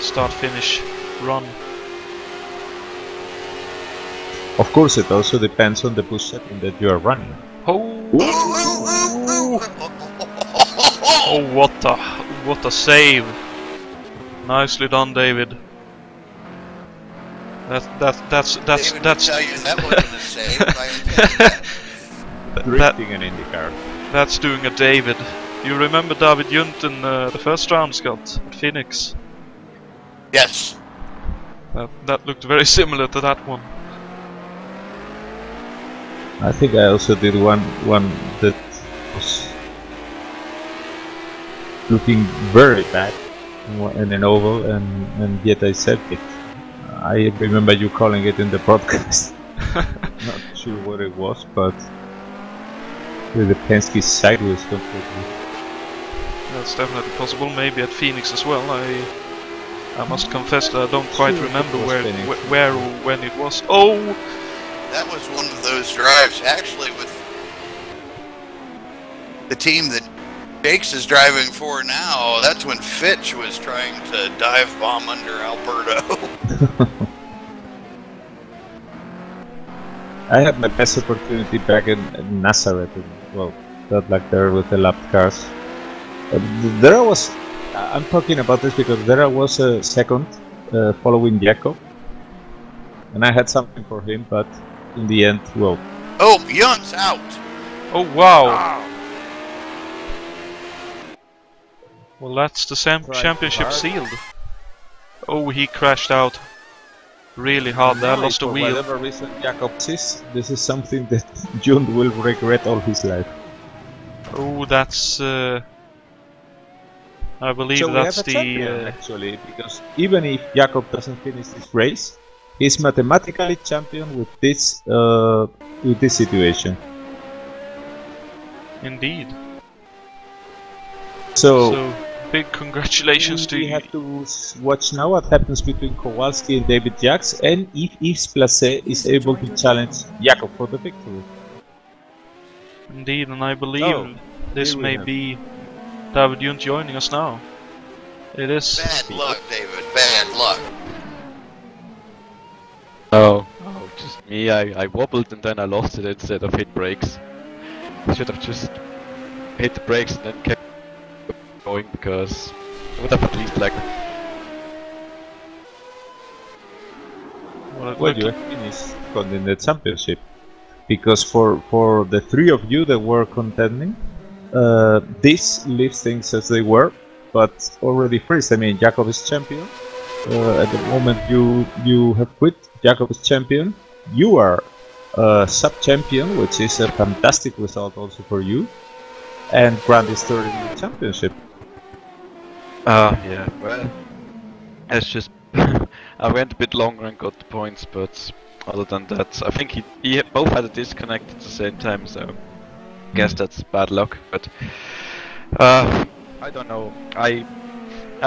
Speaker 1: start-finish run.
Speaker 5: Of course, it also depends on the push setting that you are running.
Speaker 1: Oh! Oh, what a save! Nicely done, David. That's.
Speaker 4: David would tell you that wasn't a save.
Speaker 5: Drifting an IndyCar.
Speaker 1: That's doing a David. You remember David Junt in the first round, Scott, at Phoenix?
Speaker 4: Yes.
Speaker 1: That looked very similar to that one.
Speaker 5: I think I also did one that was looking very bad in an oval, and yet I said it. I remember you calling it in the broadcast. Not sure what it was, but with the Penske sideways completely.
Speaker 1: That's definitely possible. Maybe at Phoenix as well. I must confess that I don't quite remember where or when it was. Oh!
Speaker 4: That was one of those drives, actually, with the team that Jakes is driving for now. That's when Fitch was trying to dive bomb under Alberto.
Speaker 5: I had my best opportunity back in Nazareth, and, well, that like there with the lap cars. There was, I'm talking about this because there was a second following Jakob, and I had something for him, but in the end, well.
Speaker 4: Oh, Yunt's out!
Speaker 1: Oh wow! Well, that's the championship sealed. Oh, he crashed out really hard there, lost a wheel.
Speaker 5: For whatever reason Jakob sees, this is something that Jun will regret all his life.
Speaker 1: Oh, that's... I believe
Speaker 5: so
Speaker 1: that's
Speaker 5: we have a champion, actually, because even if Jakob doesn't finish this race, he's mathematically champion with this situation.
Speaker 1: Indeed.
Speaker 5: So
Speaker 1: big congratulations to you.
Speaker 5: We have to watch now what happens between Kowalski and David Jacks, and if Yves Placé is able to challenge Jakob for the victory.
Speaker 1: Indeed, and I believe this may be David Yunt joining us now. It is.
Speaker 4: Bad luck, David. Bad luck.
Speaker 2: Oh, just me. I wobbled and then I lost it instead of hit brakes. I should have just hit the brakes and then kept going, because I would have at least like...
Speaker 5: Well, you have finished in the championship, because for the three of you that were contending, this leaves things as they were, but already first. I mean, Jakob is champion. At the moment you have quit, Jakob is champion. You are sub-champion, which is a fantastic result also for you. And Grant is third in the championship.
Speaker 2: Yeah, well, it's just... I went a bit longer and got the points, but other than that, I think he both had a disconnect at the same time, so I guess that's bad luck, but... I don't know, I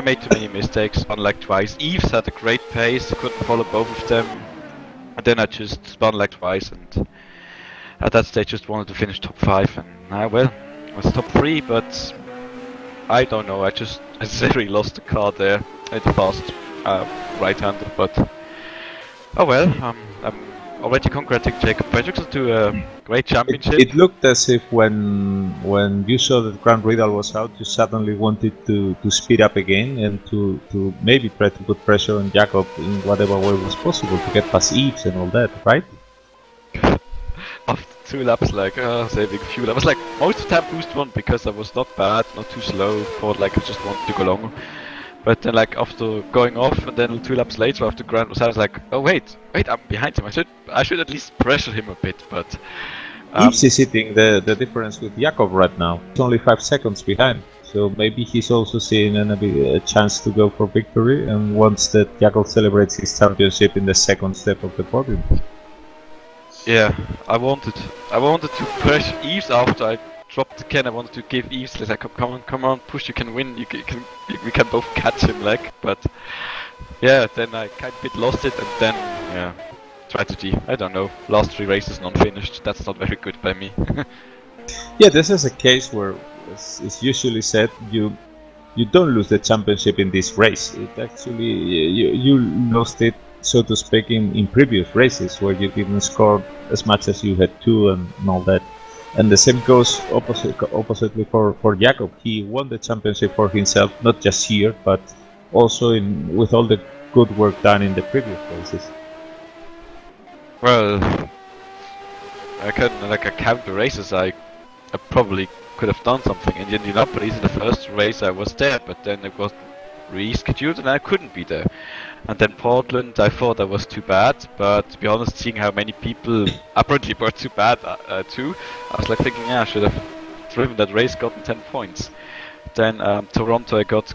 Speaker 2: made too many mistakes, spun like twice. Yves had a great pace, couldn't follow both of them, and then I just spun like twice, and at that stage just wanted to finish top 5, and well, it was top 3, but I don't know, I really lost the car there at the fast right-hander, but oh well, I'm already congratulating Jakob Fredriksson to a great championship.
Speaker 5: It looked as if when you saw that Grant Riddle was out, you suddenly wanted to speed up again and to maybe try to put pressure on Jakob in whatever way was possible to get past Yves and all that, right?
Speaker 2: After 2 laps, like saving fuel, I was like most of the time boost 1 because I was not bad, not too slow, thought like I just wanted to go longer. But then like after going off and then 2 laps later after Grant was out, I was like, oh wait, I'm behind him, I should at least pressure him a bit, but...
Speaker 5: Yves is hitting the difference with Jakob right now. It's only 5 seconds behind. So maybe he's also seeing a chance to go for victory, and wants that Jakob celebrates his championship in the second step of the podium.
Speaker 2: Yeah, I wanted to pressure Yves after I dropped the can. I wanted to give Yves like, come on, push, you can win, we can both catch him, like, but yeah, then I kind of bit lost it, and then yeah, tragedy. I don't know. Last 3 races non-finished. That's not very good by me.
Speaker 5: Yeah, this is a case where it's usually said you don't lose the championship in this race. It actually you lost it, so to speak, in previous races where you didn't score as much as you had to and all that. And the same goes oppositely for Jakob. He won the championship for himself, not just here, but also with all the good work done in the previous races.
Speaker 2: Well, I count the races. I probably could have done something. In Indianapolis, in the first race, I was there, but then it was rescheduled and I couldn't be there. And then Portland, I thought that was too bad, but to be honest, seeing how many people apparently were too bad too, I was like thinking, yeah, I should have driven that race, gotten 10 points. Then Toronto, I got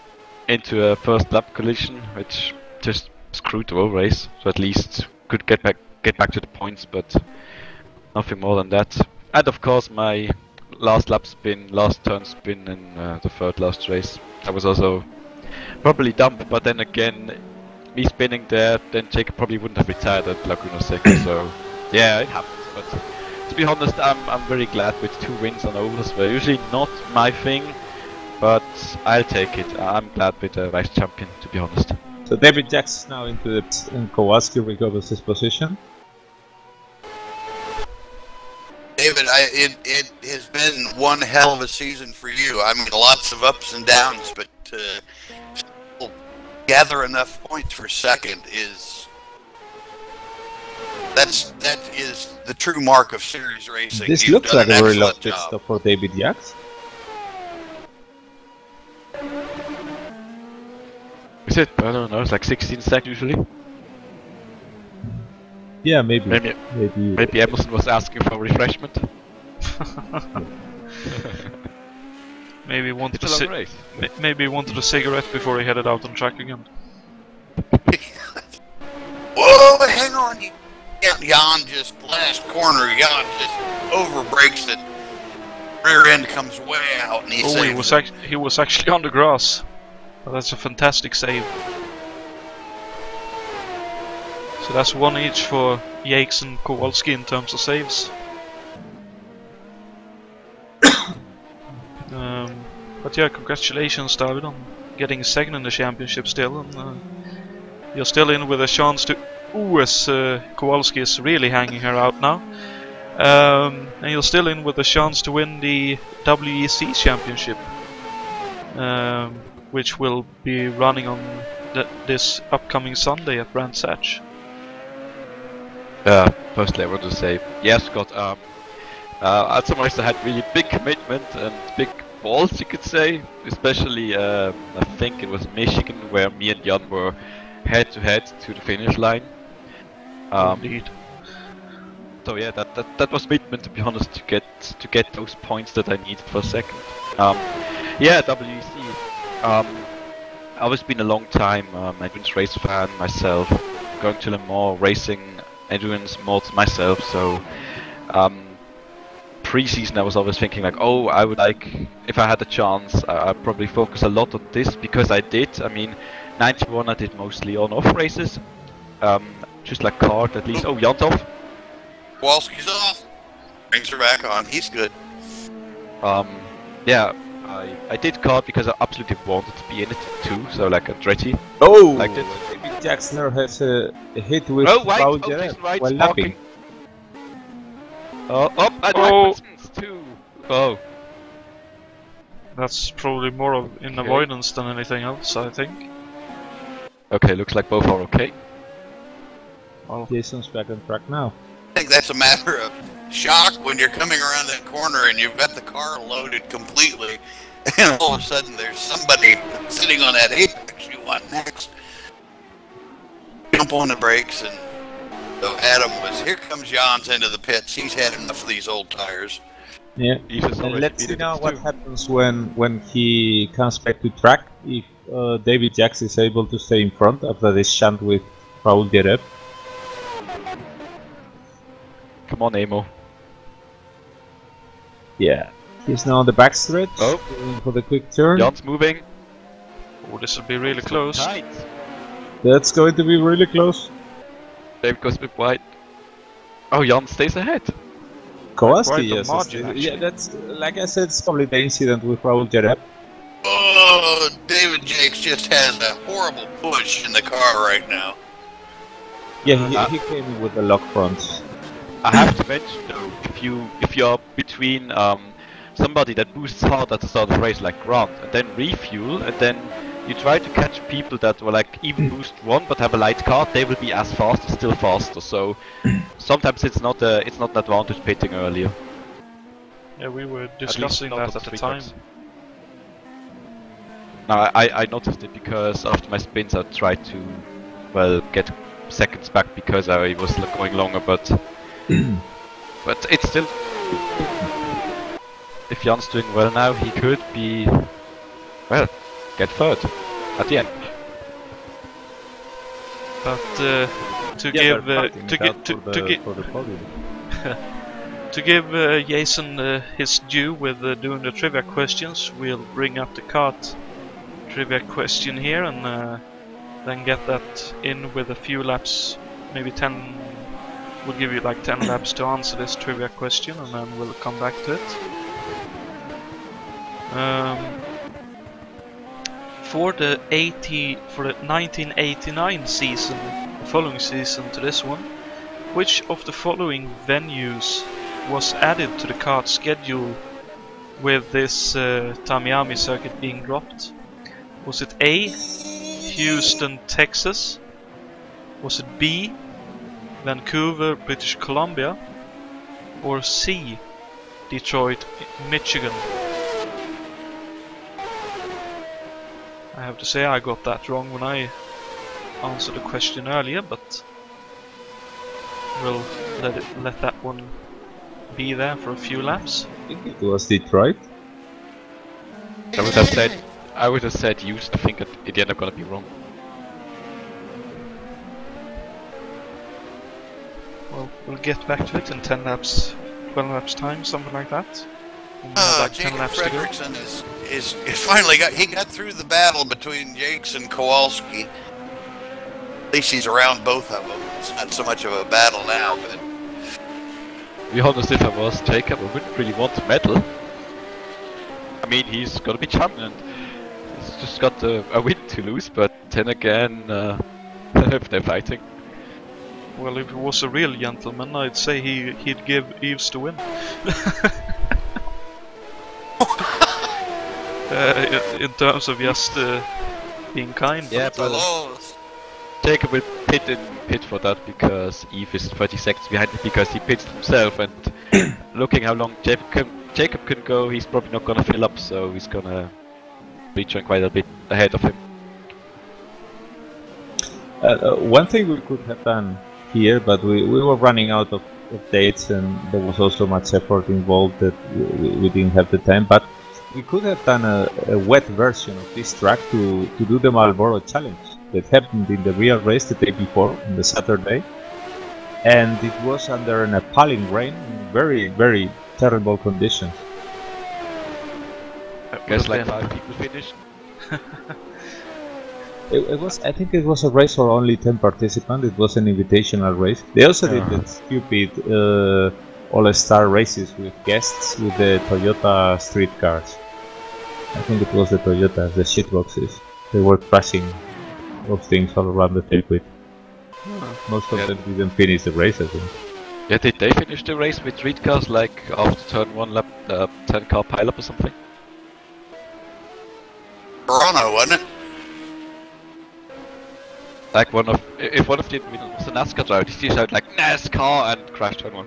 Speaker 2: into a first lap collision, which just screwed the whole race. So at least could get back to the points, but nothing more than that. And of course, my last turn spin in the third last race, I was also probably dumb, but then again, me spinning there, then Jacob probably wouldn't have retired at Laguna Seca, so yeah, it happens. But to be honest, I'm very glad with 2 wins on overs. They're usually not my thing, but I'll take it. I'm glad with the vice champion, to be honest.
Speaker 5: So David Jacks now and Kowalski recovers his position.
Speaker 4: David, it has been one hell of a season for you. I mean, lots of ups and downs, but still gather enough points for second that is the true mark of series racing.
Speaker 5: This
Speaker 4: You've
Speaker 5: looks
Speaker 4: done
Speaker 5: like
Speaker 4: an
Speaker 5: a very
Speaker 4: excellent
Speaker 5: low pit
Speaker 4: job.
Speaker 5: stop for David Yax.
Speaker 2: Is it? I don't know. It's like 16 seconds usually.
Speaker 5: Yeah, maybe.
Speaker 2: Maybe Emerson was asking for refreshment.
Speaker 1: Maybe he wanted
Speaker 2: It's a long race.
Speaker 1: maybe he wanted a cigarette before he headed out on track again.
Speaker 4: Whoa, hang on. Jan just, last corner, Jan just over brakes it. Rear end comes way out and he saves it.
Speaker 1: He was actually on the grass. Oh, that's a fantastic save. So that's one each for Yates and Kowalski in terms of saves. But yeah, congratulations, David, on getting second in the championship still, and you're still in with a chance to. As Kowalski is really hanging her out now, and you're still in with a chance to win the WEC championship, which will be running on this upcoming Sunday at Brands Hatch.
Speaker 2: Firstly, I want to say, yes, Scott. At some races I had really big commitment and big balls, you could say. Especially, I think it was Michigan, where me and Jan were head-to-head to the finish line.
Speaker 1: Indeed.
Speaker 2: So yeah, that was commitment, to be honest, to get those points that I needed for second. Yeah, WEC. I've always been a long time endurance race fan myself, going to Le Mans, racing endurance mods myself. So pre-season I was always thinking like, oh, I would like, if I had a chance, I'd probably focus a lot on this, because I did. I mean, 91 I did mostly on-off races, just like kart at least. Oh, Jan's off.
Speaker 4: Kowalski's off. Brings her back on. He's good.
Speaker 2: Yeah, I did kart because I absolutely wanted to be in it too. So like Andretti.
Speaker 5: Oh,
Speaker 2: Like that.
Speaker 5: David Jacksner has a hit with
Speaker 2: White.
Speaker 5: Paul
Speaker 2: Oh,
Speaker 5: Jarrett
Speaker 2: she's right.
Speaker 5: while
Speaker 2: Sparking.
Speaker 5: lapping.
Speaker 2: And
Speaker 1: Oh.
Speaker 2: too. Oh.
Speaker 1: That's probably more of in
Speaker 2: Okay.
Speaker 1: avoidance than anything else, I think.
Speaker 2: Okay, looks like both are okay.
Speaker 1: Well,
Speaker 5: Jason's back on track now.
Speaker 4: I think that's a matter of shock when you're coming around that corner and you've got the car loaded completely, and all of a sudden there's somebody sitting on that apex you want next. Jump on the brakes, and so Adam was, here comes Jans into the pits. He's had enough of these old tires.
Speaker 5: Yeah. And let's see now what happens when he comes back to track. If David Jax is able to stay in front after this shunt with Paul Jarrett.
Speaker 2: Come on, Amo.
Speaker 5: Yeah. He's now on the back stretch.
Speaker 2: Oh.
Speaker 5: Going for the quick turn.
Speaker 2: Jan's moving.
Speaker 1: oh, this will be really close.
Speaker 2: Tight.
Speaker 5: That's going to be really close.
Speaker 2: Dave goes a bit wide. Oh, Jan stays ahead.
Speaker 5: Kowalski,
Speaker 1: Quite a
Speaker 5: yes.
Speaker 1: margin,
Speaker 5: Yeah,
Speaker 1: actually.
Speaker 5: that's, like I said, it's probably the incident with Paul Jarrett.
Speaker 4: Oh, David Jakes just has a horrible push in the car right now.
Speaker 5: Yeah, he came in with the lock front.
Speaker 2: I have to mention though, if you're between somebody that boosts hard at the start of the race like Grant, and then refuel, and then you try to catch people that were like even boost 1 but have a light car, they will be as fast or still faster. So sometimes it's not an advantage pitting earlier.
Speaker 1: Yeah, we were
Speaker 2: At least
Speaker 1: discussing
Speaker 2: not
Speaker 1: that
Speaker 2: on
Speaker 1: at the
Speaker 2: street
Speaker 1: time.
Speaker 2: tracks. No, I noticed it because after my spins I tried to, well, get seconds back because I was going longer, but it's still. If Jan's doing well now, he could be, well, get third at the end.
Speaker 1: But to give Jason his due with doing the trivia questions, we'll bring up the kart trivia question here and then get that in with a few laps, maybe 10. We'll give you like 10 laps to answer this trivia question, and then we'll come back to it. For the 1989 season, the following season to this one, which of the following venues was added to the kart schedule with this Tamiami circuit being dropped? Was it A, Houston, Texas? Was it B, Vancouver, British Columbia? Or C, Detroit, Michigan? I have to say I got that wrong when I answered the question earlier, but we'll let that one be there for a few laps.
Speaker 5: I think it was Detroit.
Speaker 2: I would have said used. I think it ended up gonna be wrong.
Speaker 1: Well, we'll get back to it in 10 laps, 12 laps time, something like that. We'll have like 10
Speaker 4: Jacob
Speaker 1: laps to go.
Speaker 4: Fredrickson is finally got through the battle between Jakes and Kowalski. At least he's around both of them. It's not so much of a battle now, but
Speaker 2: To be honest, if I was Jacob, I wouldn't really want to medal. I mean, he's got to be champion. He's just got a win to lose, but then again, if they're fighting.
Speaker 1: Well, if he was a real gentleman, I'd say he'd give Eves the win. In terms of just being kind.
Speaker 2: Yeah,
Speaker 4: the laws.
Speaker 2: Jacob will pit for that because Eve is 30 seconds behind him because he pitched himself, and looking how long Jacob can go, he's probably not gonna fill up, so he's gonna reach on quite a bit ahead of him.
Speaker 5: One thing we could have done here, but we were running out of dates, and there was also much effort involved that we didn't have the time, but we could have done a wet version of this track to do the Marlboro Challenge that happened in the real race the day before, on the Saturday, and it was under an appalling rain in very, very terrible conditions.
Speaker 2: I guess like 5 people finished.
Speaker 5: I think it was a race for only 10 participants. It was an invitational race. They also did that stupid all-star races with guests with the Toyota street cars. I think it was the Toyota, the shitboxes. They were crashing those things all around the circuit. Most of them didn't finish the race, I think.
Speaker 2: Yeah, did they finish the race with street cars, like after turn 1 lap, 10 car pileup or something?
Speaker 4: Toronto, wasn't it?
Speaker 2: Like if one of the individuals was a NASCAR driver, he just out like NASCAR and crashed turn 1.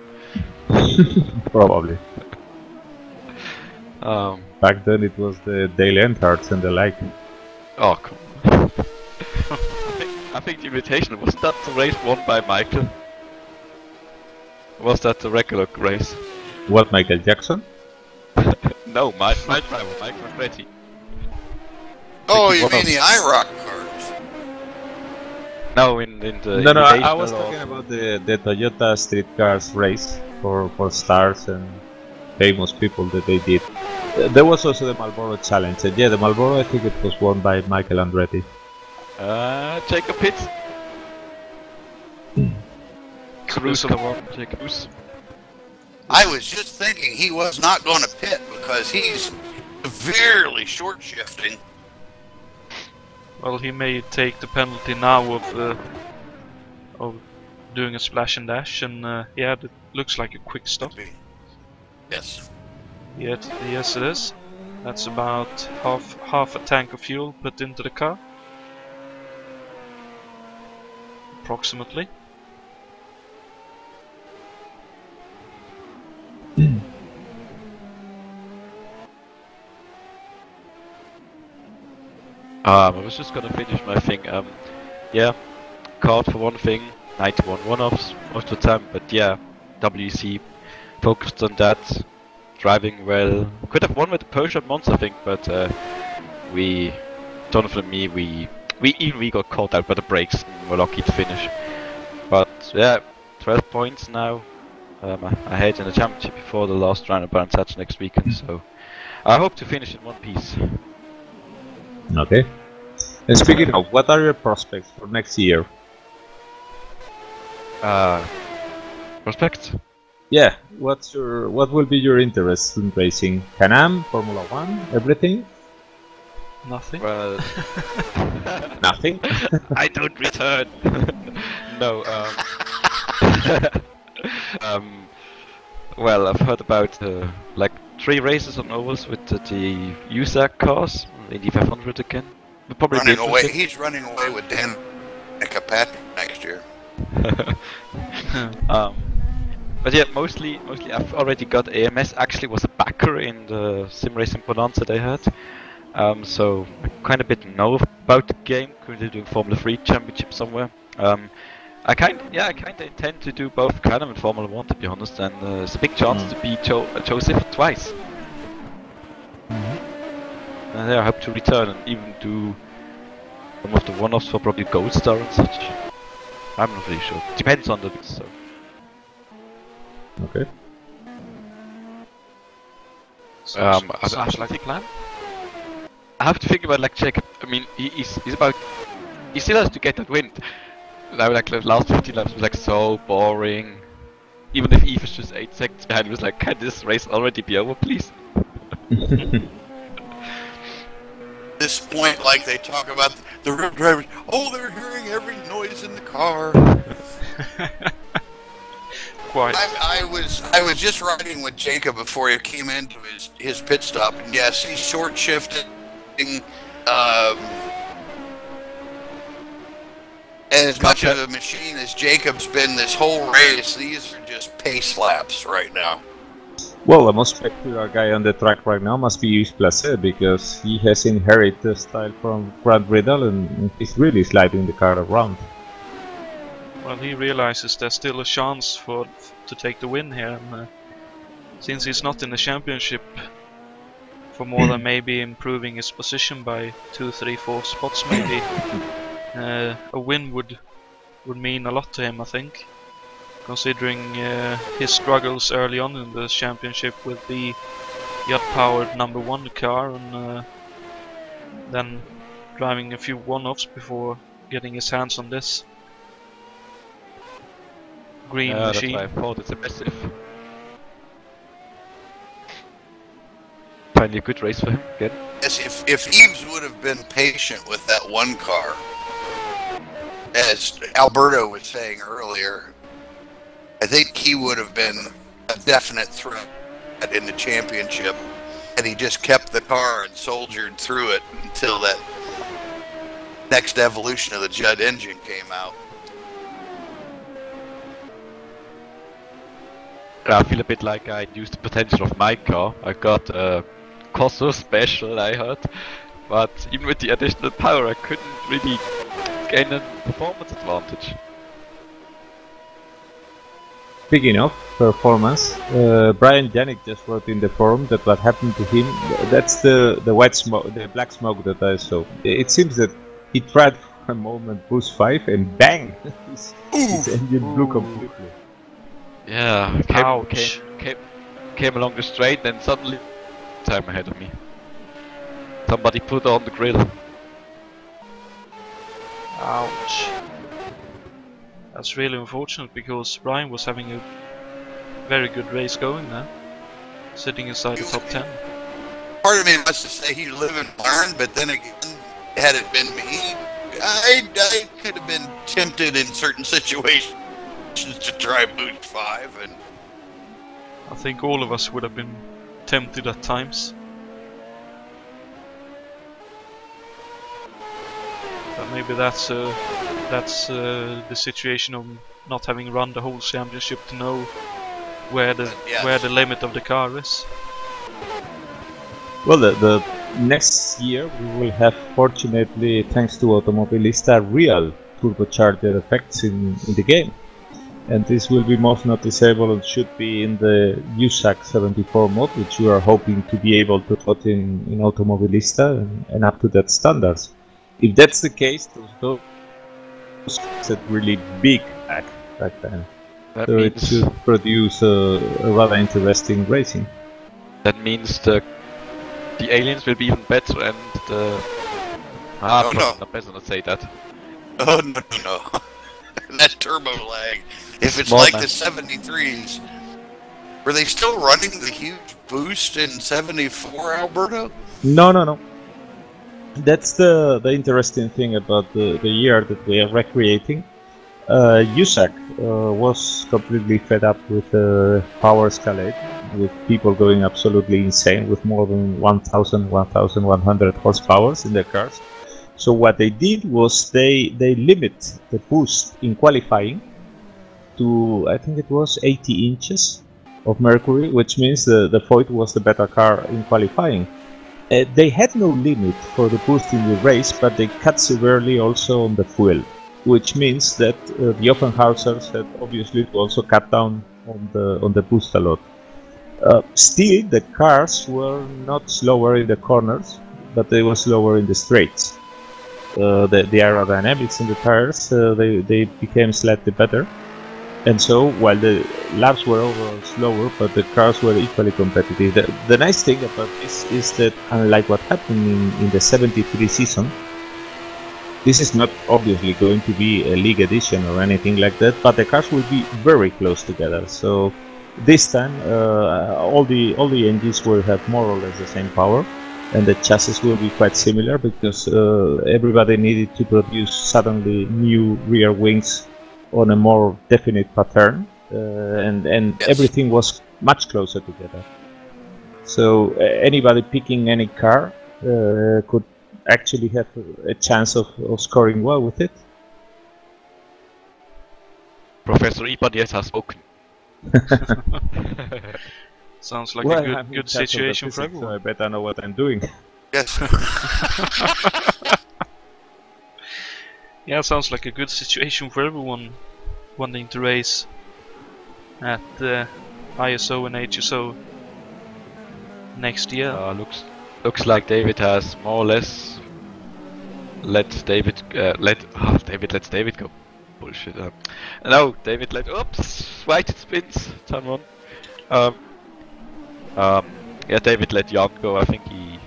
Speaker 5: Probably.
Speaker 2: Um,
Speaker 5: Back then it was the Dale Earnhardts and the like.
Speaker 2: Oh, come on. I think the invitation, was that the race won by Michael? Was that the regular race?
Speaker 5: What, Michael Jackson?
Speaker 2: No, my driver, Michael Andretti.
Speaker 4: Oh, you mean the IROC cars?
Speaker 2: No, in the
Speaker 5: No, I
Speaker 2: invitational
Speaker 5: was talking about the Toyota street cars race for stars and famous people that they did. There was also the Marlboro Challenge, and yeah, the Marlboro, I think it was won by Michael Andretti.
Speaker 2: Jacob Pitts. Cruz, come on, Jacob.
Speaker 4: I was just thinking he was not going to pit because he's severely short shifting.
Speaker 1: Well, he may take the penalty now of doing a splash and dash, and yeah, it looks like a quick stop.
Speaker 4: Yes.
Speaker 1: Yes, it is. That's about half a tank of fuel put into the car, approximately.
Speaker 2: I was just gonna finish my thing. Yeah, card for one thing, 91 one-offs most of the time, but yeah, WEC focused on that, driving well. Could have won with the Porsche at Monza, I think, but Jonathan and me, we got caught out by the brakes and were lucky to finish. But yeah, 12 points now. Ahead in the championship before the last round of Baron next weekend, so I hope to finish in one piece.
Speaker 5: Okay. And speaking of, what are your prospects for next year?
Speaker 2: Prospects?
Speaker 5: Yeah, what will be your interest in racing? Can-Am, Formula 1, everything?
Speaker 1: Nothing.
Speaker 2: Well,
Speaker 5: Nothing?
Speaker 2: I don't return. No.
Speaker 7: Well, I've heard about like 3 races on ovals with the USAC cars, Indy 500 again. We'll probably
Speaker 4: running away. He's running away with Dan Patrick next year.
Speaker 7: But yeah, mostly I've already got AMS. Actually, was a backer in the Simracing Bonanza they had. So I kind of bit know about the game. Currently doing Formula 3 Championship somewhere. I kind of intend to do both Canem and Formula 1, to be honest, and it's a big chance to beat Joseph twice. And I hope to return and even do some of the one-offs for probably Gold Star and such. I'm not really sure. Depends on the bit, so.
Speaker 5: Okay.
Speaker 1: Sounds like a plan.
Speaker 7: I have to think about like Jacob. I mean, he still has to get that win. Now, like the last 15 laps was like so boring. Even if Eve was just 8 seconds behind, it was like, can this race already be over, please?
Speaker 4: This point, like they talk about the real drivers. Oh, they're hearing every noise in the car.
Speaker 1: Quite.
Speaker 4: I was just riding with Jacob before he came into his pit stop, and yes, he's short shifting. As much of a machine as Jacob's been this whole race, these are just pace laps right now.
Speaker 5: Well, the most spectacular guy on the track right now must be Yves Placet, because he has inherited the style from Grant Riddle and he's really sliding the car around.
Speaker 1: Well, he realizes there's still a chance to take the win here, and since he's not in the championship for more than maybe improving his position by 2, 3, 4 spots, maybe a win would mean a lot to him, I think, considering his struggles early on in the championship with the yacht-powered #1 car, and then driving a few one-offs before getting his hands on this green machine.
Speaker 7: That's why I thought it's a massive. Finally a good race for him again.
Speaker 4: Yes, if Eves would have been patient with that one car, as Alberto was saying earlier, I think he would have been a definite threat in the championship, and he just kept the car and soldiered through it until that next evolution of the Judd engine came out.
Speaker 7: I feel a bit like I used the potential of my car. I got a Corso Special, I heard, but even with the additional power I couldn't really gain a performance advantage.
Speaker 5: Speaking of performance, Brian Janik just wrote in the forum that what happened to him, that's the white smoke, the black smoke that I saw. It seems that he tried for a moment boost 5 and bang! his engine blew completely.
Speaker 7: Yeah, came along the straight, then suddenly time ahead of me. Somebody put on the grill.
Speaker 1: Ouch. That's really unfortunate, because Brian was having a very good race going there, sitting inside the top 10.
Speaker 4: Part of me wants to say he live and learn, but then again, had it been me, I could have been tempted in certain situations to try boost 5, and
Speaker 1: I think all of us would have been tempted at times. But maybe that's the situation of not having run the whole championship to know where the limit of the car is.
Speaker 5: Well, the next year we will have, fortunately, thanks to Automobilista, real turbocharger effects in the game. And this will be most noticeable and should be in the USAC 74 mod, which we are hoping to be able to put in Automobilista and up to that standards. If that's the case, those a really big back then. So it should produce a rather interesting racing.
Speaker 7: That means the aliens will be even better, and the not better not say that.
Speaker 4: Oh no. That turbo lag. If it's like the 73s, were they still running the huge boost in 74, Alberto?
Speaker 5: No. That's the interesting thing about the year that we are recreating. Usac was completely fed up with the power escalade, with people going absolutely insane with more than 1,100 horsepower in their cars. So what they did was they limit the boost in qualifying to, I think it was 80 inches of mercury, which means the Void was the better car in qualifying. They had no limit for the boost in the race, but they cut severely also on the fuel, which means that the Offenhausers had obviously to also cut down on the boost a lot. Still, the cars were not slower in the corners, but they were slower in the straights. The aerodynamics in the tires, they became slightly better. And so, while the laps were overall slower, but the cars were equally competitive. The nice thing about this is that, unlike what happened in the 73 season, this is not obviously going to be a league edition or anything like that, but the cars will be very close together. So this time, all the engines will have more or less the same power, and the chassis will be quite similar because everybody needed to produce suddenly new rear wings on a more definite pattern, and yes, everything was much closer together. So anybody picking any car could actually have a chance of scoring well with it.
Speaker 7: Professor Ibañez has spoken.
Speaker 1: Sounds like a good situation for everyone.
Speaker 5: So I better know what I'm doing.
Speaker 4: Yes.
Speaker 1: Yeah, sounds like a good situation for everyone wanting to race at ISO and HSO next year.
Speaker 7: Looks like David has more or less let David go. Bullshit. No, David let. Oops, right it spins. Turn one. Yeah, David let Jan go. I think he.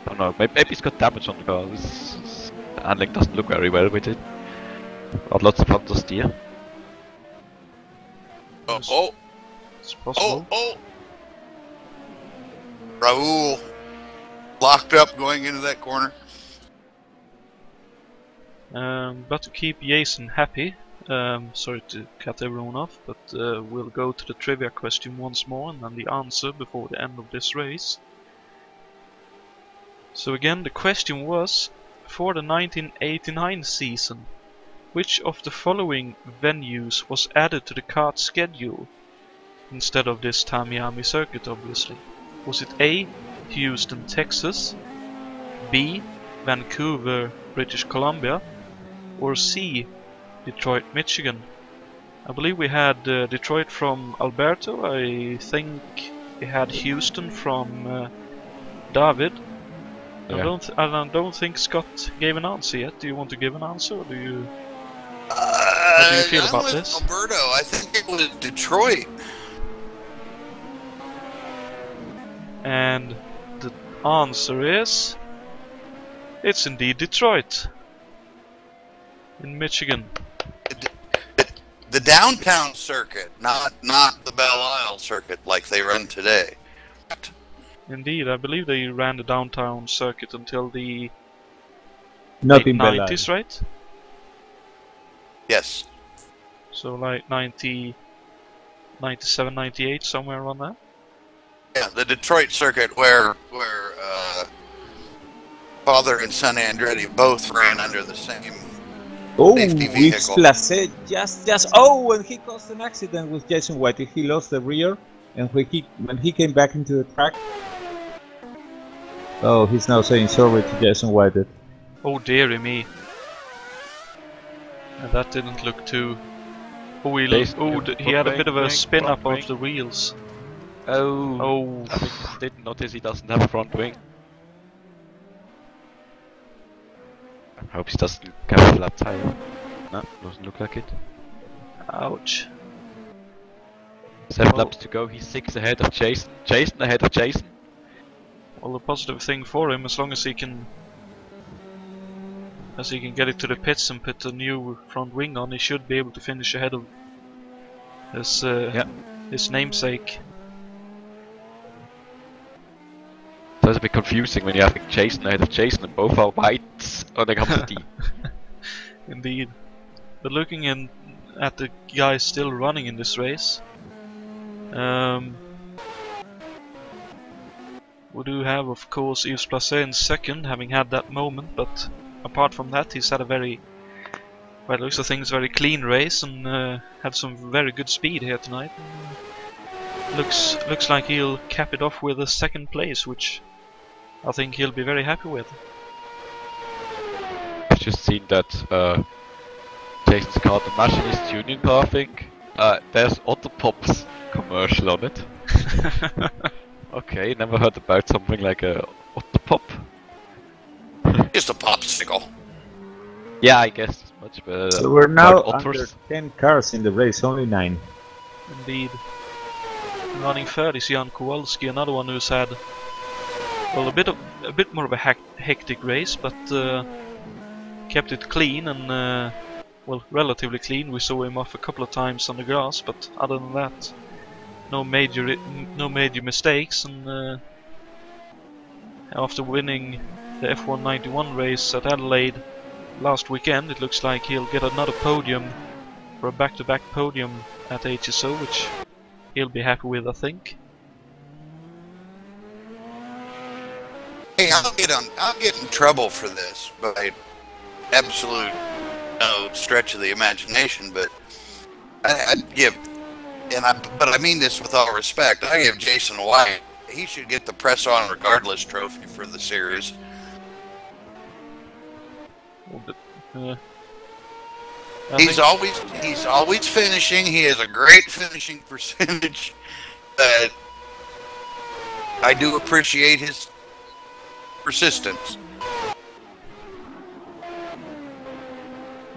Speaker 7: I don't know. Maybe he's got damage on the car. The handling doesn't look very well with it. Got lots of understeer.
Speaker 1: It's possible.
Speaker 4: Raul locked up going into that corner.
Speaker 1: But to keep Jason happy, sorry to cut everyone off, but we'll go to the trivia question once more and then the answer before the end of this race. So again, the question was, for the 1989 season, which of the following venues was added to the kart schedule instead of this Tamiami circuit, obviously? Was it A, Houston, Texas, B, Vancouver, British Columbia, or C, Detroit, Michigan? I believe we had Detroit from Alberto. I think we had Houston from David.
Speaker 7: Yeah.
Speaker 1: I don't think Scott gave an answer yet. Do you want to give an answer, or do you? How do you feel about this?
Speaker 4: Alberto, I think it was Detroit.
Speaker 1: And the answer is, it's indeed Detroit, in Michigan.
Speaker 4: The downtown circuit, not the Belle Isle circuit like they run today.
Speaker 1: Indeed, I believe they ran the downtown circuit until the
Speaker 5: Not
Speaker 1: late
Speaker 5: in Belle Isle.
Speaker 1: 90s, right?
Speaker 4: Yes.
Speaker 1: So like 90, 97, 98, somewhere around there.
Speaker 4: Yeah, the Detroit circuit where father and son Andretti both ran under the same safety vehicle.
Speaker 5: Placé just. Oh, when he caused an accident with Jason White, he lost the rear, and when he came back into the track. Oh, he's now saying sorry to Jason White.
Speaker 1: Oh dearie me. And that didn't look too. Oh, he had a bit of a spin up of the wheels.
Speaker 7: Oh. I think I didn't notice he doesn't have a front wing. I hope he doesn't have a flat tire. No, doesn't look like it.
Speaker 1: Ouch.
Speaker 7: 7 laps to go, he's 6 ahead of Jason. Jason ahead of Jason.
Speaker 1: Well, the positive thing for him, as long as he can get it to the pits and put a new front wing on, he should be able to finish ahead of his namesake.
Speaker 7: So it's a bit confusing when you have Jason ahead of Jason and both are whites on the company.
Speaker 1: Indeed. But looking at the guys still running in this race, we do have, of course, Yves Placé in second, having had that moment. But apart from that, he's had a very, well, looks like things very clean race and had some very good speed here tonight. Looks like he'll cap it off with a second place, which I think he'll be very happy with.
Speaker 7: I've just seen that Jason's car, the Machinist Union car, I think. There's Autopop's commercial on it. Okay, never heard about something like a Autopop.
Speaker 4: Just a popsicle.
Speaker 7: Yeah, I guess as much, but
Speaker 5: So we're now
Speaker 7: about
Speaker 5: under
Speaker 7: otters.
Speaker 5: 10 cars in the race, only 9.
Speaker 1: Indeed. Running third is Jan Kowalski, another one who's had, well, a bit more of a hectic race, but kept it clean and well, relatively clean. We saw him off a couple of times on the grass, but other than that, no major mistakes. And after winning the F191 race at Adelaide last weekend, it looks like he'll get another podium, for a back-to-back podium at HSO, which he'll be happy with, I think.
Speaker 4: Hey, I'll get in trouble for this by absolute no stretch of the imagination, but I'd give, but I mean this with all respect, I give Jason White, he should get the Press On Regardless trophy for the series. He's always finishing. He has a great finishing percentage. I do appreciate his persistence.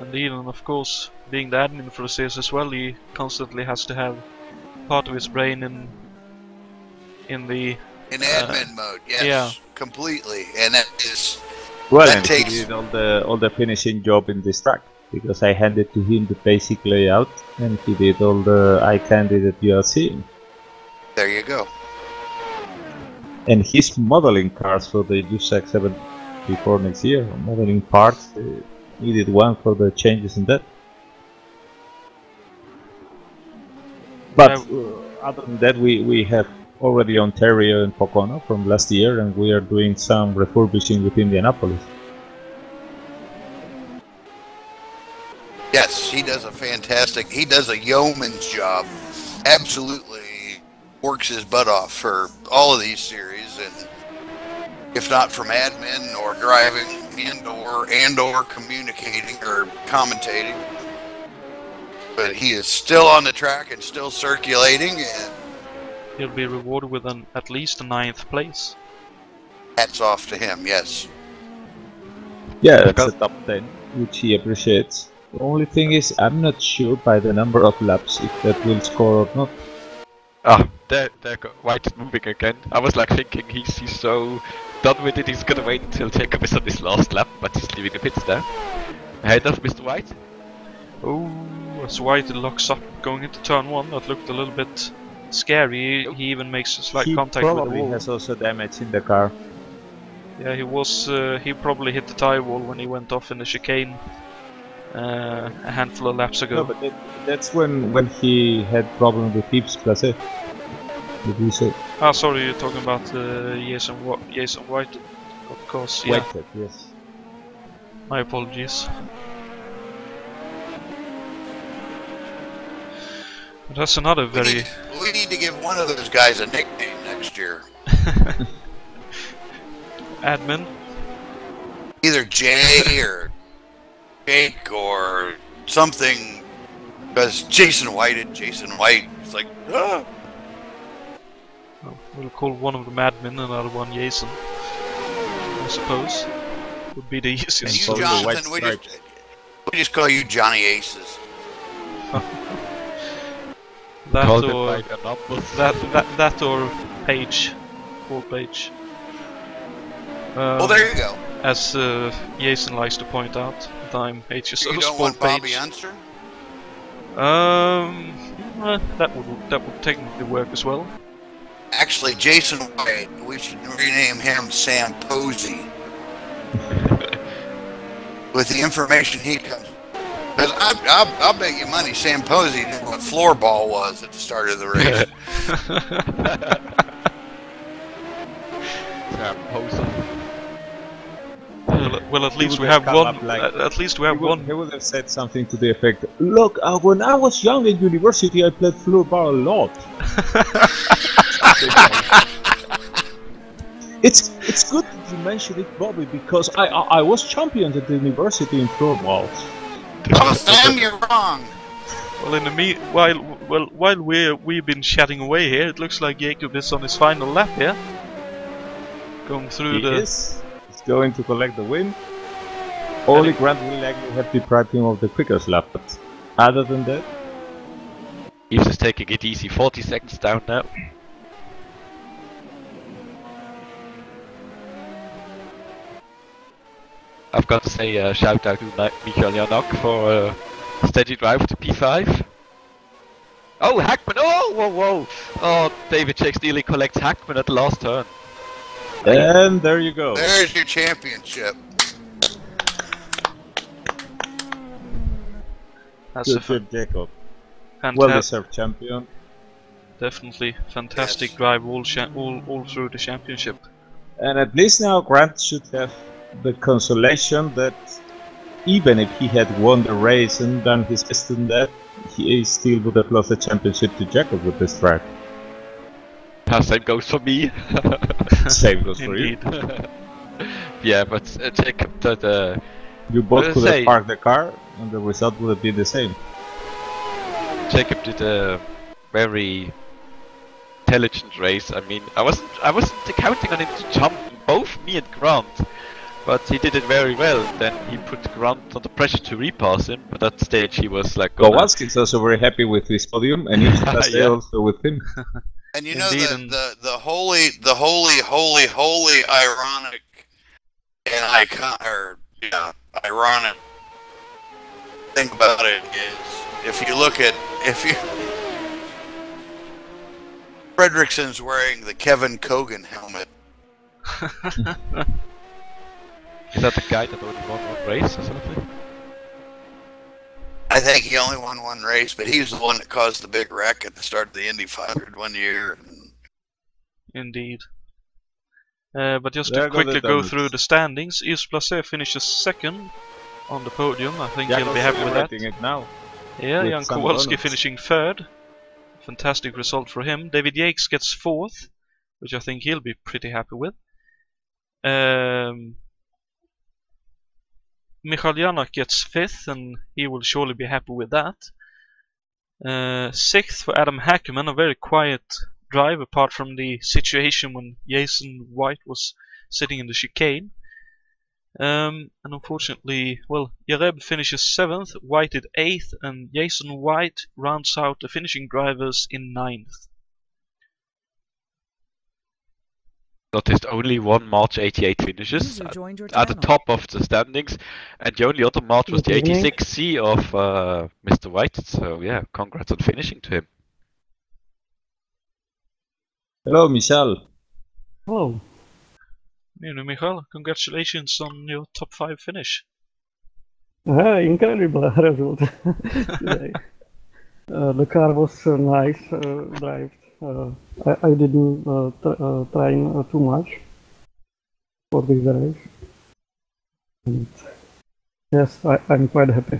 Speaker 1: Indeed, and of course, being the admin for the series as well, he constantly has to have part of his brain in
Speaker 4: admin mode. Yes,
Speaker 1: yeah,
Speaker 4: completely, and that is.
Speaker 5: Well,
Speaker 4: that
Speaker 5: and
Speaker 4: takes.
Speaker 5: he did all the finishing job in this track, because I handed to him the basic layout, and he did all the eye candy that you are seeing.
Speaker 4: There you go.
Speaker 5: And he's modeling cars for the USAC 74 next year, modeling parts. He did one for the changes in that. But other than that, we have already Ontario and Pocono from last year, and we are doing some refurbishing with Indianapolis.
Speaker 4: Yes, he does a yeoman's job. Absolutely works his butt off for all of these series, and if not from admin or driving and or communicating or commentating, but he is still on the track and still circulating, and
Speaker 1: he'll be rewarded with at least a 9th place.
Speaker 4: Hats off to him, yes.
Speaker 5: Yeah, that's a top 10, which he appreciates. The only thing is, I'm not sure by the number of laps if that will score or not.
Speaker 7: Ah, there White is moving again. I was like thinking he's so done with it, he's gonna wait until Jacob is on his last lap, but he's leaving the pits there. Ahead of Mr. White.
Speaker 1: Oh, as White locks up going into turn 1, that looked a little bit scary. He even makes a slight contact with the wall.
Speaker 5: He probably has also damage in the car.
Speaker 1: Yeah, he probably hit the tire wall when he went off in the chicane a handful of laps ago.
Speaker 5: No, but that's when he had problems with Yves Placé. Did we say?
Speaker 1: Ah, sorry, you're talking about Jason White, of course. Yeah.
Speaker 5: Whitehead, yes.
Speaker 1: My apologies. But that's another very.
Speaker 4: We need to give one of those guys a nickname next year.
Speaker 1: Admin.
Speaker 4: Either Jay or Jake or something, because Jason White, it's like, ah.
Speaker 1: Well, we'll call one of them admin and another one Jason, I suppose. Would be the easiest.
Speaker 4: And you, Jonathan, we just call you Johnny Aces.
Speaker 1: that or Page, Paul Page.
Speaker 4: Well, there you go.
Speaker 1: As Jason likes to point out, that I'm HSO.
Speaker 4: You don't want Bobby Unser?
Speaker 1: That would technically work as well.
Speaker 4: Actually, Jason White, we should rename him Sam Posey. With the information he comes, because I'll bet you money Sam Posey knew what floorball was at the start of the race.
Speaker 7: Sam Posey.
Speaker 1: Well, at least we have one. At least we have one.
Speaker 5: He would have said something to the effect, "Look, when I was young in university, I played floorball a lot." It's good that you mentioned it, Bobby, because I was champion at the university in floorball.
Speaker 4: Oh, Sam, you're wrong.
Speaker 1: Well, in the while we've been chatting away here, it looks like Jacob is on his final lap here, going through
Speaker 5: He's going to collect the win. Only Grant will likely have deprived him of the quickest lap, but other than that,
Speaker 7: He's just taking it easy. 40 seconds down now. I've got to say shout out to Michael Janok for steady drive to P5. Oh, Hackman! Oh, whoa! Oh, David Jake nearly collects Hackman at the last turn.
Speaker 5: and there you go.
Speaker 4: There's your championship.
Speaker 1: That's
Speaker 5: Good, Jacob.
Speaker 1: Well-deserved
Speaker 5: champion.
Speaker 1: Definitely fantastic drive all through the championship.
Speaker 5: And at least now Grant should have the consolation that even if he had won the race and done his best in that, he still would have lost the championship to Jacob with this track.
Speaker 7: Same goes for me.
Speaker 5: Same goes for you.
Speaker 7: Yeah, but Jacob,
Speaker 5: you both could have parked the car and the result would have been the same.
Speaker 7: Jacob did a very intelligent race. I mean, I wasn't counting on him to jump both me and Grant, but he did it very well. Then he put Grant under pressure to repass him. At that stage, he was like,
Speaker 5: Kowalski's also very happy with his podium, and he's also with him.
Speaker 4: And you know the holy ironic and ironic thing about it is if you Fredriksson's wearing the Kevin Kogan helmet.
Speaker 7: Is that the guy that only won one race or something?
Speaker 4: I think he only won one race, but he was the one that caused the big wreck at the start of the Indy 500 one year.
Speaker 1: Indeed. But just to quickly go through the standings, Yves Placé finishes second on the podium. I think he'll be happy with that.
Speaker 5: It now.
Speaker 1: Yeah, Jan Kowalski finishing third. Fantastic result for him. David Yates gets fourth, which I think he'll be pretty happy with. Michal Janak gets fifth, and he will surely be happy with that. Sixth for Adam Hackman, a very quiet drive apart from the situation when Jason White was sitting in the chicane. And unfortunately, well, Jareb finishes 7th, White at 8th, and Jason White rounds out the finishing drivers in 9th.
Speaker 7: Noticed only one March 88 finishes at the top of the standings, and the only other March was the 86C of Mr. White, so yeah, congrats on finishing to him.
Speaker 5: Hello, Michal.
Speaker 8: Hello.
Speaker 1: Michal, congratulations on your top 5 finish.
Speaker 8: Incredible result today. The car was nice drive. I didn't train too much for this race. And yes, I'm quite happy.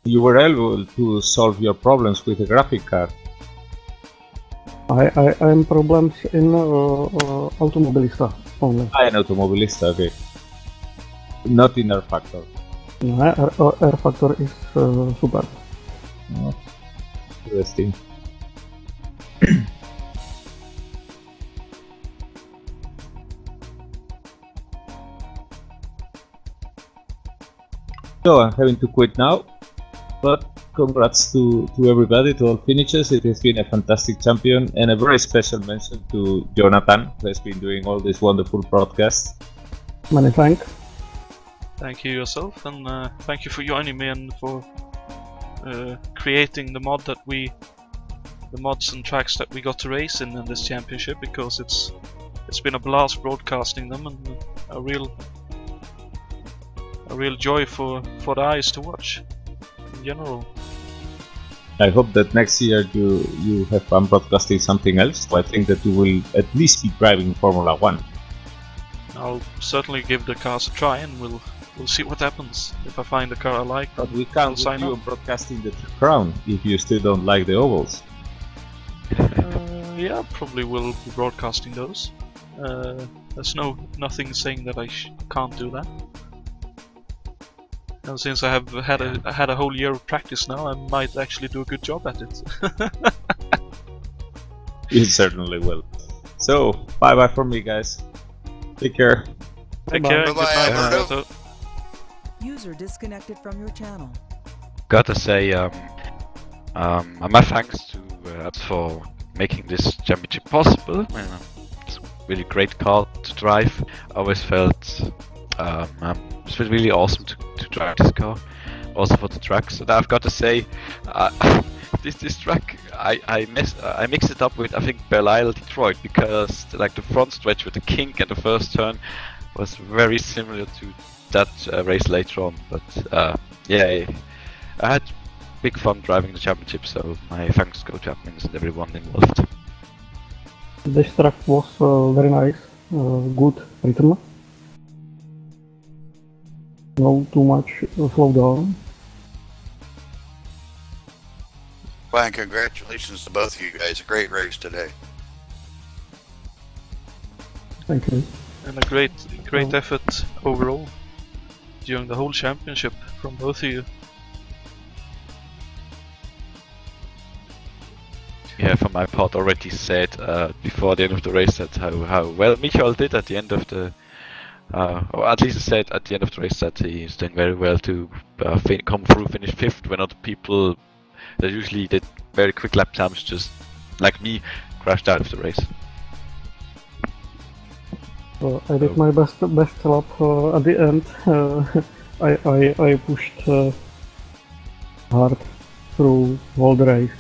Speaker 5: You were able to solve your problems with the graphic card.
Speaker 8: I am problems in Automobilista only.
Speaker 5: In Automobilista, okay. Not in R Factor.
Speaker 8: No, R Factor is super.
Speaker 5: Oh, interesting. So I'm having to quit now, but congrats to everybody, to all finishers. It has been a fantastic champion, and a very special mention to Jonatan, who has been doing all these wonderful broadcasts.
Speaker 8: Many thanks.
Speaker 1: Thank you yourself, and thank you for joining me and for creating the mods and tracks that we got to race in this championship, because it's been a blast broadcasting them, and a real a real joy for the eyes to watch in general.
Speaker 5: I hope that next year you have fun broadcasting something else. So I think that you will at least be driving Formula 1.
Speaker 1: I'll certainly give the cars a try, and we'll see what happens. If I find a car I like,
Speaker 5: but we can't
Speaker 1: sign
Speaker 5: you
Speaker 1: up.
Speaker 5: Broadcasting the Crown if you still don't like the ovals.
Speaker 1: Yeah, probably will be broadcasting those. There's nothing saying that I can't do that. And since I have had a whole year of practice now, I might actually do a good job at it.
Speaker 5: You certainly will. So, bye bye from me, guys. Take care.
Speaker 1: Take care.
Speaker 4: Bye-bye,
Speaker 1: Good night,
Speaker 4: Alberto.
Speaker 1: Alberto.
Speaker 3: User disconnected from your channel.
Speaker 7: Gotta say, my thanks to for making this championship possible. It's a really great car to drive. I always felt it's been really awesome to drive this car, also for the tracks. And I've got to say, this track I mixed it up with, I think, Belle Isle Detroit, because the front stretch with the kink and the first turn was very similar to that race later on. But yeah, I had big fun driving the championship, so my thanks go to admins and everyone involved.
Speaker 8: This track was very nice, good rhythm. No too much slow down.
Speaker 4: Well, and congratulations to both of you guys. A great race today.
Speaker 8: Thank you.
Speaker 1: And a great effort overall during the whole championship from both of you.
Speaker 7: Yeah, for my part, already said before the end of the race that how well Michael did at the end of the, or at least said at the end of the race that he's doing very well to come through, finish 5th, when other people that usually did very quick lap times, just like me, crashed out of the race.
Speaker 8: I did my best lap at the end. I pushed hard through all the race.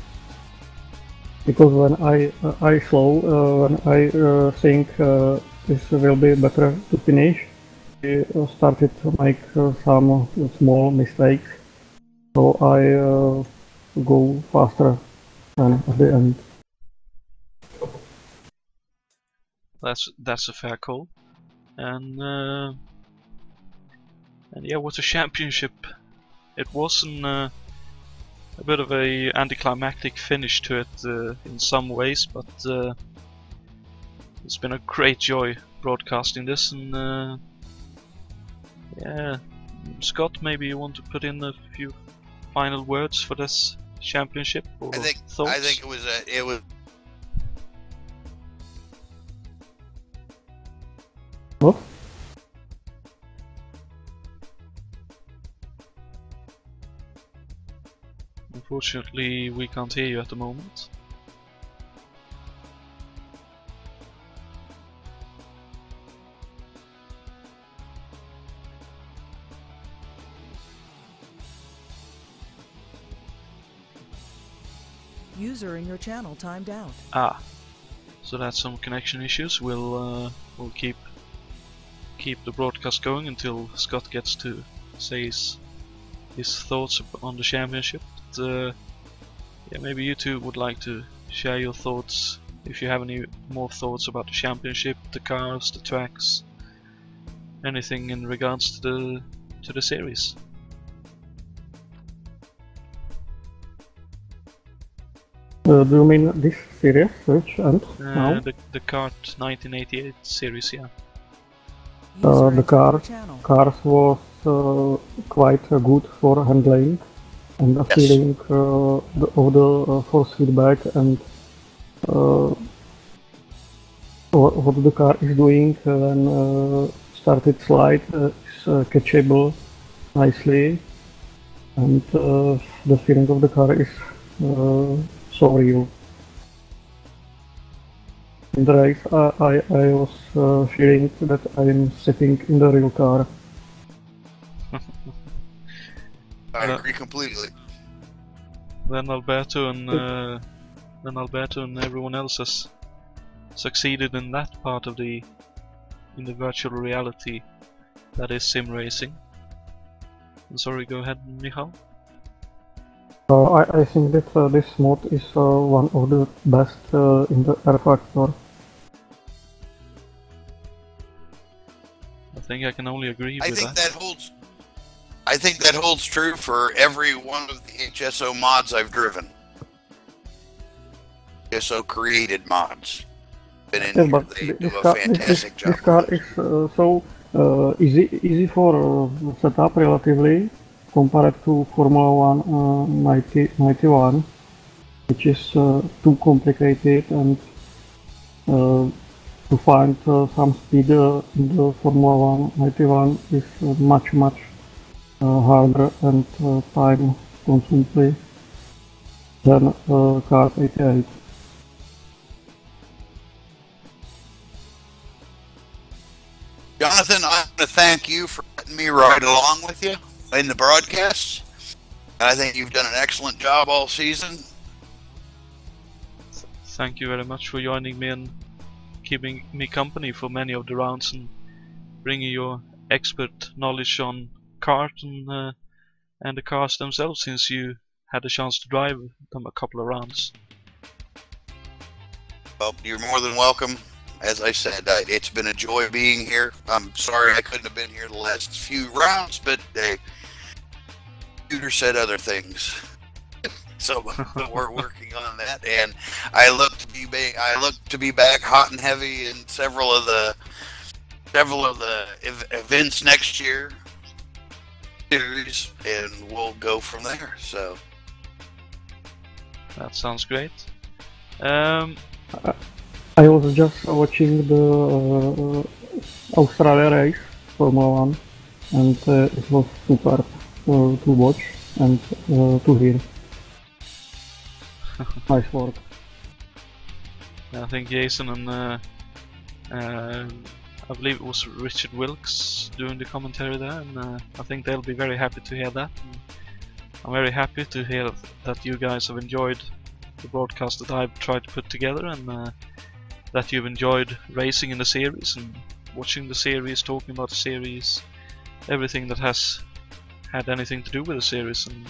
Speaker 8: Because when I slow, when I think this will be better to finish, I started to make some small mistakes, so I go faster than at the end.
Speaker 1: That's a fair call, and yeah, with the championship, it wasn't a bit of a anticlimactic finish to it in some ways, but it's been a great joy broadcasting this, and yeah, Scott, maybe you want to put in a few final words for this championship, or thoughts?
Speaker 4: I think it was.
Speaker 8: What?
Speaker 1: Unfortunately, we can't hear you at the moment.
Speaker 3: User in your channel timed out.
Speaker 1: Ah, so that's some connection issues. We'll keep the broadcast going until Scott gets to say his thoughts on the championship. But, yeah, maybe you two would like to share your thoughts, if you have any more thoughts about the championship, the cars, the tracks, anything in regards to the series.
Speaker 8: Do you mean this series, which and now?
Speaker 1: The Kart 1988 series, yeah.
Speaker 8: The cars was quite good for handling and the feeling of the force feedback and what the car is doing when started slide is catchable nicely, and the feeling of the car is so real. In the race, I was feeling that I'm sitting in the real car.
Speaker 4: I agree completely.
Speaker 1: Then Alberto and everyone else has succeeded in that part of the virtual reality that is sim racing. Sorry, go ahead, Michal.
Speaker 8: I think that this mod is one of the best in the R Factor.
Speaker 1: I think I can only agree with that.
Speaker 4: I think that holds true for every one of the HSO mods I've driven. HSO created mods. Been in here, they do a fantastic job.
Speaker 8: This car is so easy for setup relatively compared to Formula 1 91, which is too complicated, and to find some speed in the Formula 1 91 is much harder and time consuming than car 88.
Speaker 4: Jonathan, I want to thank you for letting me ride along with you in the broadcasts. I think you've done an excellent job all season.
Speaker 1: Thank you very much for joining me and keeping me company for many of the rounds and bringing your expert knowledge on kart and the cars themselves, since you had a chance to drive them a couple of rounds.
Speaker 4: Well, you're more than welcome. As I said, it's been a joy being here. I'm sorry I couldn't have been here the last few rounds, but computer said other things. So we're working on that, and I look to be back hot and heavy in several of the events next year, series, and we'll go from there. So
Speaker 1: that sounds great.
Speaker 8: I was just watching the Australia race, Formula 1, and it was super to watch and to hear. Nice work.
Speaker 1: I think Jason and I believe it was Richard Wilkes doing the commentary there, and I think they'll be very happy to hear that. And I'm very happy to hear that you guys have enjoyed the broadcast that I've tried to put together, and that you've enjoyed racing in the series and watching the series, talking about the series, everything that has had anything to do with the series. And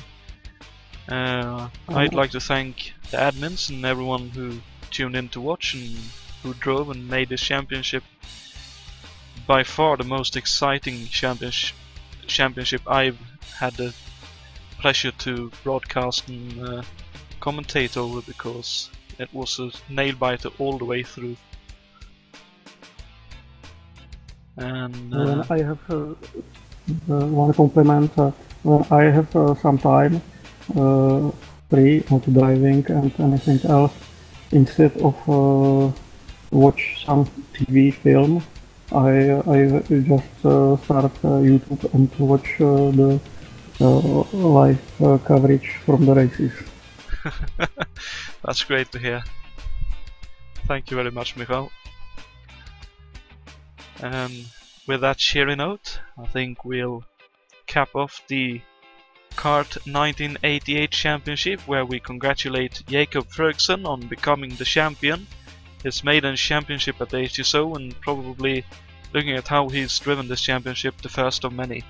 Speaker 1: I'd like to thank the admins and everyone who tuned in to watch and who drove and made this championship by far the most exciting championship I've had the pleasure to broadcast and commentate over, because it was a nail biter all the way through. And
Speaker 8: I have one compliment. When I have some time free not driving and anything else, instead of watch some TV film, I just start YouTube and watch the live coverage from the races.
Speaker 1: That's great to hear. Thank you very much, Michal. And with that cheery note, I think we'll cap off the Kart 1988 Championship, where we congratulate Jakob Ferguson on becoming the champion, his maiden championship at the HSO, and probably, looking at how he's driven this championship, the first of many.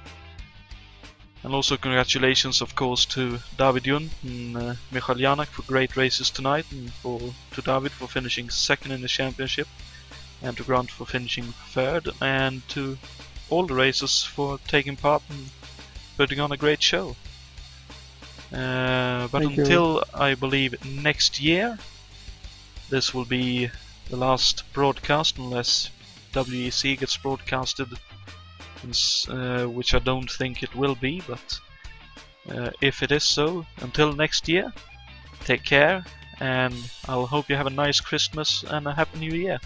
Speaker 1: And also congratulations, of course, to David Jun and Michal Janak for great races tonight, and to David for finishing second in the championship, and to Grant for finishing third, and to all the racers for taking part and putting on a great show. But
Speaker 8: Thank
Speaker 1: until
Speaker 8: you.
Speaker 1: I believe next year, this will be the last broadcast, unless WEC gets broadcasted, which I don't think it will be, but if it is so, until next year, take care, and I'll hope you have a nice Christmas and a Happy New Year.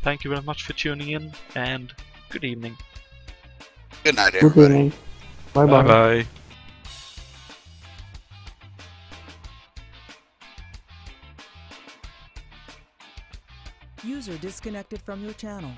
Speaker 1: Thank you very much for tuning in, and good evening.
Speaker 4: Good night,
Speaker 8: Good
Speaker 4: everybody.
Speaker 8: evening. Bye bye.
Speaker 7: Bye.
Speaker 3: User disconnected from your channel.